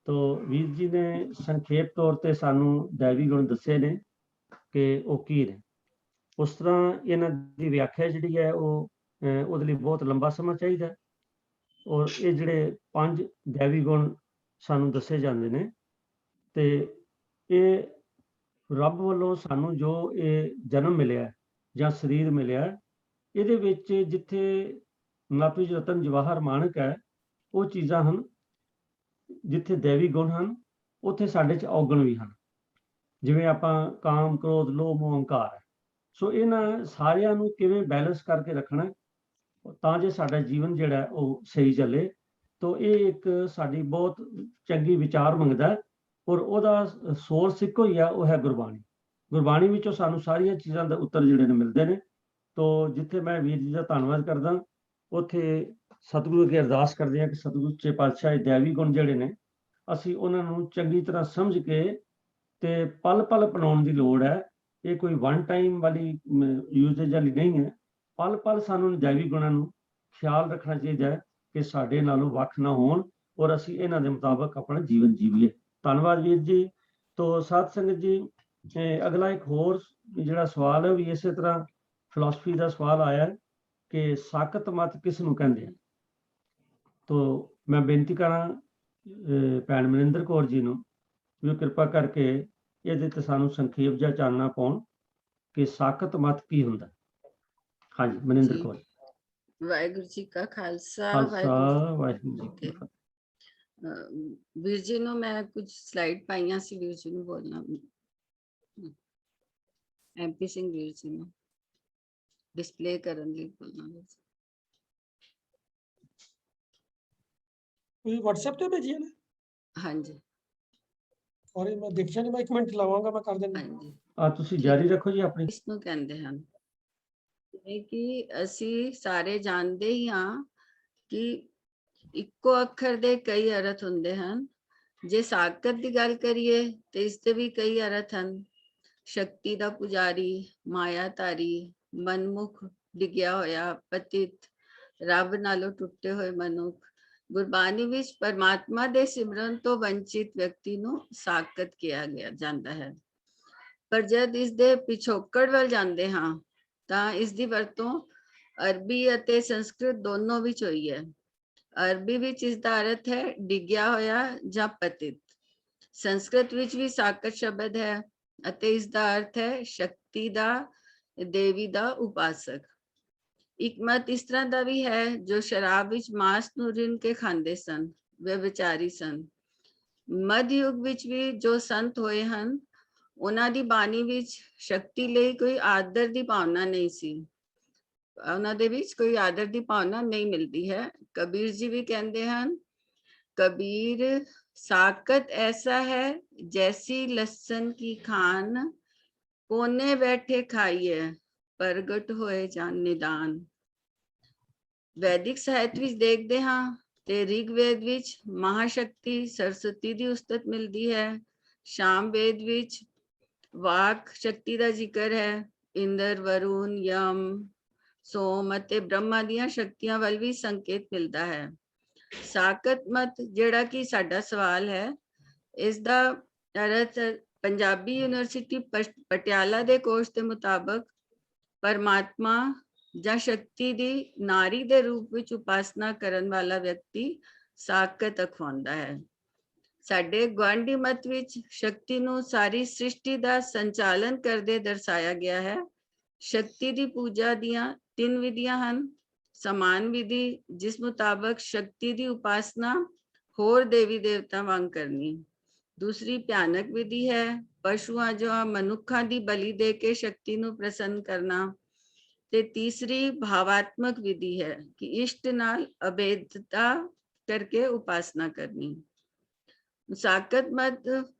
ਤੋ ਵੀਰ ਜੀ ਨੇ ਸੰਖੇਪ ਤੌਰ ਤੇ ਸਾਨੂੰ ਦੈਵੀ ਗੁਣ ਦੱਸੇ ਨੇ ਕਿ ਉਹ ਕੀ ਨੇ। ਉਸ ਤਰ੍ਹਾਂ ਇਹਨਾਂ ਦੀ ਵਿਆਖਿਆ ਜਿਹੜੀ ਹੈ ਉਹਦੇ ਲਈ ਬਹੁਤ ਲੰਬਾ ਸਮਾਂ ਚਾਹੀਦਾ। ਔਰ ਇਹ ਜਿਹੜੇ 5 ਦੈਵੀ ਗੁਣ ਸਾਨੂੰ ਦੱਸੇ ਜਾਂਦੇ ਨੇ, ਤੇ ਇਹ ਰੱਬ ਵੱਲੋਂ ਸਾਨੂੰ ਜੋ ਇਹ ਜਨਮ ਮਿਲਿਆ ਜਾਂ ਸਰੀਰ ਮਿਲਿਆ, ਇਹਦੇ ਵਿੱਚ ਜਿੱਥੇ ਨਪਿਜ ਰਤਨ ਜਵਾਹਰ ਮਾਣਕ ਹੈ ਉਹ ਚੀਜ਼ਾਂ ਹਨ, ਜਿੱਥੇ ਦੈਵੀ ਗੁਣ ਹਨ ਉੱਥੇ ਸਾਡੇ 'ਚ ਔਗਣ ਵੀ ਹਨ। ਜਿਵੇਂ ਆਪਾਂ ਕਾਮ ਕ੍ਰੋਧ ਲੋਭ ਮੋਹ ਹੰਕਾਰ ਹੈ, ਸੋ ਇਹਨਾਂ ਸਾਰਿਆਂ ਨੂੰ ਕਿਵੇਂ ਬੈਲੈਂਸ ਕਰਕੇ ਰੱਖਣਾ ਤਾਂ ਜੇ ਸਾਡਾ ਜੀਵਨ ਜਿਹੜਾ ਉਹ ਸਹੀ ਚੱਲੇ। ਤੋ ਇਹ ਇੱਕ ਸਾਡੀ ਬਹੁਤ ਚੰਗੀ ਵਿਚਾਰ ਮੰਗਦਾ, ਔਰ ਉਹਦਾ ਸੋਰਸ ਇੱਕੋ ਹੀ ਆ, ਉਹ ਹੈ ਗੁਰਬਾਣੀ। ਗੁਰਬਾਣੀ ਵਿੱਚੋਂ ਸਾਨੂੰ ਸਾਰੀਆਂ ਚੀਜ਼ਾਂ ਦੇ ਉੱਤਰ ਜਿਹੜੇ ਨੇ ਮਿਲਦੇ ਨੇ। ਤੋ ਜਿੱਥੇ ਮੈਂ ਵੀਰ ਜੀ ਦਾ ਧੰਨਵਾਦ ਕਰਦਾ, ਉੱਥੇ ਸਤਿਗੁਰੂ ਅੱਗੇ ਅਰਦਾਸ ਕਰਦੇ ਹਾਂ ਕਿ ਸਤਿਗੁਰੂ ਸੱਚੇ ਪਾਤਸ਼ਾਹ ਦੈਵੀ ਗੁਣ ਜਿਹੜੇ ਨੇ ਅਸੀਂ ਉਹਨਾਂ ਨੂੰ ਚੰਗੀ ਤਰ੍ਹਾਂ ਸਮਝ ਕੇ ਤੇ ਪਲ ਪਲ ਅਪਣਾਉਣ ਦੀ ਲੋੜ ਹੈ। ਇਹ ਕੋਈ ਵਨ ਟਾਈਮ ਵਾਲੀ ਯੂਜੇਜ ਵਾਲੀ ਨਹੀਂ ਹੈ। ਪਲ ਪਲ ਸਾਨੂੰ ਦੈਵੀ ਗੁਣਾਂ ਨੂੰ ਖਿਆਲ ਰੱਖਣਾ ਚਾਹੀਦਾ ਹੈ ਕਿ ਸਾਡੇ ਨਾਲੋਂ ਵੱਖ ਨਾ ਹੋਣ, ਔਰ ਅਸੀਂ ਇਹਨਾਂ ਦੇ ਮੁਤਾਬਕ ਆਪਣਾ ਜੀਵਨ ਜੀਵੀਏ। ਧੰਨਵਾਦ ਵੀਰ ਜੀ। ਤੋ ਸਾਧ ਸੰਗਤ ਜੀ, ਅਗਲਾ ਇੱਕ ਹੋਰ ਜਿਹੜਾ ਸਵਾਲ ਹੈ ਵੀ ਇਸੇ ਤਰ੍ਹਾਂ ਫਿਲਾਸਫੀ ਦਾ ਸਵਾਲ ਆਇਆ ਹੈ ਕਿ ਸਾਕਤ ਮਤ ਕਿਸ ਨੂੰ ਕਹਿੰਦੇ ਆ। ਤੋ ਮੈਂ ਬੇਨਤੀ ਕਰਾਂ ਭੈਣ ਮਨਿੰਦਰ ਕੌਰ ਜੀ ਨੂੰ ਵੀ ਉਹ ਕਿਰਪਾ ਕਰਕੇ ਇਹਦੇ ਤੇ ਸਾਨੂੰ ਸੰਖੇਪ ਜਿਹਾ ਚਾਨਣਾ ਪਾਉਣ ਕਿ ਸਾਕਤ ਮਤ ਕੀ ਹੁੰਦਾ। ਹਾਂਜੀ ਮਨਿੰਦਰ ਜੀ। ਕੌਰ। ਵਾਹਿਗੁਰੂ ਜੀ ਕਾ ਖਾਲਸਾ ਖਾਲਸਾ ਵਾਹਿਗੁਰੂ ਜੀ ਕੀ ਫਤਿਹ। ਵੀਰ ਜੀ ਨੂੰ ਮੈਂ ਕੁਝ ਸਲਾਈਡ ਪਾਈਆਂ ਸੀ, ਵੀਰ ਜੀ ਨੂੰ ਬੋਲਣਾ, MP ਸਿੰਘ ਵੀਰ ਜੀ ਨੂੰ ਡਿਸਪਲੇ ਕਰਨ ਲਈ ਬੋਲਣਾ। ਤੁਸੀਂ WhatsApp ਤੇ ਭੇਜੀ ਹੈ ਨਾ? ਹਾਂਜੀ ਔਰ ਮੈਂ ਦੇਖਿਆ ਨਹੀਂ, ਮੈਂ 1 ਮਿੰਟ ਲਾਵਾਂਗਾ, ਮੈਂ ਕਰ ਦਿੰਦਾ। ਹਾਂਜੀ ਤੁਸੀਂ ਜਾਰੀ ਰੱਖੋ ਜੀ ਆਪਣੀ। ਇਸ ਨੂੰ ਕਹਿੰਦੇ ਹਨ ਜਿਵੇਂ ਕਿ ਅਸੀਂ ਸਾਰੇ ਜਾਣਦੇ ਹੀ ਹਾਂ ਕਿ ਇੱਕੋ ਅੱਖਰ ਦੇ ਕਈ ਅਰਥ ਹੁੰਦੇ ਹਨ। ਜੇ ਸਾਕਤ ਦੀ ਗੱਲ ਕਰੀਏ ਤੇ ਇਸ ਦੇ ਵੀ ਕਈ ਅਰਥ ਹਨ। ਸ਼ਕਤੀ ਦਾ ਪੁਜਾਰੀ, ਮਾਇਆਧਾਰੀ, ਮਨਮੁਖ, ਡਿੱਗਿਆ ਹੋਇਆ, ਪਤਿਤ, ਰੱਬ ਨਾਲੋਂ ਟੁੱਟੇ ਹੋਏ ਮਨੁੱਖ। ਗੁਰਬਾਣੀ ਵਿੱਚ ਪਰਮਾਤਮਾ ਦੇ ਸਿਮਰਨ ਤੋਂ ਵੰਚਿਤ ਵਿਅਕਤੀ ਨੂੰ ਸਾਕਤ ਕਿਹਾ ਜਾਂਦਾ ਹੈ। ਪਰ ਜਦ ਇਸ ਦੇ ਪਿਛੋਕੜ ਵੱਲ ਜਾਂਦੇ ਹਾਂ ਤਾਂ ਇਸ ਦੀ ਵਰਤੋਂ ਅਰਬੀ ਅਤੇ ਸੰਸਕ੍ਰਿਤ ਦੋਨੋਂ ਵਿੱਚ ਹੋਈ ਹੈ। ਅਰਬੀ ਵਿੱਚ ਇਸ ਦਾ ਅਰਥ ਹੈ ਡਿੱਗਿਆ ਹੋਇਆ ਜਾਂ ਪਤਿਤ। ਸੰਸਕ੍ਰਿਤ ਵਿੱਚ ਵੀ ਸਾਕਤ ਸ਼ਬਦ ਹੈ ਅਤੇ ਇਸ ਦਾ ਅਰਥ ਹੈ ਸ਼ਕਤੀ ਦਾ, ਦੇਵੀ ਦਾ ਉਪਾਸਕ। ਇੱਕ ਮਤ ਇਸ ਤਰ੍ਹਾਂ ਦਾ ਵੀ ਹੈ ਜੋ ਸ਼ਰਾਬ ਵਿੱਚ ਮਾਸ ਨੂੰ ਰਿੰਨ ਕੇ ਖਾਂਦੇ ਸਨ, ਵੇ ਵਿਚਾਰੀ ਸਨ। ਮੱਧ ਯੁੱਗ ਵਿੱਚ ਵੀ ਜੋ ਸੰਤ ਹੋਏ ਹਨ ਉਹਨਾਂ ਦੀ ਬਾਣੀ ਵਿੱਚ ਸ਼ਕਤੀ ਲਈ ਕੋਈ ਆਦਰ ਦੀ ਭਾਵਨਾ ਨਹੀਂ ਸੀ। ਉਹਨਾਂ ਦੇ ਵਿੱਚ ਕੋਈ ਆਦਰ ਦੀ ਭਾਵਨਾ ਨਹੀਂ ਮਿਲਦੀ ਹੈ। ਕਬੀਰ ਜੀ ਵੀ ਕਹਿੰਦੇ ਹਨ, कबीर साकत ऐसा है जैसी लसन की खान, कोने बैठे खाइए प्रगट होए जान निदान। वैदिक साहित्य ਵਿੱਚ ਦੇਖਦੇ ਹਾਂ ਤੇ ਰਿਗਵੇਦ ਵਿੱਚ ਮਹਾਸ਼ਕਤੀ ਸਰਸਵਤੀ ਦੀ ਉਸਤਤ ਮਿਲਦੀ ਹੈ। ਸਾਮਵੇਦ ਵਿੱਚ ਵਾਕ ਸ਼ਕਤੀ ਦਾ ਜ਼ਿਕਰ ਹੈ। ਇੰਦਰ, ਵਰੁਣ, ਯਮ, ਸੋਮ ਅਤੇ ਬ੍ਰਹਮਾ ਦੀਆਂ ਸ਼ਕਤੀਆਂ ਵੱਲ ਵੀ ਸੰਕੇਤ ਮਿਲਦਾ ਹੈ। ਸਾਕਤ ਮਤ ਜਿਹੜਾ ਕਿ ਸਾਡਾ ਸਵਾਲ ਹੈ, ਇਸ ਦਾ ਅਰਥ ਪੰਜਾਬੀ ਯੂਨੀਵਰਸਿਟੀ ਪਟਿਆਲਾ ਦੇ ਕੋਰਸ ਦੇ ਮੁਤਾਬਕ ਪਰਮਾਤਮਾ ਜਾਂ ਸ਼ਕਤੀ ਦੀ ਨਾਰੀ ਦੇ ਰੂਪ ਵਿੱਚ ਉਪਾਸਨਾ ਕਰਨ ਵਾਲਾ ਵਿਅਕਤੀ ਸਾਕਤ ਅਖਵਾਉਂਦਾ ਹੈ। ਸਾਡੇ ਗੁਆਂਢੀ ਮਤ ਵਿੱਚ ਸ਼ਕਤੀ ਨੂੰ ਸਾਰੀ ਸ੍ਰਿਸ਼ਟੀ ਦਾ ਸੰਚਾਲਨ ਕਰਦੇ ਦਰਸਾਇਆ ਗਿਆ ਹੈ। ਸ਼ਕਤੀ ਦੀ ਪੂਜਾ ਦੀਆਂ 3 ਵਿਧੀਆਂ ਹਨ। ਸਮਾਨ ਵਿਧੀ, ਜਿਸ ਮੁਤਾਬਕ ਸ਼ਕਤੀ ਦੀ ਉਪਾਸਨਾ ਹੋਰ ਦੇਵੀ ਦੇਵਤਾ ਵਾਂਗ ਕਰਨੀ। ਦੂਸਰੀ ਭਿਆਨਕ ਵਿਧੀ ਹੈ ਪਸ਼ੂਆਂ ਜਾਂ ਮਨੁੱਖਾਂ ਦੀ ਬਲੀ ਦੇ ਕੇ ਸ਼ਕਤੀ ਨੂੰ ਪ੍ਰਸੰਨ ਕਰਨਾ। ਤੇ ਤੀਸਰੀ ਭਾਵਾਤਮਕ ਵਿਧੀ ਹੈ ਕਿ ਇਸ਼ਟ ਨਾਲ ਅਭੇਦਤਾ ਕਰਕੇ ਉਪਾਸਨਾ ਕਰਨੀ। ਸਾਕਤ ਮਤ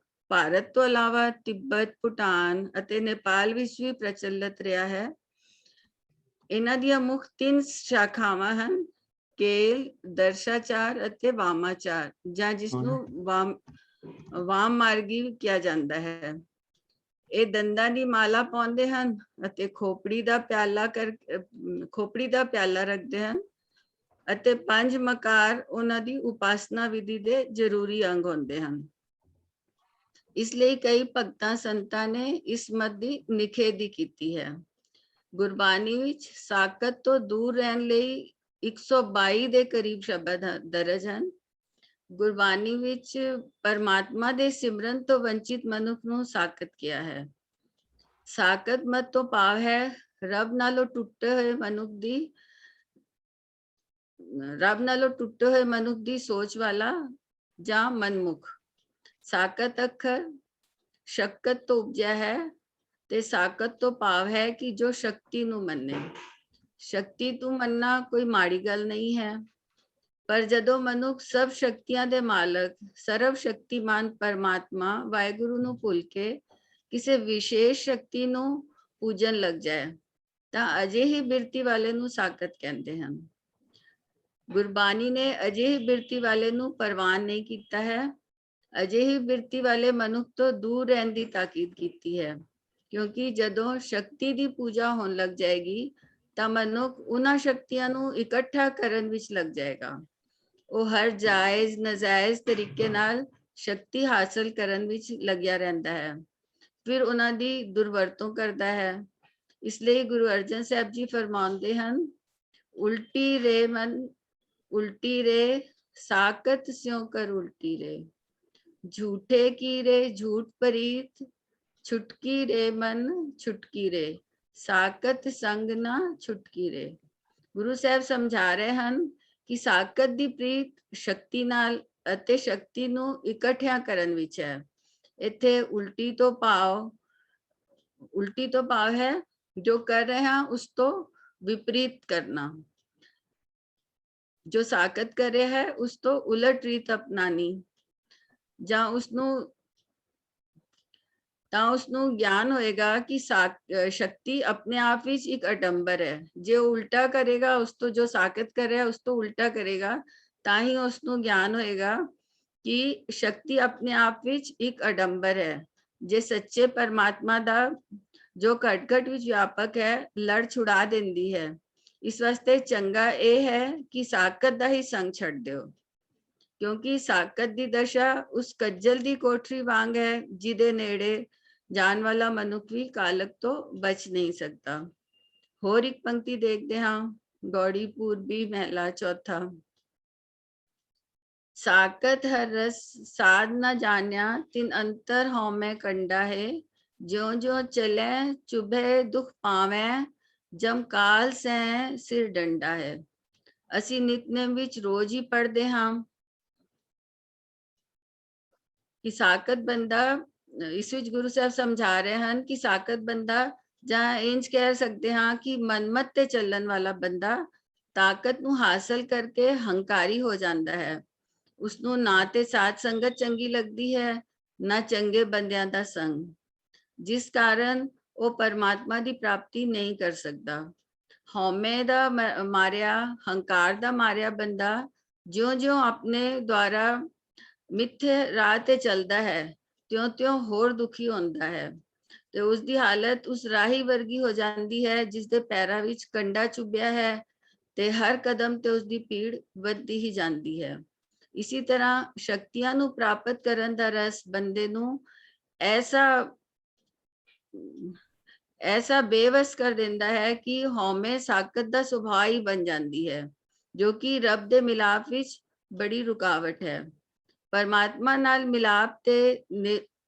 ਭਾਰਤ ਤੋਂ ਇਲਾਵਾ ਤਿੱਬਤ, ਭੂਟਾਨ ਅਤੇ ਨੇਪਾਲ ਵਿੱਚ ਵੀ ਪ੍ਰਚਲਿਤ ਰਿਹਾ ਹੈ। ਇਹਨਾਂ ਦੀਆਂ ਮੁੱਖ 3 ਸ਼ਾਖਾਵਾਂ ਹਨ, ਕੇਲ, ਦਰਸ਼ਾਚਾਰ ਅਤੇ ਵਾਮਾਚਾਰ, ਜਾਂ ਜਿਸਨੂੰ ਵਾਮ ਮਾਰਗੀ ਕਿਹਾ ਜਾਂਦਾ ਹੈ। ਇਹ ਦੰਦਾਂ ਦੀ ਮਾਲਾ ਪਾਉਂਦੇ ਹਨ ਅਤੇ ਖੋਪੜੀ ਦਾ ਪਿਆਲਾ ਰੱਖਦੇ ਹਨ ਅਤੇ 5 ਮਕਾਰ ਉਹਨਾਂ ਦੀ ਉਪਾਸਨਾ ਵਿਧੀ ਦੇ ਜ਼ਰੂਰੀ ਅੰਗ ਹੁੰਦੇ ਹਨ। ਇਸ ਲਈ ਕਈ ਭਗਤਾਂ ਸੰਤਾਂ ਨੇ ਇਸ ਮਤ ਦੀ ਨਿਖੇਧੀ ਕੀਤੀ ਹੈ। ਗੁਰਬਾਣੀ ਵਿੱਚ ਸਾਕਤ ਤੋਂ ਦੂਰ ਰਹਿਣ ਲਈ 122 ਦੇ ਕਰੀਬ ਸ਼ਬਦ ਦਰਜ ਹਨ। ਗੁਰਬਾਣੀ ਵਿੱਚ ਪਰਮਾਤਮਾ ਦੇ ਸਿਮਰਨ ਤੋਂ ਵੰਚਿਤ ਮਨੁੱਖ ਨੂੰ ਸਾਕਤ ਕਿਹਾ ਹੈ। ਸਾਕਤ ਮਤ ਤੋਂ ਭਾਵ ਹੈ ਰੱਬ ਨਾਲੋਂ ਟੁੱਟੇ ਹੋਏ ਮਨੁੱਖ ਦੀ ਸੋਚ ਵਾਲਾ ਜਾਂ ਮਨਮੁਖ। ਸਾਕਤ ਅੱਖਰ ਸ਼ਕਤ ਤੋਂ ਉਪਜਿਆ ਹੈ ਤੇ ਸਾਕਤ ਤੋਂ ਭਾਵ ਹੈ ਕਿ ਜੋ ਸ਼ਕਤੀ ਨੂੰ ਮੰਨੇ। ਸ਼ਕਤੀ ਤੋਂ ਮੰਨਣਾ ਕੋਈ ਮਾੜੀ ਗੱਲ ਨਹੀਂ ਹੈ, ਪਰ ਜਦੋਂ ਮਨੁੱਖ ਸਭ ਸ਼ਕਤੀਆਂ ਦੇ ਮਾਲਕ ਸਰਵ ਸ਼ਕਤੀਮਾਨ ਪਰਮਾਤਮਾ ਵਾਹਿਗੁਰੂ ਨੂੰ ਭੁੱਲ ਕੇ ਕਿਸੇ ਵਿਸ਼ੇਸ਼ ਸ਼ਕਤੀ ਨੂੰ ਪੂਜਣ ਲੱਗ ਜਾਏ ਤਾਂ ਅਜਿਹੀ ਬਿਰਤੀ ਵਾਲੇ ਨੂੰ ਸਾਕਤ ਕਹਿੰਦੇ ਹਨ। ਗੁਰਬਾਣੀ ਨੇ ਅਜਿਹੀ ਬਿਰਤੀ ਵਾਲੇ ਨੂੰ ਪ੍ਰਵਾਨ ਨਹੀਂ ਕੀਤਾ ਹੈ। ਅਜਿਹੀ ਬਿਰਤੀ ਵਾਲੇ ਮਨੁੱਖ ਤੋਂ ਦੂਰ ਰਹਿਣ ਦੀ ਤਾਕੀਦ ਕੀਤੀ ਹੈ, ਕਿਉਂਕਿ ਜਦੋਂ ਸ਼ਕਤੀ ਦੀ ਪੂਜਾ ਹੋਣ ਲੱਗ ਜਾਏਗੀ ਤਾਂ ਮਨੁੱਖ ਉਹਨਾਂ ਸ਼ਕਤੀਆਂ ਨੂੰ ਇਕੱਠਾ ਕਰਨ ਵਿੱਚ ਲੱਗ ਜਾਏਗਾ। ਉਹ ਹਰ ਜਾਇਜ਼ ਨਾਜਾਇਜ਼ ਤਰੀਕੇ ਨਾਲ ਸ਼ਕਤੀ ਹਾਸਲ ਕਰਨ ਵਿੱਚ ਲੱਗਿਆ ਰਹਿੰਦਾ ਹੈ। ਫਿਰ ਉਹਨਾਂ ਦੀ ਦੁਰਵਰਤੋਂ ਕਰਦਾ ਹੈ। ਇਸ ਲਈ ਗੁਰੂ ਅਰਜਨ ਸਾਹਿਬ ਜੀ ਫਰਮਾਉਂਦੇ ਹਨ, ਉਲਟੀ ਰੇ ਮਨ ਉਲਟੀ ਰੇ ਸਾਕਤ ਸਿਉ ਕਰ ਉਲਟੀ ਰੇ, ਝੂਠੇ ਕੀ ਰੇ ਝੂਠ ਪਰੀਤ, ਛੁਟਕੀ ਰੇ ਮਨ ਛੁਟਕੀ ਰੇ, ਸਾਕਤ ਸੰਗ ਨਾ ਛੁਟਕੀ ਰੇ। ਗੁਰੂ ਸਾਹਿਬ ਸਮਝਾ ਰਹੇ ਹਨ ਕਿ ਸਾਕਤ ਦੀ ਪ੍ਰੀਤ ਸ਼ਕਤੀ ਨਾਲ ਅਤੇ ਸ਼ਕਤੀ ਨੂੰ ਇਕੱਠਿਆਂ ਕਰਨ ਵਿੱਚ ਹੈ। ਇੱਥੇ ਉਲਟੀ ਤੋਂ ਭਾਵ ਹੈ ਜੋ ਕਰ ਰਹੇ ਹਾਂ ਉਸ ਤੋਂ ਵਿਪਰੀਤ ਕਰਨਾ, ਜੋ ਸਾਕਤ ਕਰ ਰਿਹਾ ਹੈ ਉਸ ਤੋਂ ਉਲਟ ਰੀਤ ਅਪਣਾਣੀ, ਜਾਂ ਉਸਨੂੰ ਗਿਆਨ ਹੋਏਗਾ ਕਿ ਸ਼ਕਤੀ ਆਪਣੇ ਆਪ ਵਿੱਚ ਇੱਕ ਅਡੰਬਰ ਹੈ। ਜੇ ਉਹ ਉਲਟਾ ਕਰੇਗਾ, ਉਸ ਤੋਂ ਜੋ ਸਾਕਤ ਕਰ ਰਿਹਾ ਉਸ ਤੋਂ ਉਲਟਾ ਕਰੇਗਾ, ਤਾਂ ਹੀ ਉਸਨੂੰ ਗਿਆਨ ਹੋਏਗਾ ਕਿ ਸ਼ਕਤੀ ਆਪਣੇ ਆਪ ਵਿੱਚ ਇੱਕ ਅਡੰਬਰ ਹੈ। ਜੇ ਸੱਚੇ ਪਰਮਾਤਮਾ ਦਾ ਜੋ ਘਟ-ਘਟ ਵਿੱਚ ਵਿਆਪਕ ਹੈ ਲੜ ਛੁਡਾ ਦਿੰਦੀ ਹੈ। ਇਸ ਵਾਸਤੇ ਚੰਗਾ ਇਹ ਹੈ ਕਿ ਸਾਕਤ ਦਾ ਹੀ ਸੰਗ ਛੱਡ ਦਿਓ, ਕਿਉਂਕਿ ਸਾਕਤ ਦੀ ਦਸ਼ਾ ਉਸ ਕੱਜਲ ਦੀ ਕੋਠਰੀ ਵਾਂਗ ਹੈ ਜਿਹਦੇ ਨੇੜੇ ਜਾਣ ਵਾਲਾ ਮਨੁੱਖ ਵੀ ਕਾਲਕ ਤੋਂ ਬਚ ਨਹੀਂ ਸਕਦਾ। ਹੋਰ ਇੱਕ ਪੰਕਤੀ ਦੇਖਦੇ ਹਾਂ, ਗੌੜੀ ਪੂਰਬੀ ਮਹਿਲਾ ਚੌਥਾ। ਸਾਕਤ ਹਰ ਰਸ ਸਾਧ ਨਾ ਜਾਣਿਆ, ਤਿਨ ਅੰਤਰ ਹਉਮੈ ਕੰਡਾ ਹੈ, ਜਿਉ ਜਿਉ ਚਲੇ ਚੁਭੇ ਦੁਖ ਪਾਵੈ, ਜਮ ਕਾਲ ਸੈ ਸਿਰ ਡੰਡਾ ਹੈ। ਅਸੀਂ ਨਿਤਨੇਮ ਵਿੱਚ ਰੋਜ਼ ਹੀ ਪੜ੍ਹਦੇ ਹਾਂ ਕਿ ਸਾਕਤ ਬੰਦਾ, ਇਸ ਵਿੱਚ ਗੁਰੂ ਸਾਹਿਬ ਸਮਝਾ ਰਹੇ ਹਨ ਕਿ ਸਾਕਤ ਬੰਦਾ, ਜਾਂ ਇੰਜ ਕਹਿ ਸਕਦੇ ਹਾਂ ਕਿ ਮਨਮਤ ਤੇ ਚੱਲਣ ਵਾਲਾ ਬੰਦਾ ਤਾਕਤ ਨੂੰ ਹਾਸਲ ਕਰਕੇ ਹੰਕਾਰੀ ਹੋ ਜਾਂਦਾ ਹੈ। ਉਸਨੂੰ ਨਾ ਤੇ ਸਾਧ ਸੰਗਤ ਚੰਗੀ ਲੱਗਦੀ ਹੈ, ਨਾ ਚੰਗੇ ਬੰਦਿਆਂ ਦਾ ਸੰਗ, ਜਿਸ ਕਾਰਨ ਉਹ ਪਰਮਾਤਮਾ ਦੀ ਪ੍ਰਾਪਤੀ ਨਹੀਂ ਕਰ ਸਕਦਾ। ਹਉਮੈ ਦਾ ਮਾਰਿਆ, ਹੰਕਾਰ ਦਾ ਮਾਰਿਆ ਬੰਦਾ ਜਿਉਂ-ਜਿਉਂ ਆਪਣੇ ਦੁਆਰਾ ਮਿੱਥੇ ਰਾਹ ਤੇ ਚੱਲਦਾ ਹੈ, ਤਿਉਂ-ਤਿਉਂ ਹੋਰ ਦੁਖੀ ਹੁੰਦਾ ਹੈ, ਤੇ ਉਸ ਦੀ ਹਾਲਤ ਉਸ ਰਾਹੀ ਵਰਗੀ ਹੋ ਜਾਂਦੀ ਹੈ ਜਿਸ ਦੇ ਪੈਰਾਂ ਵਿੱਚ ਕੰਡਾ ਚੁੱਭਿਆ ਹੈ ਤੇ ਹਰ ਕਦਮ ਤੇ ਉਸ ਦੀ ਪੀੜ ਵੱਧਦੀ ਹੀ ਜਾਂਦੀ ਹੈ। ਇਸੇ ਤਰ੍ਹਾਂ ਸ਼ਕਤੀਆਂ ਨੂੰ ਪ੍ਰਾਪਤ ਕਰਨ ਦਾ ਰਸ ਬੰਦੇ ਨੂੰ ਐਸਾ ਬੇਵਸ ਕਰ ਦਿੰਦਾ ਹੈ ਕਿ ਹਉਮੈ ਸਾਕਤ ਦਾ ਸੁਭਾਅ ਹੀ ਬਣ ਜਾਂਦੀ ਹੈ, ਜੋ ਕਿ ਰੱਬ ਦੇ ਮਿਲਾਪ ਵਿੱਚ ਬੜੀ ਰੁਕਾਵਟ ਹੈ। ਪਰਮਾਤਮਾ ਨਾਲ ਮਿਲਾਪ ਤੇ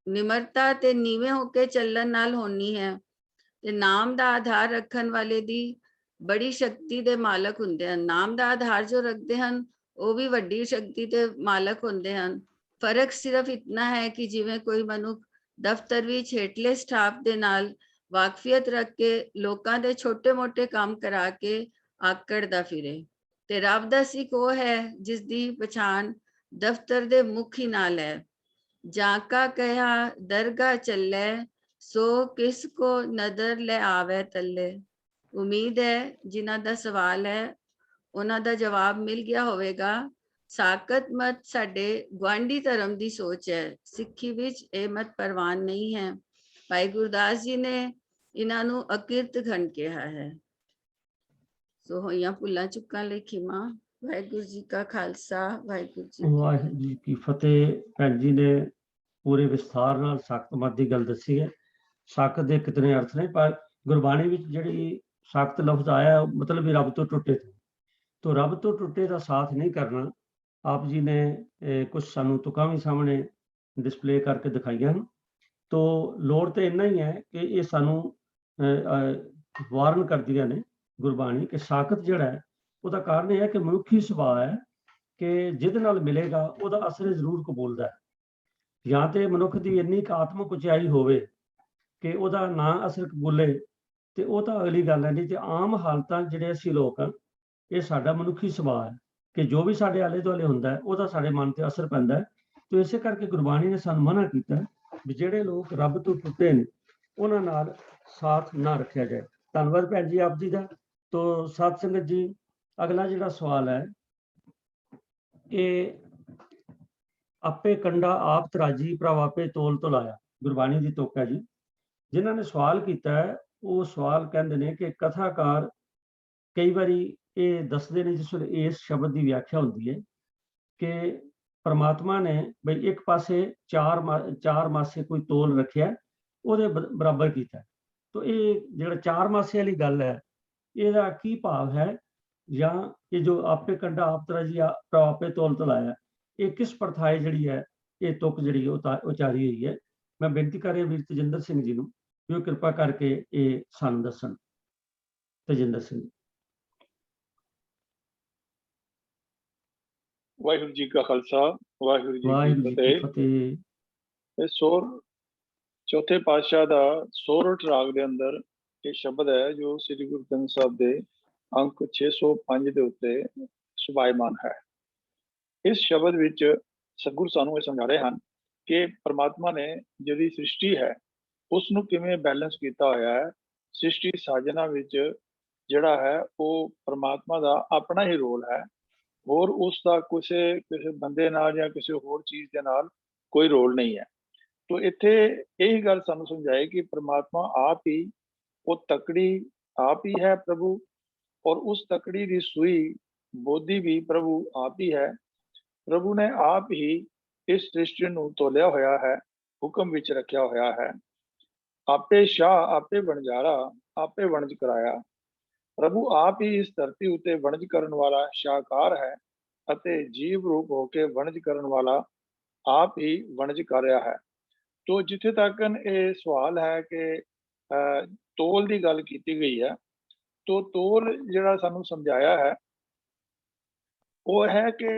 ਨਿਮਰਤਾ ਤੇ ਨੀਵੇਂ ਹੋ ਕੇ ਚੱਲਣ ਨਾਲ ਹੋਣੀ ਹੈ, ਤੇ ਨਾਮ ਦਾ ਆਧਾਰ ਰੱਖਣ ਵਾਲੇ ਦੀ ਬੜੀ ਸ਼ਕਤੀ ਦੇ ਮਾਲਕ ਹੁੰਦੇ ਹਨ। ਨਾਮ ਦਾ ਆਧਾਰ ਜੋ ਰੱਖਦੇ ਹਨ ਉਹ ਵੀ ਵੱਡੀ ਸ਼ਕਤੀ ਦੇ ਮਾਲਕ ਹੁੰਦੇ ਹਨ। ਫਰਕ ਸਿਰਫ ਇਤਨਾ ਹੈ ਕਿ ਜਿਵੇਂ ਕੋਈ ਮਨੁੱਖ ਦਫ਼ਤਰ ਵਿੱਚ ਹੇਠਲੇ ਸਟਾਫ ਦੇ ਨਾਲ ਵਾਕਫੀਅਤ ਰੱਖ ਕੇ ਲੋਕਾਂ ਦੇ ਛੋਟੇ-ਮੋਟੇ ਕੰਮ ਕਰਾ ਕੇ ਆਕੜਦਾ ਫਿਰੇ, ਤੇ ਰੱਬ ਦਾ ਸਿੱਖ ਉਹ ਹੈ ਜਿਸ ਦੀ ਪਛਾਣ ਦਫ਼ਤਰ ਦੇ ਮੁਖੀ ਨਾਲ ਹੈ। ਜਾਂ ਕਾ ਕਹਿਆ ਦਰਗਾਹ ਚੱਲੇ, ਸੋ ਕਿਸ ਕੋ ਨਦਰ ਲੈ ਆਵੇ ਤੱਲੇ। ਉਮੀਦ ਹੈ ਜਿਨ੍ਹਾਂ ਦਾ ਸਵਾਲ ਹੈ ਉਹਨਾਂ ਦਾ ਜਵਾਬ ਮਿਲ ਗਿਆ ਹੋਵੇਗਾ। ਸਾਕਤ ਮਤ ਸਾਡੇ ਗੁਆਂਢੀ ਧਰਮ ਦੀ ਸੋਚ ਹੈ, ਸਿੱਖੀ ਵਿੱਚ ਇਹ ਮਤ ਪ੍ਰਵਾਨ ਨਹੀਂ ਹੈ। ਭਾਈ ਗੁਰਦਾਸ ਜੀ ਨੇ ਇਹਨਾਂ ਨੂੰ ਅਕਿਰਤ ਖੰਡ ਕਿਹਾ ਹੈ। ਸੋ ਹੋਈਆਂ ਭੁੱਲਾਂ ਚੁੱਕਾਂ ਲਈ ਖਿਮਾ। ਵਾਹਿਗੁਰੂ ਜੀ ਕਾ ਖਾਲਸਾ, ਵਾਹਿਗੁਰੂ ਜੀ ਕੀ ਫਤਿਹ। ਭੈਣ ਜੀ ਨੇ ਪੂਰੇ ਵਿਸਥਾਰ ਨਾਲ ਸਾਕਤ ਮਤ ਦੀ ਗੱਲ ਦੱਸੀ ਹੈ। ਸਾਕਤ ਦੇ ਕਿਤਨੇ ਅਰਥ ਨੇ, ਪਰ ਗੁਰਬਾਣੀ ਵਿੱਚ ਜਿਹੜੀ ਸਾਕਤ ਲਫ਼ਜ਼ ਆਇਆ ਮਤਲਬ ਵੀ ਰੱਬ ਤੋਂ ਟੁੱਟੇ, ਤੋਂ ਰੱਬ ਤੋਂ ਟੁੱਟੇ ਦਾ ਸਾਥ ਨਹੀਂ ਕਰਨਾ। ਆਪ ਜੀ ਨੇ ਕੁਝ ਸਾਨੂੰ ਤੁਕਾਂ ਵੀ ਸਾਹਮਣੇ ਡਿਸਪਲੇ ਕਰਕੇ ਦਿਖਾਈਆਂ ਹਨ। ਤੋਂ ਲੋੜ ਤੇ ਇੰਨਾ ਹੀ ਹੈ ਕਿ ਇਹ ਸਾਨੂੰ ਵਾਰਨ ਕਰਦੀਆਂ ਨੇ ਗੁਰਬਾਣੀ ਕਿ ਸਾਕਤ ਜਿਹੜਾ ਹੈ ਉਹਦਾ ਕਾਰਨ ਇਹ ਹੈ ਕਿ ਮਨੁੱਖੀ ਸੁਭਾਅ ਹੈ ਕਿ ਜਿਹਦੇ ਨਾਲ ਮਿਲੇਗਾ ਉਹਦਾ ਅਸਰ ਜ਼ਰੂਰ ਕਬੂਲਦਾ ਹੈ। ਜਾਂ ਤੇ ਮਨੁੱਖ ਦੀ ਇੰਨੀ ਕੁ ਆਤਮਕ ਉਚਾਈ ਹੋਵੇ ਕਿ ਉਹਦਾ ਨਾ ਅਸਰ ਕਬੂਲੇ ਤੇ ਉਹ ਤਾਂ ਅਗਲੀ ਗੱਲ ਹੈ। ਨਹੀਂ ਤੇ ਆਮ ਹਾਲਤਾਂ ਜਿਹੜੇ ਅਸੀਂ ਲੋਕ ਹਾਂ, ਇਹ ਸਾਡਾ ਮਨੁੱਖੀ ਸੁਭਾਅ ਹੈ ਕਿ ਜੋ ਵੀ ਸਾਡੇ ਆਲੇ ਦੁਆਲੇ ਹੁੰਦਾ ਹੈ ਉਹਦਾ ਸਾਡੇ ਮਨ ਤੇ ਅਸਰ ਪੈਂਦਾ ਹੈ। ਤੇ ਇਸੇ ਕਰਕੇ ਗੁਰਬਾਣੀ ਨੇ ਸਾਨੂੰ ਮਨਾ ਕੀਤਾ ਵੀ ਜਿਹੜੇ ਲੋਕ ਰੱਬ ਤੋਂ ਟੁੱਟੇ ਨੇ ਉਹਨਾਂ ਨਾਲ ਸਾਥ ਨਾ ਰੱਖਿਆ ਜਾਏ। ਧੰਨਵਾਦ ਭੈਣ ਜੀ ਆਪ ਜੀ ਦਾ। ਤੋ ਸਾਧ ਸੰਗਤ ਜੀ, ਅਗਲਾ ਜਿਹੜਾ ਸਵਾਲ ਹੈ ਇਹ ਆਪੇ ਕੰਡਾ ਆਪ ਤਰਾਜੀ ਪ੍ਰਭ ਆਪੇ ਤੋਲ ਤੋਂ ਲਾਇਆ, ਗੁਰਬਾਣੀ ਦੀ ਤੁਕ ਹੈ ਜੀ। ਜਿਨ੍ਹਾਂ ਨੇ ਸਵਾਲ ਕੀਤਾ ਹੈ ਉਹ ਸਵਾਲ ਕਹਿੰਦੇ ਨੇ ਕਿ ਕਥਾਕਾਰ ਕਈ ਵਾਰੀ ਇਹ ਦੱਸਦੇ ਨੇ, ਜਿਸ ਵੇਲੇ ਇਸ ਸ਼ਬਦ ਦੀ ਵਿਆਖਿਆ ਹੁੰਦੀ ਹੈ ਕਿ ਪਰਮਾਤਮਾ ਨੇ ਬਈ ਇੱਕ ਪਾਸੇ ਚਾਰ ਮਾਸੇ ਕੋਈ ਤੋਲ ਰੱਖਿਆ ਉਹਦੇ ਬਰਾਬਰ ਕੀਤਾ। ਤੋ ਇਹ ਜਿਹੜਾ 4 ਮਾਸੇ ਵਾਲੀ ਗੱਲ ਹੈ, ਇਹਦਾ ਕੀ ਭਾਵ ਹੈ? ਜਾਂ ਇਹ ਜੋ ਆਪੇ ਕੰਡਾ ਆਪ ਤਰਾ ਜੀ ਆਪੇ ਤੋਲ ਤਲਾਇਆ, ਇਹ ਕਿਸ ਪ੍ਰਥਾਏ ਜਿਹੜੀ ਹੈ ਇਹ ਤੁਕ ਜਿਹੜੀ ਉਚਾਰੀ ਹੋਈ ਹੈ? ਮੈਂ ਬੇਨਤੀ ਕਰ ਰਿਹਾ ਵੀਰ ਤੇਜਿੰਦਰ ਸਿੰਘ ਜੀ ਨੂੰ ਵੀ ਉਹ ਕਿਰਪਾ ਕਰਕੇ ਇਹ ਸਾਨੂੰ ਦੱਸਣ। ਤੇਜਿੰਦਰ ਸਿੰਘ ਜੀ। ਵਾਹਿਗੁਰੂ ਜੀ ਕਾ ਖਾਲਸਾ, ਵਾਹਿਗੁਰੂ ਜੀ ਵਾਹਿਗੁਰੂ ਕੀ ਜੀ ਕੀ ਫਤਿਹ। ਫਤਿਹ। ਇਹ ਸੋਰ ਚੌਥੇ ਪਾਤਸ਼ਾਹ ਦਾ ਸੋਰਠ ਰਾਗ ਦੇ ਅੰਦਰ ਇਹ ਸ਼ਬਦ ਹੈ ਜੋ ਸ੍ਰੀ ਗੁਰੂ ਗ੍ਰੰਥ ਸਾਹਿਬ ਦੇ ਅੰਕ 605 ਦੇ ਉੱਤੇ ਸੁਭਾਇਮਾਨ ਹੈ। ਇਸ ਸ਼ਬਦ ਵਿੱਚ ਸਤਿਗੁਰੂ ਸਾਨੂੰ ਇਹ ਸਮਝਾ ਰਹੇ ਹਨ ਕਿ ਪਰਮਾਤਮਾ ਨੇ ਜਿਹੜੀ ਸ੍ਰਿਸ਼ਟੀ ਹੈ ਉਸ ਨੂੰ ਕਿਵੇਂ ਬੈਲੈਂਸ ਕੀਤਾ ਹੋਇਆ ਹੈ। ਸ੍ਰਿਸ਼ਟੀ ਸਾਜਨਾ ਵਿੱਚ ਜਿਹੜਾ ਹੈ ਉਹ ਪਰਮਾਤਮਾ ਦਾ ਆਪਣਾ ਹੀ ਰੋਲ ਹੈ, ਹੋਰ ਉਸ ਦਾ ਕਿਸੇ ਬੰਦੇ ਨਾਲ ਜਾਂ ਕਿਸੇ ਹੋਰ ਚੀਜ਼ ਦੇ ਨਾਲ ਕੋਈ ਰੋਲ ਨਹੀਂ ਹੈ। ਤੋ ਇੱਥੇ ਇਹੀ ਗੱਲ ਸਾਨੂੰ ਸਮਝਾਏ ਕਿ ਪਰਮਾਤਮਾ ਆਪ ਹੀ ਉਹ ਤਕੜੀ ਆਪ ਹੀ ਹੈ ਪ੍ਰਭੂ, ਔਰ ਉਸ ਤਕੜੀ ਦੀ ਸੂਈ ਬੋਧੀ ਵੀ ਪ੍ਰਭੂ ਆਪ ਹੀ ਹੈ। ਪ੍ਰਭੂ ਨੇ ਆਪ ਹੀ ਇਸ ਸ੍ਰਿਸ਼ਟੀ ਨੂੰ ਤੋਲਿਆ ਹੋਇਆ ਹੈ, ਹੁਕਮ ਵਿੱਚ ਰੱਖਿਆ ਹੋਇਆ ਹੈ। ਆਪੇ ਸ਼ਾਹ ਆਪੇ ਵਣਜਾਰਾ ਆਪੇ ਵਣਜ ਕਰਾਇਆ। ਪ੍ਰਭੂ ਆਪ ਹੀ ਇਸ ਧਰਤੀ ਉੱਤੇ ਵਣਜ ਕਰਨ ਵਾਲਾ ਸ਼ਾਹਕਾਰ ਹੈ ਅਤੇ ਜੀਵ ਰੂਪ ਹੋ ਕੇ ਵਣਜ ਕਰਨ ਵਾਲਾ ਆਪ ਹੀ ਵਣਜ ਕਰ ਰਿਹਾ ਹੈ। ਤੋ ਜਿੱਥੇ ਤੱਕ ਇਹ ਸਵਾਲ ਹੈ ਕਿ ਤੋਲ ਦੀ ਗੱਲ ਕੀਤੀ ਗਈ ਹੈ, ਤੋ ਤੋਲ ਜਿਹੜਾ ਸਾਨੂੰ ਸਮਝਾਇਆ ਹੈ ਉਹ ਹੈ ਕਿ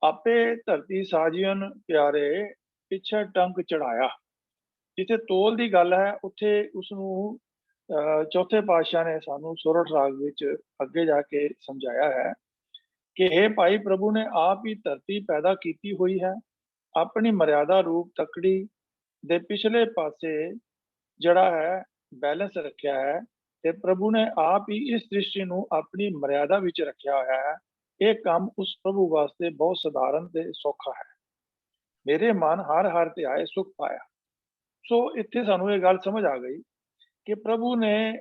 ਆਪੇ ਧਰਤੀ ਸਾਜੀਅਨ ਪਿਆਰੇ ਪਿੱਛੇ ਟੰਕ ਚੜਾਇਆ। ਜਿੱਥੇ ਤੋਲ ਦੀ ਗੱਲ ਹੈ ਉੱਥੇ ਉਸਨੂੰ ਚੌਥੇ ਪਾਤਸ਼ਾਹ ਨੇ ਸਾਨੂੰ ਸੋਰਠ ਰਾਗ ਵਿੱਚ ਅੱਗੇ ਜਾ ਕੇ ਸਮਝਾਇਆ ਹੈ ਕਿ हे ਭਾਈ, ਪ੍ਰਭੂ ਨੇ ਆਪ ਹੀ ਧਰਤੀ ਪੈਦਾ ਕੀਤੀ ਹੋਈ ਹੈ, ਆਪਣੀ ਮਰਿਆਦਾ ਰੂਪ ਤਕੜੀ ਦੇ ਪਿਛਲੇ ਪਾਸੇ ਜਿਹੜਾ ਹੈ ਬੈਲੈਂਸ ਰੱਖਿਆ ਹੈ, ਤੇ ਪ੍ਰਭੂ ਨੇ ਆਪ ਹੀ ਇਸ ਸ੍ਰਿਸ਼ਟੀ ਨੂੰ ਆਪਣੀ ਮਰਿਆਦਾ ਵਿੱਚ ਰੱਖਿਆ ਹੋਇਆ ਹੈ। ਇਹ ਕੰਮ ਉਸ ਪ੍ਰਭੂ ਵਾਸਤੇ ਬਹੁਤ ਸਧਾਰਨ ਤੇ ਸੌਖਾ ਹੈ। ਮੇਰੇ ਮਨ ਹਰ ਹਰ ਤੇ ਆਏ ਸੁਖ ਪਾਇਆ। ਸੋ ਇੱਥੇ ਸਾਨੂੰ ਇਹ ਗੱਲ ਸਮਝ ਆ ਗਈ ਕਿ ਪ੍ਰਭੂ ਨੇ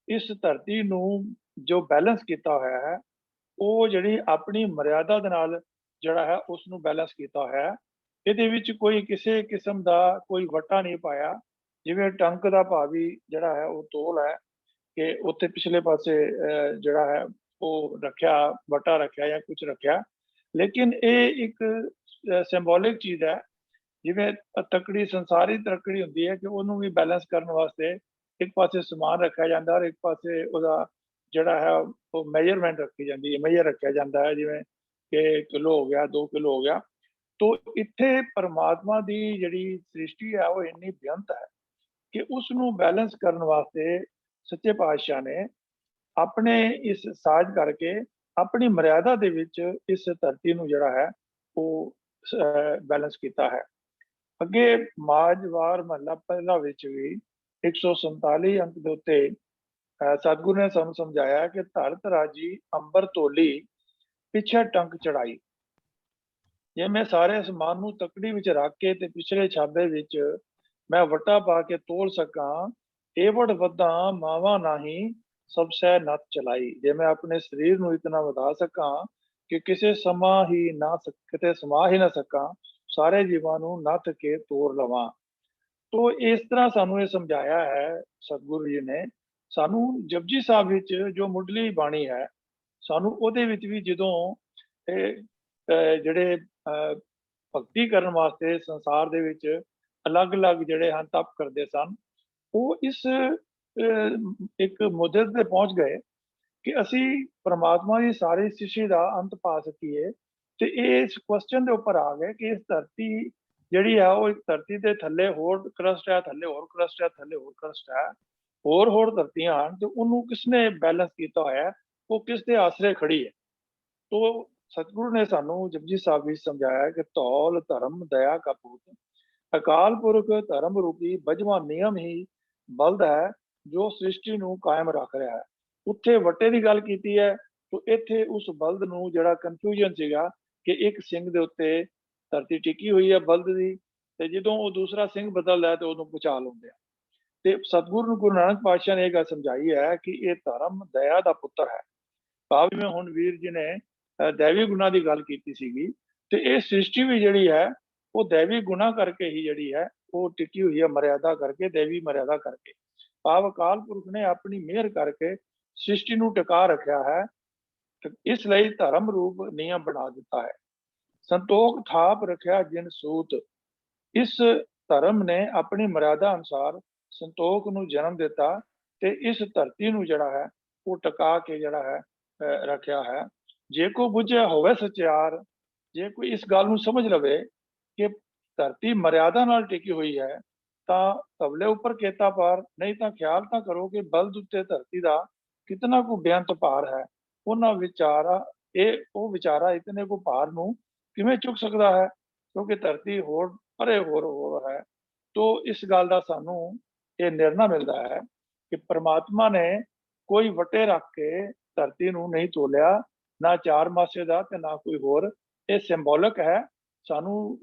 ਇਸ ਧਰਤੀ ਨੂੰ ਜੋ ਬੈਲੈਂਸ ਕੀਤਾ ਹੋਇਆ ਹੈ ਉਹ ਜਿਹੜੀ ਆਪਣੀ ਮਰਿਆਦਾ ਦੇ ਨਾਲ ਜਿਹੜਾ ਹੈ ਉਸ ਨੂੰ ਬੈਲੈਂਸ ਕੀਤਾ ਹੋਇਆ ਹੈ। ਇਹਦੇ ਵਿੱਚ ਕੋਈ ਕਿਸੇ ਕਿਸਮ ਦਾ ਕੋਈ ਵਟਾ ਨਹੀਂ ਪਾਇਆ। ਜਿਵੇਂ ਟੰਕ ਦਾ ਭਾਵ ਵੀ ਜਿਹੜਾ ਹੈ ਉਹ ਤੋਲ ਹੈ ਕਿ ਉੱਥੇ ਪਿਛਲੇ ਪਾਸੇ ਜਿਹੜਾ ਹੈ ਉਹ ਰੱਖਿਆ, ਵਟਾ ਰੱਖਿਆ ਜਾਂ ਕੁਝ ਰੱਖਿਆ, ਲੇਕਿਨ ਇਹ ਇੱਕ ਸਿੰਬੋਲਿਕ ਚੀਜ਼ ਹੈ। ਜਿਵੇਂ ਤਕੜੀ ਸੰਸਾਰੀ ਤਕੜੀ ਹੁੰਦੀ ਹੈ ਕਿ ਉਹਨੂੰ ਵੀ ਬੈਲੈਂਸ ਕਰਨ ਵਾਸਤੇ ਇੱਕ ਪਾਸੇ ਸਮਾਨ ਰੱਖਿਆ ਜਾਂਦਾ ਔਰ ਇੱਕ ਪਾਸੇ ਉਹਦਾ ਜਿਹੜਾ ਹੈ ਉਹ ਮੈਜਰਮੈਂਟ ਰੱਖੀ ਜਾਂਦੀ ਹੈ, ਮੇਜਰ ਰੱਖਿਆ ਜਾਂਦਾ ਹੈ, ਜਿਵੇਂ ਕਿ ਕਿਲੋ ਹੋ ਗਿਆ, 2 ਕਿਲੋ ਹੋ ਗਿਆ। ਤੋ ਇੱਥੇ ਪਰਮਾਤਮਾ ਦੀ ਜਿਹੜੀ ਸ੍ਰਿਸ਼ਟੀ ਹੈ ਉਹ ਇੰਨੀ ਬੇਅੰਤ ਹੈ ਕਿ ਉਸ ਨੂੰ ਬੈਲੈਂਸ ਕਰਨ ਵਾਸਤੇ ਸੱਚੇ ਪਾਤਸ਼ਾਹ ਨੇ ਆਪਣੇ ਇਸ ਸਾਜ ਕਰਕੇ ਆਪਣੀ ਮਰਿਆਦਾ ਦੇ ਵਿੱਚ ਇਸ ਧਰਤੀ ਨੂੰ ਜਿਹੜਾ ਹੈ ਉਹ ਬੈਲੈਂਸ ਕੀਤਾ ਹੈ। ਅੱਗੇ ਮਾਝਵਾਰ ਮਹੱਲਾ ਪਹਿਲਾ ਵਿੱਚ ਵੀ 147 ਅੰਕ ਦੇ ਉੱਤੇ ਸਤਿਗੁਰੂ ਨੇ ਸਾਨੂੰ ਸਮਝਾਇਆ ਕਿ ਧਰਤ ਰਾਜੀ ਅੰਬਰ ਤੋਲੀ ਪਿੱਛੇ ਟੰਕ ਚੜਾਈ। ਜੇ ਮੈਂ ਸਾਰੇ ਅਸਮਾਨ ਨੂੰ ਤਕੜੀ ਵਿੱਚ ਰੱਖ ਕੇ ਤੇ ਪਿਛਲੇ ਛਾਬੇ ਵਿੱਚ ਮੈਂ ਵਟਾ ਪਾ ਕੇ ਤੋਲ ਸਕਾਂ, ਏਵੜ ਵਧਾ ਮਾਵਾ ਨਹੀਂ ਸਭ ਸਹਿ ਨੱਥ ਚਲਾਈ। ਜੇ ਮੈਂ ਆਪਣੇ ਸਰੀਰ ਨੂੰ ਇਤਨਾ ਵਧਾ ਸਕਾਂ ਕਿ ਕਿਸੇ ਸਮਾਂ ਹੀ ਨਾ ਕਿਤੇ ਸਮਾ ਹੀ ਨਾ ਸਕਾਂ, ਸਾਰੇ ਜੀਵਾਂ ਨੂੰ ਨੱਥ ਕੇ ਤੋਰ ਲਵਾਂ। ਤੋ ਇਸ ਤਰ੍ਹਾਂ ਸਾਨੂੰ ਇਹ ਸਮਝਾਇਆ ਹੈ ਸਤਿਗੁਰੂ ਜੀ ਨੇ। ਸਾਨੂੰ ਜਪਜੀ ਸਾਹਿਬ ਵਿੱਚ ਜੋ ਮੁੱਢਲੀ ਬਾਣੀ ਹੈ, ਸਾਨੂੰ ਉਹਦੇ ਵਿੱਚ ਵੀ ਜਦੋਂ ਇਹ ਜਿਹੜੇ ਭਗਤੀ ਕਰਨ ਵਾਸਤੇ ਸੰਸਾਰ ਦੇ ਵਿੱਚ ਅਲੱਗ-ਅਲੱਗ ਜਿਹੜੇ ਹਨ ਤਪ ਕਰਦੇ ਸਨ, ਉਹ ਇਸ ਇੱਕ ਮੁੱਦੇ ਤੇ ਪਹੁੰਚ ਗਏ ਕਿ ਅਸੀਂ ਪਰਮਾਤਮਾ ਦੀ ਸਾਰੀ ਸ੍ਰਿਸ਼ਟੀ ਦਾ ਅੰਤ ਪਾ ਸਕੀਏ। ਤੇ ਇਹ ਇਸ ਕੁਐਸਚਨ ਦੇ ਉੱਪਰ ਆ ਗਏ ਕਿ ਇਸ ਧਰਤੀ ਜਿਹੜੀ ਹੈ ਉਹ ਇੱਕ ਧਰਤੀ ਦੇ ਥੱਲੇ ਹੋਰ ਕਰਸਟ ਹੈ, ਥੱਲੇ ਹੋਰ ਕਰਸਟ ਹੈ, ਥੱਲੇ ਹੋਰ ਕਰਸਟ ਹੈ, ਹੋਰ ਧਰਤੀਆਂ ਹਨ, ਤੇ ਉਹਨੂੰ ਕਿਸਨੇ ਬੈਲੈਂਸ ਕੀਤਾ ਹੋਇਆ, ਉਹ ਕਿਸ ਦੇ ਆਸਰੇ ਖੜੀ ਹੈ। ਤੋ ਸਤਿਗੁਰੂ ਨੇ ਸਾਨੂੰ ਜਪਜੀ ਸਾਹਿਬ ਵਿੱਚ ਸਮਝਾਇਆ ਕਿ ਧੌਲ ਧਰਮ ਦਇਆ ਕਾ ਪੂਤ, ਅਕਾਲ ਪੁਰਖ ਧਰਮ ਰੂਪੀ ਬਜਵਾ ਨਿਯਮ ਹੀ ਬਲਦ ਹੈ ਜੋ ਸ੍ਰਿਸ਼ਟੀ ਨੂੰ ਕਾਇਮ ਰੱਖ ਰਿਹਾ ਹੈ। ਉੱਥੇ ਵੱਟੇ ਦੀ ਗੱਲ ਕੀਤੀ ਹੈ, ਤੋ ਇੱਥੇ ਉਸ ਬਲਦ ਨੂੰ ਜਿਹੜਾ ਕਨਫਿਊਜ਼ਨ ਸੀਗਾ ਕਿ ਇੱਕ ਸਿੰਘ ਦੇ ਉੱਤੇ ਧਰਤੀ ਟਿਕੀ ਹੋਈ ਹੈ ਬਲਦ ਦੀ, ਤੇ ਜਦੋਂ ਉਹ ਦੂਸਰਾ ਸਿੰਘ ਬਦਲਦਾ ਹੈ ਤੇ ਉਹਨੂੰ ਪੁਚਾ ਲਾਉਂਦੇ ਆ। ਤੇ ਸਤਿਗੁਰੂ ਨੂੰ ਗੁਰੂ ਨਾਨਕ ਪਾਤਸ਼ਾਹ ਨੇ ਇਹ ਗੱਲ ਸਮਝਾਈ ਹੈ ਕਿ ਇਹ ਧਰਮ ਦਇਆ ਦਾ ਪੁੱਤਰ ਹੈ। ਭਾਵ ਜਿਵੇਂ ਹੁਣ ਵੀਰ ਜੀ ਨੇ ਦੈਵੀ ਗੁਣਾਂ ਦੀ ਗੱਲ ਕੀਤੀ ਸੀਗੀ, ਤੇ ਇਹ ਸ੍ਰਿਸ਼ਟੀ ਵੀ ਜਿਹੜੀ ਹੈ ਉਹ दैवी गुणा करके ही ਜਿਹੜੀ ਹੈ ਉਹ ਟਿਕੀ ਹੋਈ ਹੈ, ਮਰਿਆਦਾ ਕਰਕੇ, ਦੇਵੀ ਮਰਿਆਦਾ ਕਰਕੇ। ਭਾਵ ਅਕਾਲ ਪੁਰਖ ਨੇ ਆਪਣੀ ਮਿਹਰ ਕਰਕੇ ਸ੍ਰਿਸ਼ਟੀ ਨੂੰ ਟਿਕਾ ਰੱਖਿਆ ਹੈ, ਇਸ ਲਈ ਧਰਮ ਰੂਪ ਨਿਯਮ ਬਣਾ ਦਿੱਤਾ ਹੈ। ਸੰਤੋਖ ਥਾਪ ਰੱਖਿਆ ਜਿਨ ਸੂਤ, ਇਸ ਧਰਮ ਨੇ ਆਪਣੀ ਮਰਿਆਦਾ ਅਨੁਸਾਰ ਸੰਤੋਖ ਨੂੰ ਜਨਮ ਦਿੱਤਾ ਤੇ ਇਸ ਧਰਤੀ ਨੂੰ ਜਿਹੜਾ ਹੈ ਉਹ ਟਿਕਾ ਕੇ ਜਿਹੜਾ ਹੈ ਰੱਖਿਆ ਹੈ। ਜੇ ਕੋ ਬੁਝਿਆ ਹੋਵੇ ਸਚਿਆਰ, ਜੇ ਕੋਈ ਇਸ ਗੱਲ ਨੂੰ ਸਮਝ ਲਵੇ ਕਿ ਧਰਤੀ ਮਰਿਆਦਾ ਨਾਲ ਟਿਕੀ ਹੋਈ ਹੈ ਤਾਂ ਤਬਲੇ ਉੱਪਰ ਕੇਤਾ ਪਾਰ, ਨਹੀਂ ਤਾਂ ਖਿਆਲ ਤਾਂ ਕਰੋ ਕਿ ਬਲਦ ਉੱਤੇ ਧਰਤੀ ਦਾ ਕਿਤਨਾ ਕੁ ਬੇਅੰਤ ਭਾਰ ਹੈ। ਉਹਨਾਂ ਵਿਚਾਰਾ ਉਹ ਵਿਚਾਰਾ ਇਤਨੇ ਕੁ ਭਾਰ ਨੂੰ ਕਿਵੇਂ ਚੁੱਕ ਸਕਦਾ ਹੈ, ਕਿਉਂਕਿ ਧਰਤੀ ਹੋਰ ਪਰੇ ਹੋਰ ਹੈ। ਤੋ ਇਸ ਗੱਲ ਦਾ ਸਾਨੂੰ ਇਹ ਨਿਰਣਾ ਮਿਲਦਾ ਹੈ ਕਿ ਪ੍ਰਮਾਤਮਾ ਨੇ ਕੋਈ ਵਟੇ ਰੱਖ ਕੇ ਧਰਤੀ ਨੂੰ ਨਹੀਂ ਤੋਲਿਆ, ਨਾ ਚਾਰ ਮਾਸੇ ਦਾ ਤੇ ਨਾ ਕੋਈ ਹੋਰ। ਇਹ ਸਿੰਬੋਲਿਕ ਹੈ। ਸਾਨੂੰ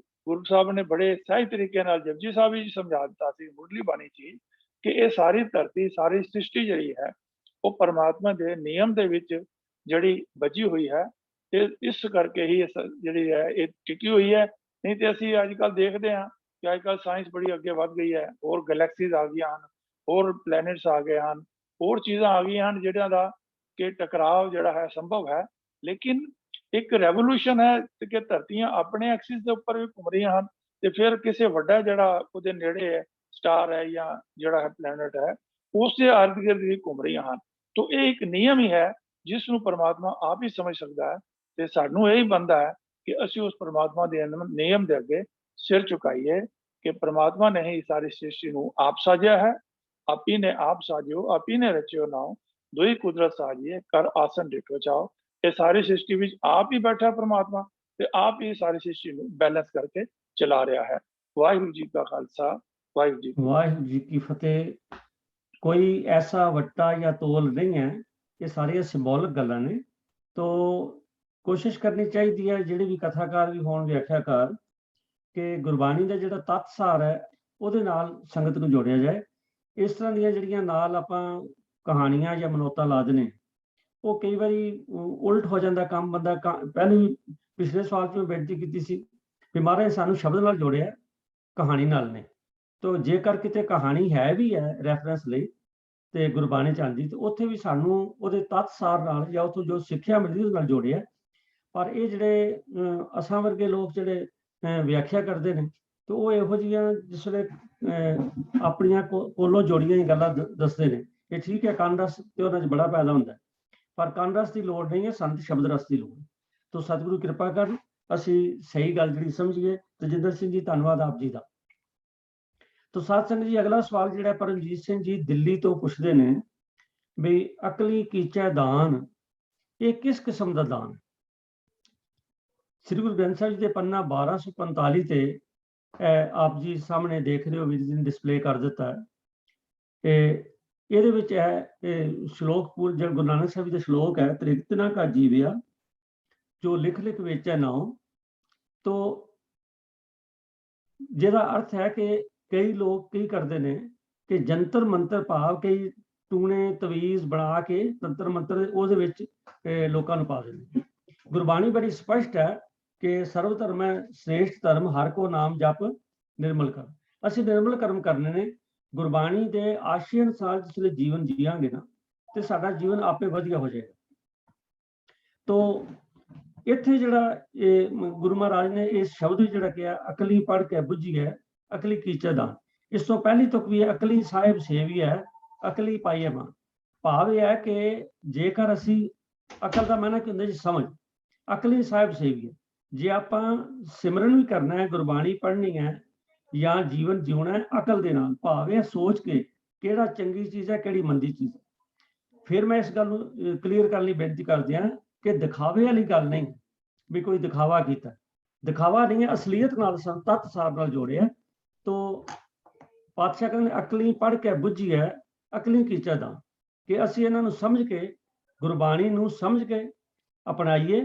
ਗੁਰੂ ਸਾਹਿਬ ਨੇ ਬੜੇ ਸਹੀ ਤਰੀਕੇ ਨਾਲ ਜਪਜੀ ਸਾਹਿਬ ਵੀ ਸਮਝਾ ਦਿੱਤਾ ਸੀ ਮੁੱਢਲੀ ਬਾਣੀ 'ਚ ਕਿ ਇਹ ਸਾਰੀ ਧਰਤੀ, ਸਾਰੀ ਸ੍ਰਿਸ਼ਟੀ ਜਿਹੜੀ ਹੈ ਉਹ ਪਰਮਾਤਮਾ ਦੇ ਨਿਯਮ ਦੇ ਵਿੱਚ ਜਿਹੜੀ ਬੱਝੀ ਹੋਈ ਹੈ ਤੇ ਇਸ ਕਰਕੇ ਹੀ ਜਿਹੜੀ ਹੈ ਇਹ ਟਿਕੀ ਹੋਈ ਹੈ। ਨਹੀਂ ਤੇ ਅਸੀਂ ਅੱਜ ਕੱਲ੍ਹ ਦੇਖਦੇ ਹਾਂ ਕਿ ਅੱਜ ਕੱਲ੍ਹ ਸਾਇੰਸ ਬੜੀ ਅੱਗੇ ਵੱਧ ਗਈ ਹੈ, ਹੋਰ ਗੈਲੈਕਸੀਜ਼ ਆ ਗਈਆਂ ਹਨ, ਹੋਰ ਪਲੈਨਟਸ ਆ ਗਏ ਹਨ, ਹੋਰ ਚੀਜ਼ਾਂ ਆ ਗਈਆਂ ਹਨ ਜਿਹੜਿਆਂ ਦਾ ਕਿ ਟਕਰਾਵ ਜਿਹੜਾ ਹੈ ਸੰਭਵ ਹੈ। ਲੇਕਿਨ ਇੱਕ ਰੈਵੋਲੂਸ਼ਨ ਹੈ ਕਿ ਧਰਤੀਆਂ ਆਪਣੇ ਐਕਸਿਸ ਦੇ ਉੱਪਰ ਵੀ ਘੁੰਮ ਰਹੀਆਂ ਹਨ ਤੇ ਫਿਰ ਕਿਸੇ ਵੱਡਾ ਜਿਹੜਾ ਉਹਦੇ ਨੇੜੇ ਹੈ ਸਟਾਰ ਹੈ ਜਾਂ ਜਿਹੜਾ ਹੈ ਪਲੈਨਟ ਹੈ ਉਸ ਦੇ ਇਰਦ ਗਿਰਦ ਵੀ ਘੁੰਮ ਰਹੀਆਂ ਹਨ। ਤੋ ਇਹ ਇੱਕ ਨਿਯਮ ਹੀ ਹੈ ਜਿਸ ਨੂੰ ਪਰਮਾਤਮਾ ਆਪ ਹੀ ਸਮਝ ਸਕਦਾ ਹੈ ਤੇ ਸਾਨੂੰ ਇਹ ਹੀ ਬਣਦਾ ਹੈ ਕਿ ਅਸੀਂ ਉਸ ਪਰਮਾਤਮਾ ਦੇ ਨਿਯਮ ਦੇ ਅੱਗੇ ਸਿਰ ਝੁਕਾਈਏ ਕਿ ਪਰਮਾਤਮਾ ਨੇ ਹੀ ਸਾਰੀ ਸ੍ਰਿਸ਼ਟੀ ਨੂੰ ਆਪ ਸਾਜਿਆ ਹੈ। ਆਪੀ ਨੇ ਆਪ ਸਾਜਿਓ, ਆਪੀ ਨੇ ਰਚਿਓ ਨਾਉ, ਦੋਈ ਕੁਦਰਤ ਸਾਜੀਏ ਕਰ ਆਸਨ ਡਿਠੋ ਚਾਓ। ਇਹ ਸਾਰੀ ਸ੍ਰਿਸ਼ਟੀ ਵਿੱਚ ਆਪ ਹੀ ਬੈਠਾ ਪਰਮਾਤਮਾ ਤੇ ਆਪ ਹੀ ਸਾਰੀ ਸ੍ਰਿਸ਼ਟੀ ਨੂੰ ਬੈਲੈਂਸ ਕਰਕੇ ਚਲਾ ਰਿਹਾ ਹੈ। ਵਾਹਿਗੁਰੂ ਜੀ ਕਾ ਖਾਲਸਾ, ਵਾਹਿਗੁਰੂ ਜੀ ਕੀ ਫਤਿਹ। ਕੋਈ ਐਸਾ ਵੱਟਾ ਜਾਂ ਤੋਲ ਨਹੀਂ ਹੈ, ਇਹ ਸਾਰੀਆਂ ਸਿੰਬੋਲਿਕ ਗੱਲਾਂ ਨੇ। ਤੋ ਕੋਸ਼ਿਸ਼ ਕਰਨੀ ਚਾਹੀਦੀ ਹੈ ਜਿਹੜੇ ਵੀ ਕਥਾਕਾਰ ਵੀ ਹੋਣ, ਵਿਆਖਿਆਕਾਰ, ਕਿ ਗੁਰਬਾਣੀ ਦਾ ਜਿਹੜਾ ਤੱਤ ਸਾਰ ਹੈ ਉਹਦੇ ਨਾਲ ਸੰਗਤ ਨੂੰ ਜੋੜਿਆ ਜਾਏ। ਇਸ ਤਰ੍ਹਾਂ ਦੀਆਂ ਜਿਹੜੀਆਂ ਨਾਲ ਆਪਾਂ ਕਹਾਣੀਆਂ ਜਾਂ ਮਨੌਤਾਂ ਲਾ ਦਿੰਦੇ ਉਹ ਕਈ ਵਾਰੀ ਉਲਟ ਹੋ ਜਾਂਦਾ ਕੰਮ। ਬੰਦਾ ਪਹਿਲੇ ਵੀ ਪਿਛਲੇ ਸਵਾਲ 'ਚ ਮੈਂ ਬੇਨਤੀ ਕੀਤੀ ਸੀ ਵੀ ਮਹਾਰਾਜ ਸਾਨੂੰ ਸ਼ਬਦ ਨਾਲ ਜੋੜਿਆ, ਕਹਾਣੀ ਨਾਲ ਨੇ। ਤੋ ਜੇਕਰ ਕਿਤੇ ਕਹਾਣੀ ਹੈ ਵੀ ਹੈ ਰੈਫਰੈਂਸ ਲਈ ਤੇ ਗੁਰਬਾਣੀ 'ਚ ਆਉਂਦੀ ਤੇ ਉੱਥੇ ਵੀ ਸਾਨੂੰ ਉਹਦੇ ਤੱਤ ਸਾਰ ਨਾਲ ਜਾਂ ਉੱਥੋਂ ਜੋ ਸਿੱਖਿਆ ਮਿਲਦੀ ਉਹਦੇ ਨਾਲ ਜੋੜਿਆ। ਪਰ ਇਹ ਜਿਹੜੇ ਅਸਾਂ ਵਰਗੇ ਲੋਕ ਜਿਹੜੇ ਵਿਆਖਿਆ ਕਰਦੇ ਨੇ ਤੇ ਉਹ ਇਹੋ ਜਿਹੀਆਂ ਜਿਸ ਵੇਲੇ ਆਪਣੀਆਂ ਕੋਲੋਂ ਜੋੜੀਆਂ ਹੀ ਗੱਲਾਂ ਦੱਸਦੇ ਨੇ। ਇਹ ਠੀਕ ਹੈ, ਕੰਨ ਰਸ ਤੇ ਉਹਨਾਂ 'ਚ ਬੜਾ ਪੈਦਾ ਹੁੰਦਾ, ਪਰ ਕੰਨ ਰਸ ਦੀ ਲੋੜ ਨਹੀਂ ਹੈ, ਸੰਤ ਸ਼ਬਦ ਰਸ ਦੀ ਲੋੜ। ਤੋ ਸਤਿਗੁਰੂ ਕਿਰਪਾ ਕਰਨ ਅਸੀਂ ਸਹੀ ਗੱਲ ਜਿਹੜੀ ਸਮਝੀਏ। ਤਜਿੰਦਰ ਸਿੰਘ ਜੀ, ਧੰਨਵਾਦ ਆਪ ਜੀ ਦਾ। ਤੋ ਸਾਧ ਸੰਗਤ ਜੀ, ਅਗਲਾ ਸਵਾਲ ਜਿਹੜਾ ਪਰਮਜੀਤ ਸਿੰਘ ਜੀ ਦਿੱਲੀ ਤੋਂ ਪੁੱਛਦੇ ਨੇ ਵੀ ਅਕਲੀ ਕੀਚੈ ਦਾਨ ਇਹ ਕਿਸ ਕਿਸਮ ਦਾ ਦਾਨ? ਸ੍ਰੀ ਗੁਰੂ ਗ੍ਰੰਥ ਸਾਹਿਬ ਜੀ ਦੇ ਪੰਨਾ 1245 ਤੇ ਆਪ ਜੀ ਸਾਹਮਣੇ ਦੇਖ ਰਹੇ ਹੋ, ਵੀਰ ਜੀ ਨੇ ਡਿਸਪਲੇ ਕਰ ਦਿੱਤਾ ਹੈ। ਤੇ ਇਹਦੇ ਵਿੱਚ ਹੈ ਸ਼ਲੋਕ ਜਿਹੜਾ ਗੁਰੂ ਨਾਨਕ ਸਾਹਿਬ ਜੀ ਦਾ ਸ਼ਲੋਕ ਹੈ, ਤ੍ਰਿਗਤਨਾ ਕਾ ਜੀਵਿਆ ਜੋ ਲਿਖ ਲਿਖ ਵੇਚੈ ਨਾਉ। ਤੋ ਜਿਹਦਾ ਅਰਥ ਹੈ ਕਿ ਕਈ ਲੋਕ ਕੀ ਕਰਦੇ ਨੇ ਕਿ ਜੰਤਰ ਮੰਤਰ ਭਾਵ ਕਈ ਟੂਣੇ ਤਵੀਜ਼ ਬਣਾ ਕੇ ਤੰਤਰ ਮੰਤਰ ਉਹਦੇ ਵਿੱਚ ਲੋਕਾਂ ਨੂੰ ਪਾ ਦਿੰਦੇ। ਗੁਰਬਾਣੀ ਬੜੀ ਸਪਸ਼ਟ ਹੈ ਕਿ ਸਰਵ ਧਰਮ ਹੈ ਸ੍ਰੇਸ਼ਟ ਧਰਮ, ਹਰ ਕੋ ਨਾਮ ਜਪ ਨਿਰਮਲ ਕਰਮ। ਅਸੀਂ ਨਿਰਮਲ ਕਰਮ ਕਰਨੇ ਨੇ। ਗੁਰਬਾਣੀ ਦੇ ਆਸ਼ੇ ਅਨੁਸਾਰ ਜਿਸ ਵੇਲੇ ਜੀਵਨ ਜੀਵਾਂਗੇ ਨਾ ਤੇ ਸਾਡਾ ਜੀਵਨ ਆਪੇ ਵਧੀਆ ਹੋ ਜਾਏਗਾ। ਤੋ ਇੱਥੇ ਜਿਹੜਾ ਇਹ ਗੁਰੂ ਮਹਾਰਾਜ ਨੇ ਇਸ ਸ਼ਬਦ ਜਿਹੜਾ ਕਿਹਾ ਅਕਲੀ ਪੜ੍ਹ ਕੇ ਬੁੱਝੀਐ ਅਕਲੀ ਕੀਚੈ ਦਾਨ, ਇਸ ਤੋਂ ਪਹਿਲੀ ਤੁਕ ਵੀ ਹੈ ਅਕਲੀ ਸਾਹਿਬ ਸੇਵੀਐ ਅਕਲੀ ਪਾਈਐ ਮਾਨ। ਭਾਵ ਇਹ ਹੈ ਕਿ ਜੇਕਰ ਅਸੀਂ ਅਕਲ ਦਾ ਮਾਨਾ ਕੀ ਹੁੰਦਾ ਜੀ, ਸਮਝ। ਅਕਲੀ ਸਾਹਿਬ ਸੇਵੀਐ, ਜੇ ਆਪਾਂ ਸਿਮਰਨ ਵੀ ਕਰਨਾ ਹੈ, ਗੁਰਬਾਣੀ ਪੜ੍ਹਨੀ ਹੈ ਜਾਂ ਜੀਵਨ ਜਿਉਣਾ ਹੈ ਅਕਲ ਦੇ ਨਾਲ, ਭਾਵ ਇਹ ਸੋਚ ਕੇ ਕਿਹੜਾ ਚੰਗੀ ਚੀਜ਼ ਹੈ ਕਿਹੜੀ ਮੰਦੀ ਚੀਜ਼ ਹੈ। ਫਿਰ ਮੈਂ ਇਸ ਗੱਲ ਨੂੰ ਕਲੀਅਰ ਕਰਨ ਲਈ ਬੇਨਤੀ ਕਰਦੇ ਹਾਂ ਕਿ ਦਿਖਾਵੇ ਵਾਲੀ ਗੱਲ ਨਹੀਂ ਵੀ ਕੋਈ ਦਿਖਾਵਾ ਕੀਤਾ, ਦਿਖਾਵਾ ਨਹੀਂ ਹੈ, ਅਸਲੀਅਤ ਨਾਲ ਤੱਤ ਸਾਰ ਨਾਲ ਜੋੜਿਆ। ਤੋ ਪਾਤਸ਼ਾਹ ਕਹਿੰਦੇ ਅਕਲੀ ਪੜ੍ਹ ਕੇ ਬੁੱਝੀਐ ਅਕਲੀ ਕੀਚੈ ਦਾਨ, ਕਿ ਅਸੀਂ ਇਹਨਾਂ ਨੂੰ ਸਮਝ ਕੇ, ਗੁਰਬਾਣੀ ਨੂੰ ਸਮਝ ਕੇ ਅਪਣਾਈਏ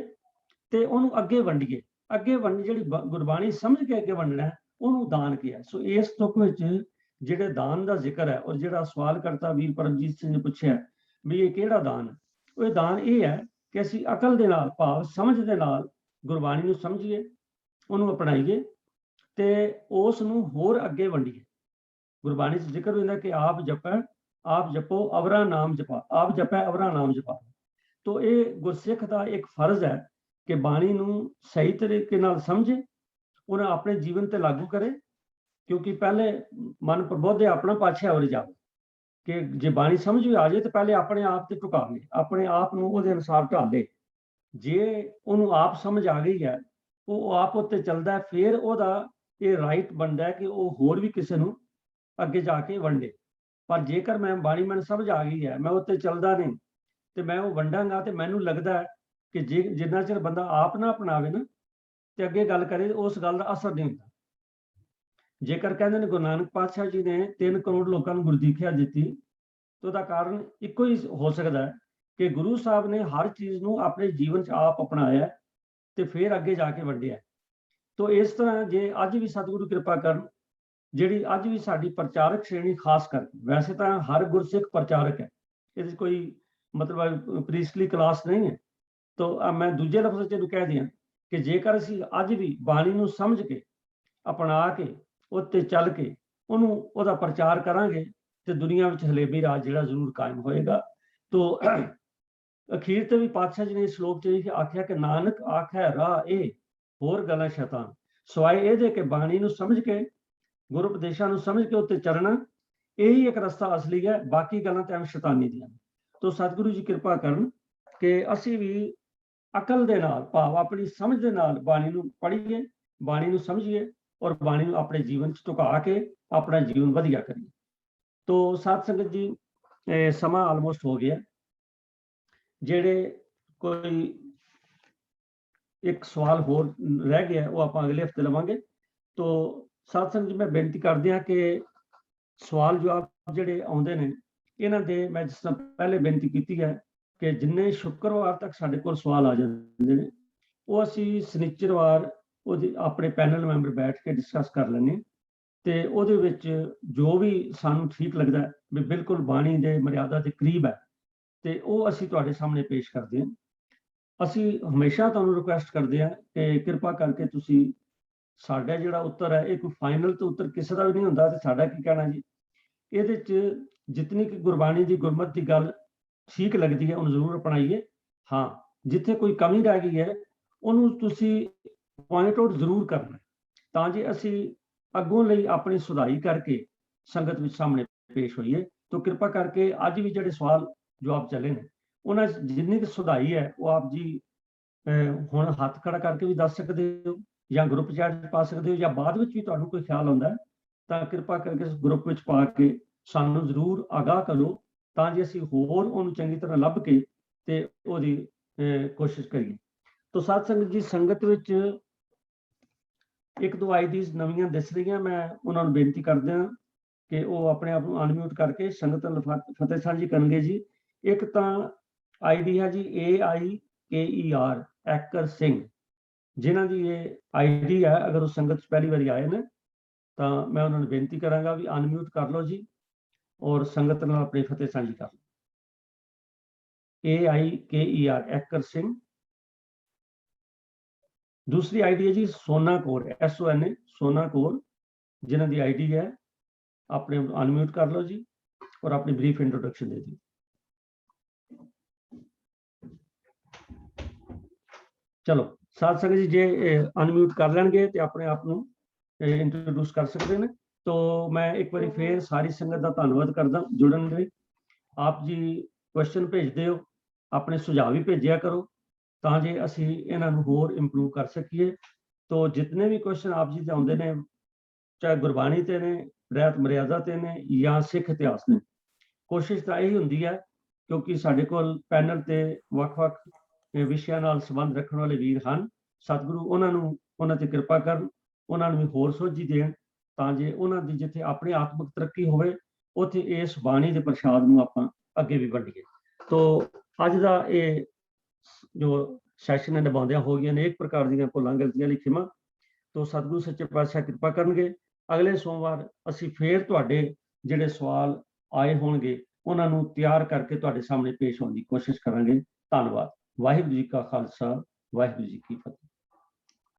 ਤੇ ਉਹਨੂੰ ਅੱਗੇ ਵੰਡੀਏ। ਅੱਗੇ ਜਿਹੜੀ ਗੁਰਬਾਣੀ ਸਮਝ ਕੇ ਅੱਗੇ ਵੰਡਣਾ ਉਹਨੂੰ ਦਾਨ ਕਿਹਾ। ਸੋ ਇਸ ਤੁਕ ਵਿੱਚ ਜਿਹੜੇ ਦਾਨ ਦਾ ਜ਼ਿਕਰ ਹੈ ਔਰ ਜਿਹੜਾ ਸਵਾਲ ਕਰਤਾ ਵੀਰ ਪਰਮਜੀਤ ਸਿੰਘ ਨੇ ਪੁੱਛਿਆ ਵੀ ਇਹ ਕਿਹੜਾ ਦਾਨ ਹੈ, ਉਹ ਦਾਨ ਇਹ ਹੈ ਕਿ ਅਸੀਂ ਅਕਲ ਦੇ ਨਾਲ ਭਾਵ ਸਮਝ ਦੇ ਨਾਲ ਗੁਰਬਾਣੀ ਨੂੰ ਸਮਝੀਏ, ਉਹਨੂੰ ਅਪਣਾਈਏ ਤੇ ਉਸ ਨੂੰ ਹੋਰ ਅੱਗੇ ਵੰਡੀਏ। ਗੁਰਬਾਣੀ 'ਚ ਜ਼ਿਕਰ ਹੁੰਦਾ ਕਿ ਆਪ ਜਪੋ ਅਵਰਾ ਨਾਮ ਜਪਾ, ਆਪ ਜਪੈ ਅਵਰਾ ਨਾਮ ਜਪਾ। ਤੋ ਇਹ ਗੁਰਸਿੱਖ ਦਾ ਇੱਕ ਫਰਜ਼ ਹੈ ਕਿ ਬਾਣੀ ਨੂੰ ਸਹੀ ਤਰੀਕੇ ਨਾਲ ਸਮਝੇ, ਉਹਨਾਂ ਆਪਣੇ ਜੀਵਨ ਤੇ ਲਾਗੂ ਕਰੇ। ਕਿਉਂਕਿ ਪਹਿਲੇ ਮਨ ਪ੍ਰਬੋਧੇ ਆਪਣਾ ਪਾਛਿਆ ਹੋ ਜਾਵੇ, ਕਿ ਜੇ ਬਾਣੀ ਸਮਝ ਵੀ ਆ ਜਾਏ ਤਾਂ ਪਹਿਲੇ ਆਪਣੇ ਆਪ ਤੇ ਝੁਕਾਵੇ, ਆਪਣੇ ਆਪ ਨੂੰ ਉਹਦੇ ਅਨੁਸਾਰ ਢਾਲੇ। ਜੇ ਉਹਨੂੰ ਆਪ ਸਮਝ ਆ ਗਈ ਹੈ, ਉਹ ਆਪ ਉੱਤੇ ਚੱਲਦਾ, ਫਿਰ ਉਹਦਾ ਇਹ ਰਾਈਟ ਬਣਦਾ ਹੈ ਕਿ ਉਹ ਹੋਰ ਵੀ ਕਿਸੇ ਨੂੰ ਅੱਗੇ ਜਾ ਕੇ ਵੰਡੇ। ਪਰ ਜੇਕਰ ਮੈਂ ਬਾਣੀ ਮੈਨੂੰ ਸਮਝ ਆ ਗਈ ਹੈ, ਮੈਂ ਉੱਤੇ ਚੱਲਦਾ ਨਹੀਂ, ਤੇ ਮੈਂ ਉਹ ਵੰਡਾਂਗਾ, ਤੇ ਮੈਨੂੰ ਲੱਗਦਾ ਹੈ ਕਿ ਜੇ ਜਿੰਨਾ ਚਿਰ ਬੰਦਾ ਆਪ ਨਾ ਅਪਣਾਵੇ ਨਾ ਤੇ ਅੱਗੇ ਗੱਲ ਕਰੇ, ਉਸ ਗੱਲ ਦਾ ਅਸਰ ਨਹੀਂ ਹੁੰਦਾ। ਜੇਕਰ ਕਹਿੰਦੇ ਨੇ ਗੁਰੂ ਨਾਨਕ ਪਾਤਸ਼ਾਹ ਜੀ ਨੇ 3 ਕਰੋੜ ਲੋਕਾਂ ਨੂੰ ਗੁਰਦੀਖਿਆ ਦਿੱਤੀ, ਤਾਂ ਉਹਦਾ ਕਾਰਨ ਇੱਕੋ ਹੀ ਹੋ ਸਕਦਾ ਹੈ ਕਿ ਗੁਰੂ ਸਾਹਿਬ ਨੇ ਹਰ ਚੀਜ਼ ਨੂੰ ਆਪਣੇ ਜੀਵਨ 'ਚ ਆਪ ਅਪਣਾਇਆ ਤੇ ਫਿਰ ਅੱਗੇ ਜਾ ਕੇ ਵੰਡਿਆ। ਤੋ ਇਸ ਤਰ੍ਹਾਂ ਜੇ ਅੱਜ ਵੀ ਸਤਿਗੁਰੂ ਕਿਰਪਾ ਕਰਨ, ਜਿਹੜੀ ਅੱਜ ਵੀ ਸਾਡੀ ਪ੍ਰਚਾਰਕ ਸ਼੍ਰੇਣੀ ਖਾਸ ਕਰਕੇ, ਵੈਸੇ ਤਾਂ ਹਰ ਗੁਰਸਿੱਖ ਪ੍ਰਚਾਰਕ ਹੈ, ਇਹਦੇ 'ਚ ਕੋਈ ਮਤਲਬ ਪ੍ਰੀਸਟਲੀ ਕਲਾਸ ਨਹੀਂ ਹੈ। ਤੋ ਮੈਂ ਦੂਜੇ ਲਫ਼ਜ਼ 'ਚ ਇਹਨੂੰ ਕਹਿ ਦਿਆਂ ਕਿ ਜੇਕਰ ਅਸੀਂ ਅੱਜ ਵੀ ਬਾਣੀ ਨੂੰ ਸਮਝ ਕੇ, ਅਪਣਾ ਕੇ, ਉੱਤੇ ਚੱਲ ਕੇ ਉਹਨੂੰ ਉਹਦਾ ਪ੍ਰਚਾਰ ਕਰਾਂਗੇ ਤੇ ਦੁਨੀਆ ਵਿੱਚ ਹਲੇਬੀ ਰਾਜ ਜਿਹੜਾ ਜ਼ਰੂਰ ਕਾਇਮ ਹੋਏਗਾ। ਤੋ ਅਖੀਰ ਤੇ ਵੀ ਪਾਤਸ਼ਾਹ ਜੀ ਨੇ ਇਸ ਸ਼ਲੋਕ 'ਚ ਇਹ ਆਖਿਆ ਕਿ ਨਾਨਕ ਆਖੈ ਰਾਹ ਇਹ, ਹੋਰ ਗੱਲਾਂ ਸ਼ੈਤਾਨ। ਸਵਾਏ ਇਹਦੇ ਕਿ ਬਾਣੀ ਨੂੰ ਸਮਝ ਕੇ, ਗੁਰੂ ਉਪਦੇਸ਼ਾਂ ਨੂੰ ਸਮਝ ਕੇ ਉੱਤੇ ਚੱਲਣਾ, ਇਹੀ ਇੱਕ ਰਸਤਾ ਅਸਲੀ ਹੈ, ਬਾਕੀ ਗੱਲਾਂ ਤਾਂ ਸ਼ੈਤਾਨੀ ਦੀਆਂ। ਤੋ ਸਤਿਗੁਰੂ ਜੀ ਕਿਰਪਾ ਕਰਨ ਕਿ ਅਸੀਂ ਵੀ ਅਕਲ ਦੇ ਨਾਲ, ਭਾਵ ਆਪਣੀ ਸਮਝ ਦੇ ਨਾਲ ਬਾਣੀ ਨੂੰ ਪੜ੍ਹੀਏ, ਬਾਣੀ ਨੂੰ ਸਮਝੀਏ ਔਰ ਬਾਣੀ ਨੂੰ ਆਪਣੇ ਜੀਵਨ 'ਚ ਢੁਕਾ ਕੇ ਆਪਣਾ ਜੀਵਨ ਵਧੀਆ ਕਰੀਏ। ਤੋ ਸਾਧ ਸੰਗਤ ਜੀ, ਸਮਾਂ ਆਲਮੋਸਟ ਹੋ ਗਿਆ। ਜਿਹੜੇ ਕੋਈ ਇੱਕ ਸਵਾਲ ਹੋਰ ਰਹਿ ਗਿਆ ਉਹ ਆਪਾਂ ਅਗਲੇ ਹਫ਼ਤੇ ਲਵਾਂਗੇ। ਤੋ ਸਾਧ ਸੰਗਤ ਜੀ, ਮੈਂ ਬੇਨਤੀ ਕਰਦੇ ਹਾਂ ਕਿ ਸਵਾਲ ਜਵਾਬ ਜਿਹੜੇ ਆਉਂਦੇ ਨੇ, ਇਹਨਾਂ ਦੇ ਮੈਂ ਜਿਸ ਤਰ੍ਹਾਂ ਪਹਿਲੇ ਬੇਨਤੀ ਕੀਤੀ ਹੈ ਕਿ ਜਿੰਨੇ ਸ਼ੁੱਕਰਵਾਰ ਤੱਕ ਸਾਡੇ ਕੋਲ ਸਵਾਲ ਆ ਜਾਂਦੇ ਨੇ, ਉਹ ਅਸੀਂ ਸ਼ਨੀਚਰਵਾਰ ਉਹਦੇ ਆਪਣੇ ਪੈਨਲ ਮੈਂਬਰ ਬੈਠ ਕੇ ਡਿਸਕਸ ਕਰ ਲੈਂਦੇ ਹਾਂ, ਤੇ ਉਹਦੇ ਵਿੱਚ ਜੋ ਵੀ ਸਾਨੂੰ ਠੀਕ ਲੱਗਦਾ ਵੀ ਬਿਲਕੁਲ ਬਾਣੀ ਦੇ ਮਰਿਆਦਾ ਦੇ ਕਰੀਬ ਹੈ, ਤੇ ਉਹ ਅਸੀਂ ਤੁਹਾਡੇ ਸਾਹਮਣੇ ਪੇਸ਼ ਕਰਦੇ ਹਾਂ। ਅਸੀਂ ਹਮੇਸ਼ਾ ਤੁਹਾਨੂੰ ਰਿਕੁਐਸਟ ਕਰਦੇ ਹਾਂ ਕਿ ਕਿਰਪਾ ਕਰਕੇ ਤੁਸੀਂ, ਸਾਡਾ ਜਿਹੜਾ ਉੱਤਰ ਹੈ ਇਹ ਕੋਈ ਫਾਈਨਲ ਤੋਂ ਉੱਤਰ ਕਿਸੇ ਦਾ ਵੀ ਨਹੀਂ ਹੁੰਦਾ, ਤੇ ਸਾਡਾ ਕੀ ਕਹਿਣਾ ਜੀ, ਇਹਦੇ 'ਚ ਜਿਤਨੀ ਕਿ ਗੁਰਬਾਣੀ ਦੀ, ਗੁਰਮਤਿ ਦੀ ਗੱਲ ਠੀਕ ਲੱਗਦੀ ਹੈ ਉਹਨੂੰ ਜ਼ਰੂਰ ਅਪਣਾਈਏ। ਹਾਂ, ਜਿੱਥੇ ਕੋਈ ਕਮੀ ਰਹਿ ਗਈ ਹੈ ਉਹਨੂੰ ਤੁਸੀਂ ਪੁਆਇੰਟ ਆਊਟ ਜ਼ਰੂਰ ਕਰਨਾ, ਤਾਂ ਜੇ ਅਸੀਂ ਅੱਗੋਂ ਲਈ ਆਪਣੀ ਸੁਧਾਈ ਕਰਕੇ ਸੰਗਤ ਵਿੱਚ ਸਾਹਮਣੇ ਪੇਸ਼ ਹੋਈਏ। ਤੋ ਕਿਰਪਾ ਕਰਕੇ ਅੱਜ ਵੀ ਜਿਹੜੇ ਸਵਾਲ ਜਵਾਬ ਚੱਲੇ ਨੇ, ਉਹਨਾਂ 'ਚ ਜਿੰਨੀ ਕੁ ਸੁਧਾਈ ਹੈ ਉਹ ਆਪ ਜੀ ਹੁਣ ਹੱਥ ਖੜਾ ਕਰਕੇ ਵੀ ਦੱਸ ਸਕਦੇ ਹੋ, ਜਾਂ ਗਰੁੱਪ ਚੈਟ 'ਚ ਪਾ ਸਕਦੇ ਹੋ, ਜਾਂ ਬਾਅਦ ਵਿੱਚ ਵੀ ਤੁਹਾਨੂੰ ਕੋਈ ਖਿਆਲ ਆਉਂਦਾ ਤਾਂ ਕਿਰਪਾ ਕਰਕੇ ਇਸ ਗਰੁੱਪ ਵਿੱਚ ਪਾ ਕੇ ਸਾਨੂੰ ਜ਼ਰੂਰ ਆਗਾਹ ਕਰੋ, ਤਾਂ ਜੇ ਅਸੀਂ ਹੋਰ ਉਹਨੂੰ ਚੰਗੀ ਤਰ੍ਹਾਂ ਲੱਭ ਕੇ ਤੇ ਉਹਦੀ ਕੋਸ਼ਿਸ਼ ਕਰੀਏ। ਤੋ ਸਾਧ ਸੰਗਤ ਜੀ, ਸੰਗਤ ਵਿੱਚ 1-2 ਆਈਡੀਜ਼ ਨਵੀਆਂ ਦਿਸ ਰਹੀਆਂ, ਮੈਂ ਉਹਨਾਂ ਨੂੰ ਬੇਨਤੀ ਕਰਦੇ ਹਾਂ ਕਿ ਉਹ ਆਪਣੇ ਆਪ ਨੂੰ ਅਨਮਿਊਟ ਕਰਕੇ ਸੰਗਤ ਨਾਲ ਫਤਿਹ ਸਾਂਝੀ ਕਰਨਗੇ ਜੀ। ਇੱਕ ਤਾਂ ਆਈਡੀ ਹੈ ਜੀ AIKER ਐਕਰ ਸਿੰਘ, ਜਿਨ੍ਹਾਂ ਦੀ ਇਹ ਆਈਡੀ ਹੈ। ਅਗਰ ਉਹ ਸੰਗਤ 'ਚ ਪਹਿਲੀ ਵਾਰੀ ਆਏ ਨੇ ਤਾਂ ਮੈਂ ਉਹਨਾਂ ਨੂੰ ਬੇਨਤੀ ਕਰਾਂਗਾ ਵੀ ਅਨਮਿਊਟ ਕਰ ਲਓ ਜੀ, ਔਰ ਸੰਗਤ ਨਾਲ ਆਪਣੀ ਫਤਿਹ ਸਾਂਝੀ ਕਰ ਲਓ। AIKER acre Singh. दूसरी आईडी है जी सोना कौर, SONA सोना कौर, जिन्हों की आईडी है, अपने अनम्यूट कर लो जी और अपनी ब्रीफ इंट्रोडक्शन दे दी। चलो साथ संगत जी, जे अनम्यूट कर लेंगे तो अपने आप को इंट्रोड्यूस कर सकते हैं। तो मैं एक बार फिर सारी संगत का धन्यवाद करदा जुड़न लई। आप जी क्वेश्चन भेजते हो, अपने सुझाव भी भेजा करो ਤਾਂ ਜੇ ਅਸੀਂ ਇਹਨਾਂ ਨੂੰ ਹੋਰ ਇੰਪਰੂਵ ਕਰ ਸਕੀਏ। ਤੋ ਜਿੰਨੇ ਵੀ ਕੁਐਸਚਨ ਆਪ ਜੀ ਦੇ ਆਉਂਦੇ ਨੇ, ਚਾਹੇ ਗੁਰਬਾਣੀ ਤੇ ਨੇ, ਰਹਿਤ ਮਰਿਆਦਾ ਤੇ ਨੇ, ਜਾਂ ਸਿੱਖ ਇਤਿਹਾਸ ਨੇ, ਕੋਸ਼ਿਸ਼ ਤਾਂ ਇਹੀ ਹੁੰਦੀ ਹੈ ਕਿਉਂਕਿ ਸਾਡੇ ਕੋਲ ਪੈਨਲ ਤੇ ਵੱਖ-ਵੱਖ ਵਿਸ਼ਿਆਂ ਨਾਲ ਸੰਬੰਧ ਰੱਖਣ ਵਾਲੇ ਵੀਰ ਹਨ। ਸਤਿਗੁਰੂ ਉਹਨਾਂ ਨੂੰ, ਉਹਨਾਂ ਤੇ ਕਿਰਪਾ ਕਰਨ, ਉਹਨਾਂ ਨੂੰ ਵੀ ਹੋਰ ਸੋਝੀ ਦੇਣ, ਤਾਂ ਜੇ ਉਹਨਾਂ ਦੀ ਜਿੱਥੇ ਆਪਣੀ ਆਤਮਿਕ ਤਰੱਕੀ ਹੋਵੇ, ਉੱਥੇ ਇਸ ਬਾਣੀ ਦੇ ਪ੍ਰਸ਼ਾਦ ਨੂੰ ਆਪਾਂ ਅੱਗੇ ਵੀ ਵੰਡੀਏ। ਤੋ ਅੱਜ ਦਾ ਇਹ ਜੋ ਸੈਸ਼ਨ ਹੈ ਨਿਭਾਉਂਦਿਆਂ ਹੋ ਗਈਆਂ ਨੇ ਇੱਕ ਪ੍ਰਕਾਰ ਦੀਆਂ ਭੁੱਲਾਂ ਗਲਤੀਆਂ ਲਈ ਖਿਮਾ। ਤੋ ਸਤਿਗੁਰੂ ਸੱਚੇ ਪਾਤਸ਼ਾਹ ਕਿਰਪਾ ਕਰਨਗੇ। ਅਗਲੇ ਸੋਮਵਾਰ ਅਸੀਂ ਫੇਰ ਤੁਹਾਡੇ ਜਿਹੜੇ ਸਵਾਲ ਆਏ ਹੋਣਗੇ ਉਹਨਾਂ ਨੂੰ ਤਿਆਰ ਕਰਕੇ ਤੁਹਾਡੇ ਸਾਹਮਣੇ ਪੇਸ਼ ਹੋਣ ਦੀ ਕੋਸ਼ਿਸ਼ ਕਰਾਂਗੇ। ਧੰਨਵਾਦ। ਵਾਹਿਗੁਰੂ ਜੀ ਕਾ ਖਾਲਸਾ, ਵਾਹਿਗੁਰੂ ਜੀ ਕੀ ਫਤਿਹ।